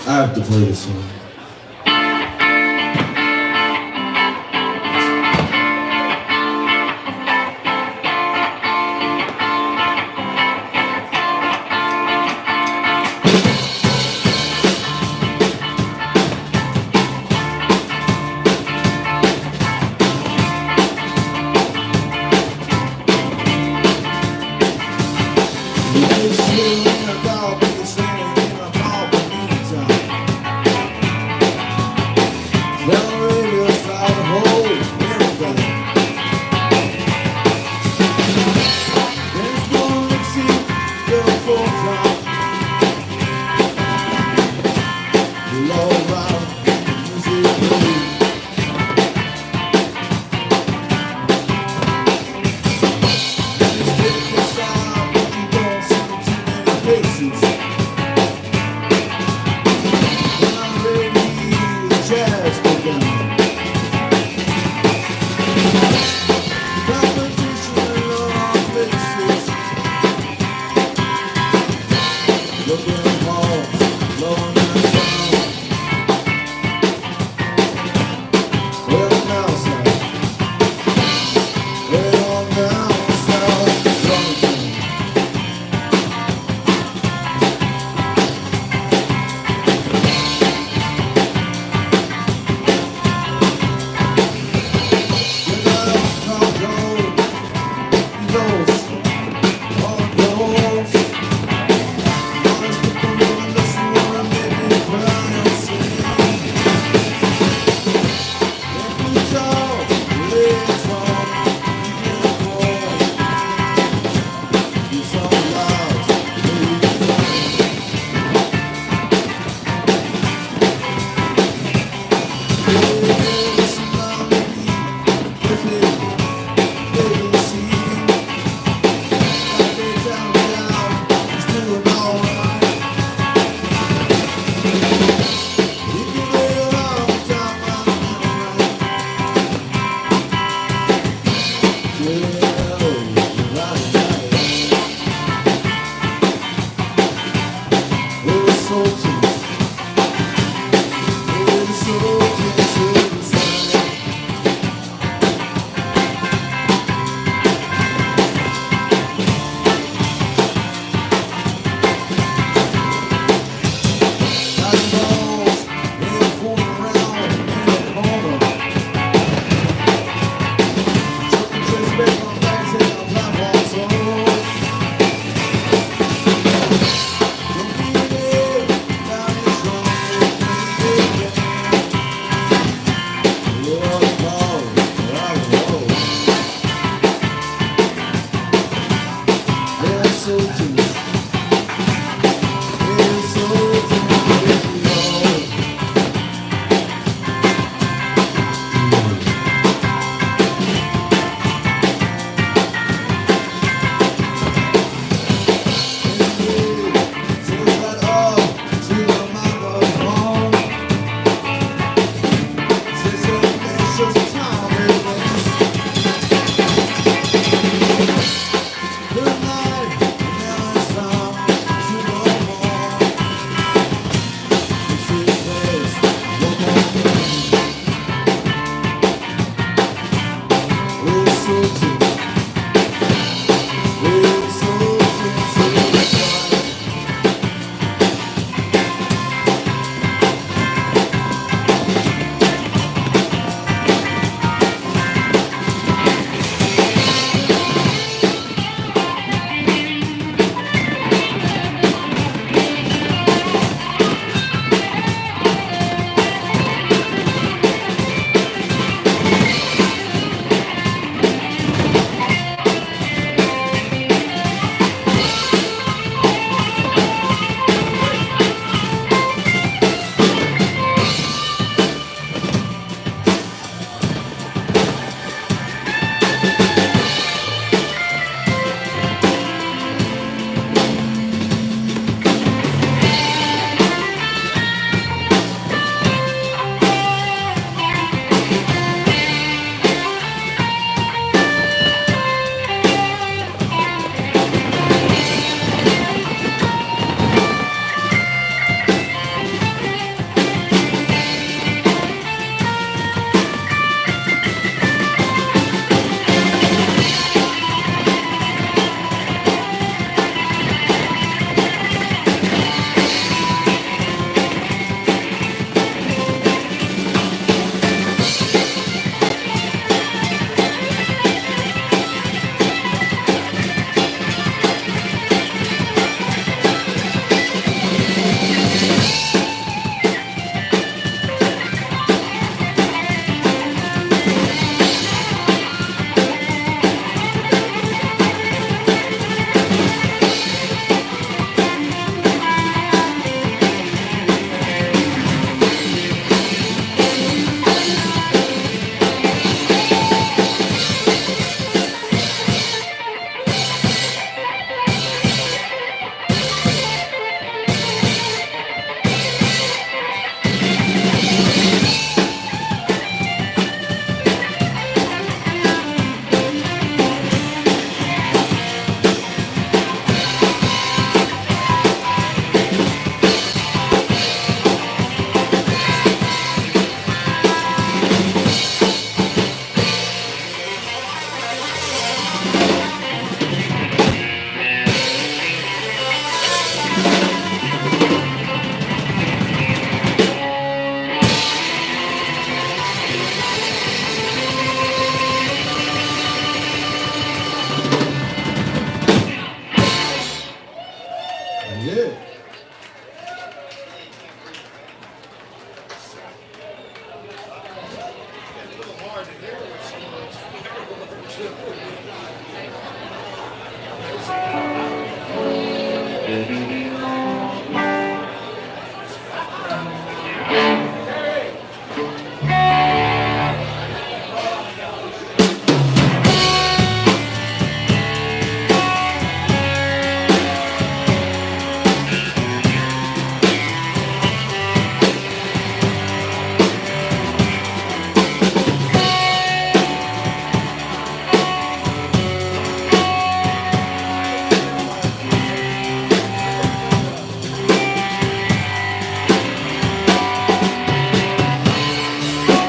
I have to play this song.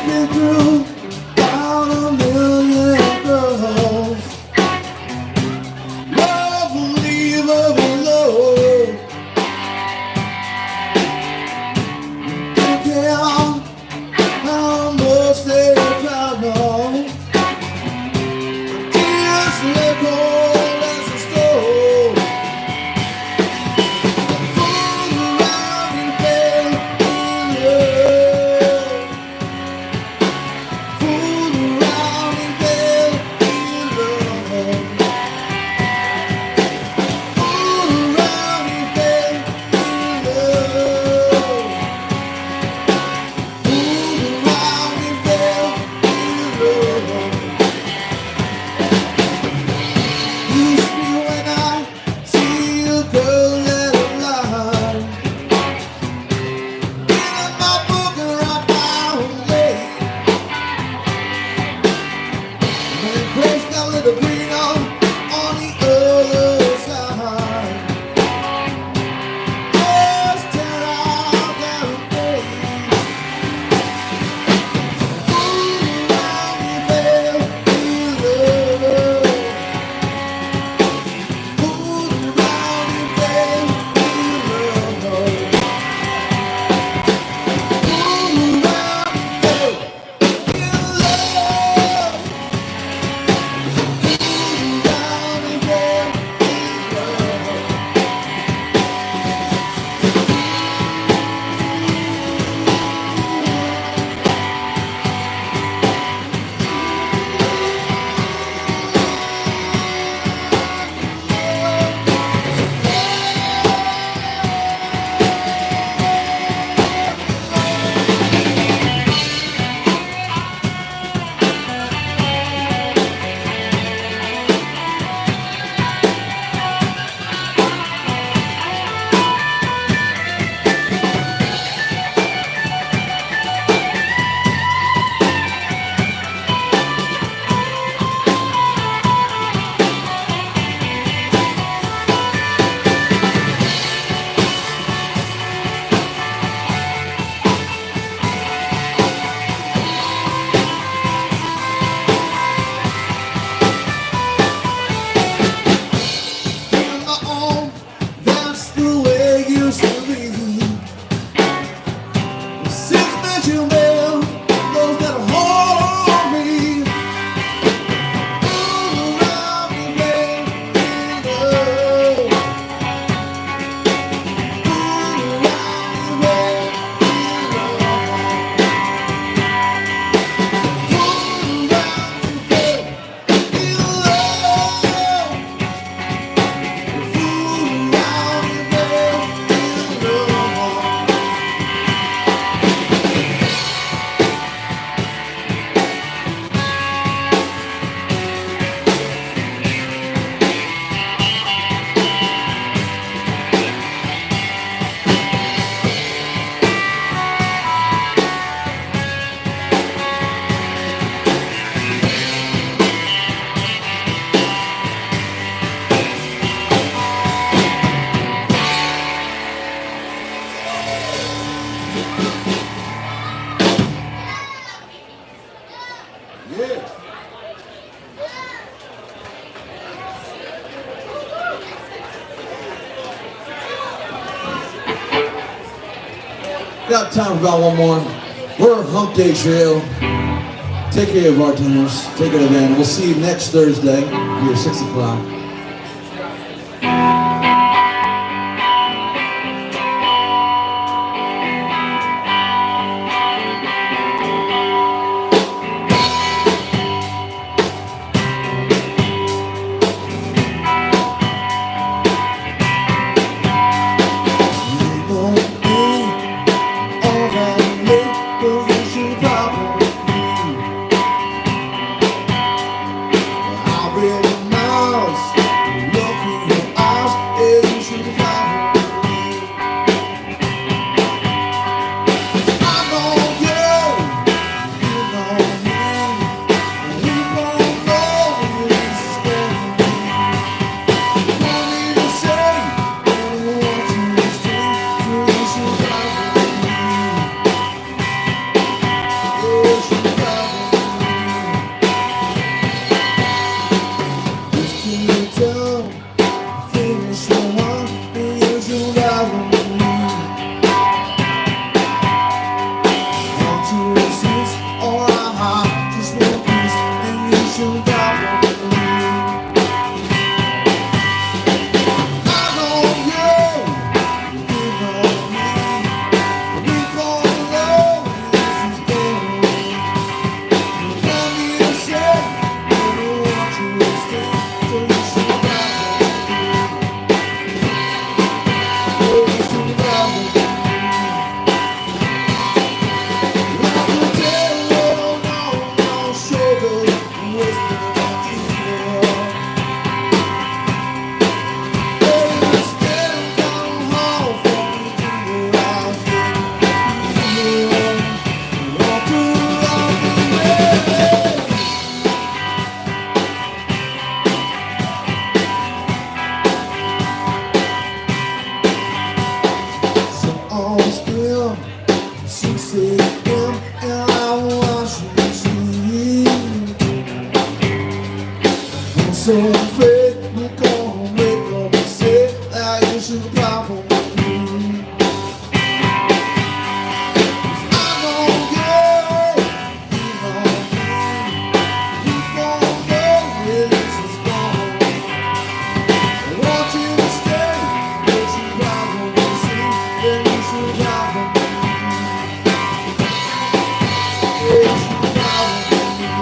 Been through about a million girls. Love will leave her alone. Don't care how much they drown on. Tears lay cold as a stone. Fool around and fell in love. Fool around and fell in love. Fool around and fell in love. Fool around and fell in love. Used to be when I see a girl let her lie. Pick up my book and write my own name. And place got a little green on the other side. Just tear out that face. Fool around and fell in love. Fool around and fell in love. Fool around and fell in love. Down and fell in love. On my own, that's the way it used to be. Since met you, man, those got a hold on me. Fool around me, man, in love. Fool around me, man, in love. Fool around me, man, in love. Fool around me, man, in love. Yeah. Got time for about one more. We're Hump Day Trio. Take care, bartenders. Take care, man. We'll see you next Thursday here, 6 o'clock. should probably so afraid you're gonna make a mistake that you should probably do. 'Cause I know you, you know me, you gonna know where this is going. I want you to stay, but you probably see that you should probably do. You should probably do.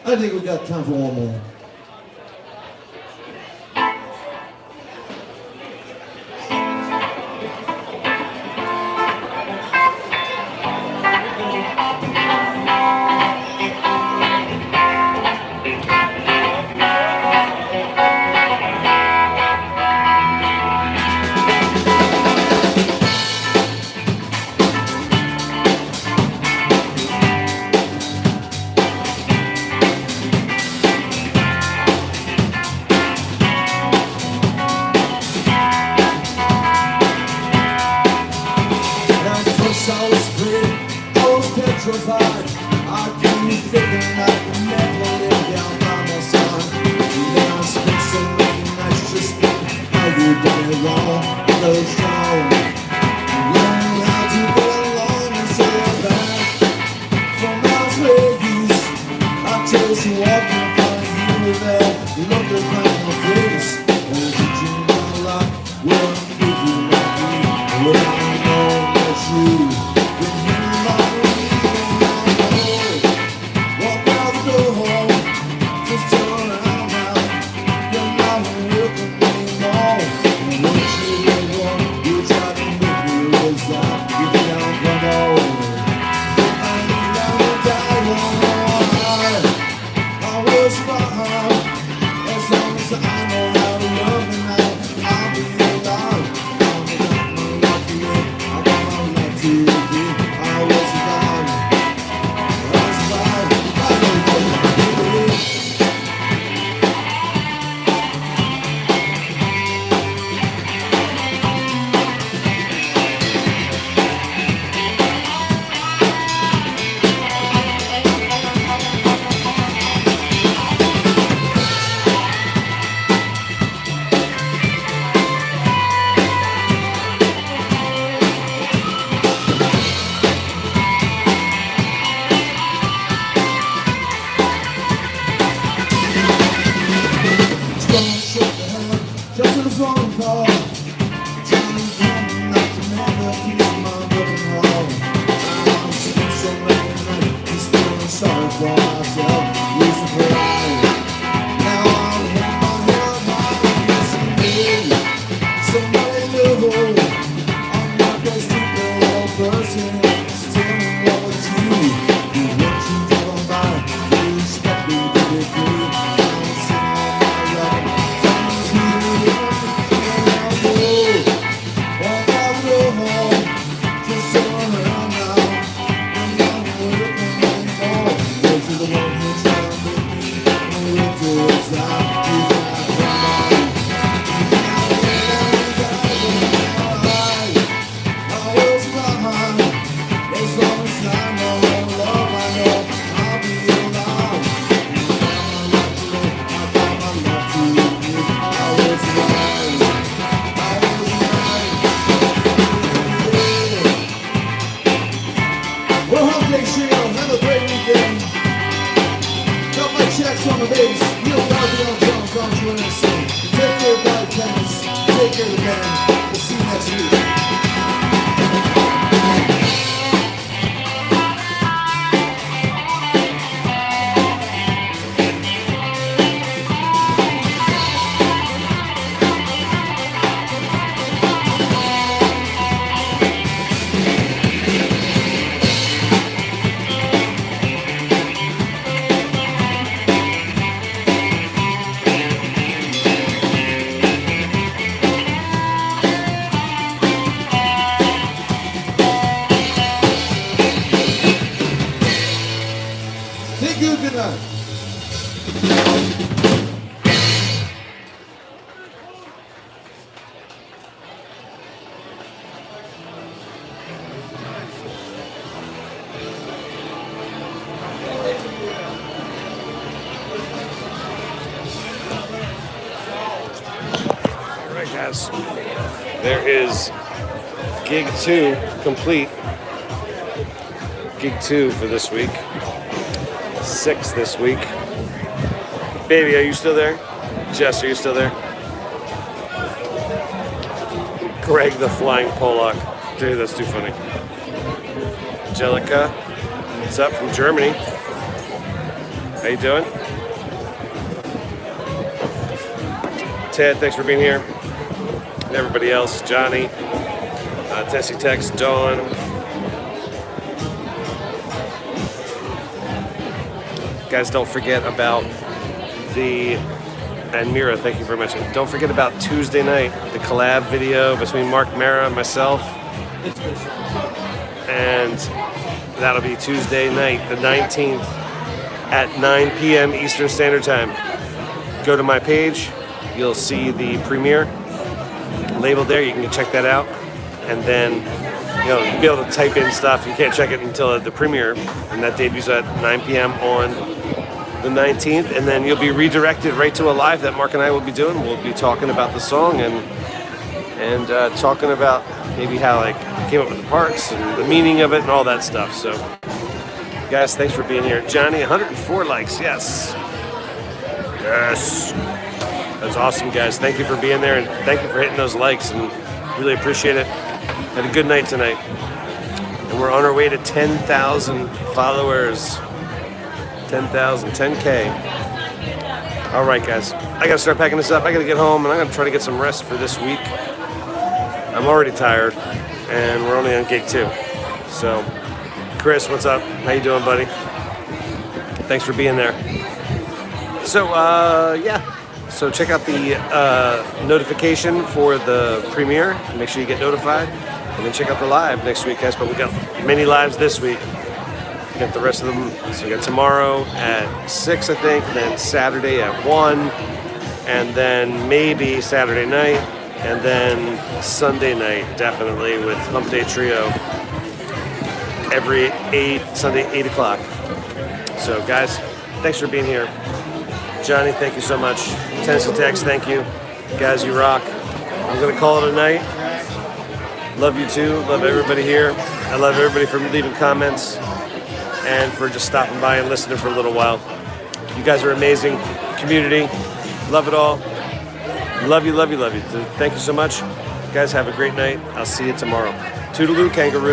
I think we got time for one more. I was afraid, I was petrified. I keep thinking I can never live down by my side. And then I spent so many nights just thinking how you done it wrong. Those strong, learning how to get along and say it back. From Las Vegas, I chose to walk in front of you with that look upon my face. And did you know like what if you like me? Well, I know that you. checks on the bass, Neil Garthly on drums, I'm joining us soon. Take care of bartenders, take care of the band. We'll see you next week. Thank you, good night. All right, guys. There is gig 2 complete. Gig 2 for this week. 6 this week. Baby, are you still there? Jess, are you still there? Greg the Flying Pollock. Dude, that's too funny. Angelica, what's up from Germany? How you doing? Ted, thanks for being here. And everybody else, Johnny, Tessie Tex, Dawn. Guys, don't forget about and Mira, thank you very much. Don't forget about Tuesday night, the collab video between Mark Mara and myself. And that'll be Tuesday night, the 19th at 9 p.m. Eastern Standard Time. Go to my page, you'll see the premiere labeled there. You can check that out. And then, you'll be able to type in stuff. You can't check it until the premiere, and that debuts at 9 p.m. on the 19th, and then you'll be redirected right to a live that Mark and I will be doing. We'll be talking about the song and talking about maybe how came up with the parts and the meaning of it and all that stuff. So, guys, thanks for being here. Johnny, 104 likes. Yes. That's awesome, guys. Thank you for being there, and thank you for hitting those likes, and really appreciate it. Had a good night tonight, and we're on our way to 10,000 followers. 10,000, 10K. All right, guys. I gotta start packing this up. I gotta get home, and I'm gonna try to get some rest for this week. I'm already tired, and we're only on gig 2. So, Chris, what's up? How you doing, buddy? Thanks for being there. So, yeah. So check out the notification for the premiere. Make sure you get notified, and then check out the live next week, guys. But we got many lives this week. We got the rest of them. So we got tomorrow at 6, I think, and then Saturday at 1, and then maybe Saturday night, and then Sunday night, definitely, with Hump Day Trio every Sunday, 8 o'clock. So, guys, thanks for being here. Johnny, thank you so much. Tennessee Tex, thank you. Guys, you rock. I'm going to call it a night. Love you too. Love everybody here. I love everybody for leaving comments and for just stopping by and listening for a little while. You guys are amazing. Community. Love it all. Love you, love you, love you. Thank you so much. Guys, have a great night. I'll see you tomorrow. Toodaloo, kangaroo.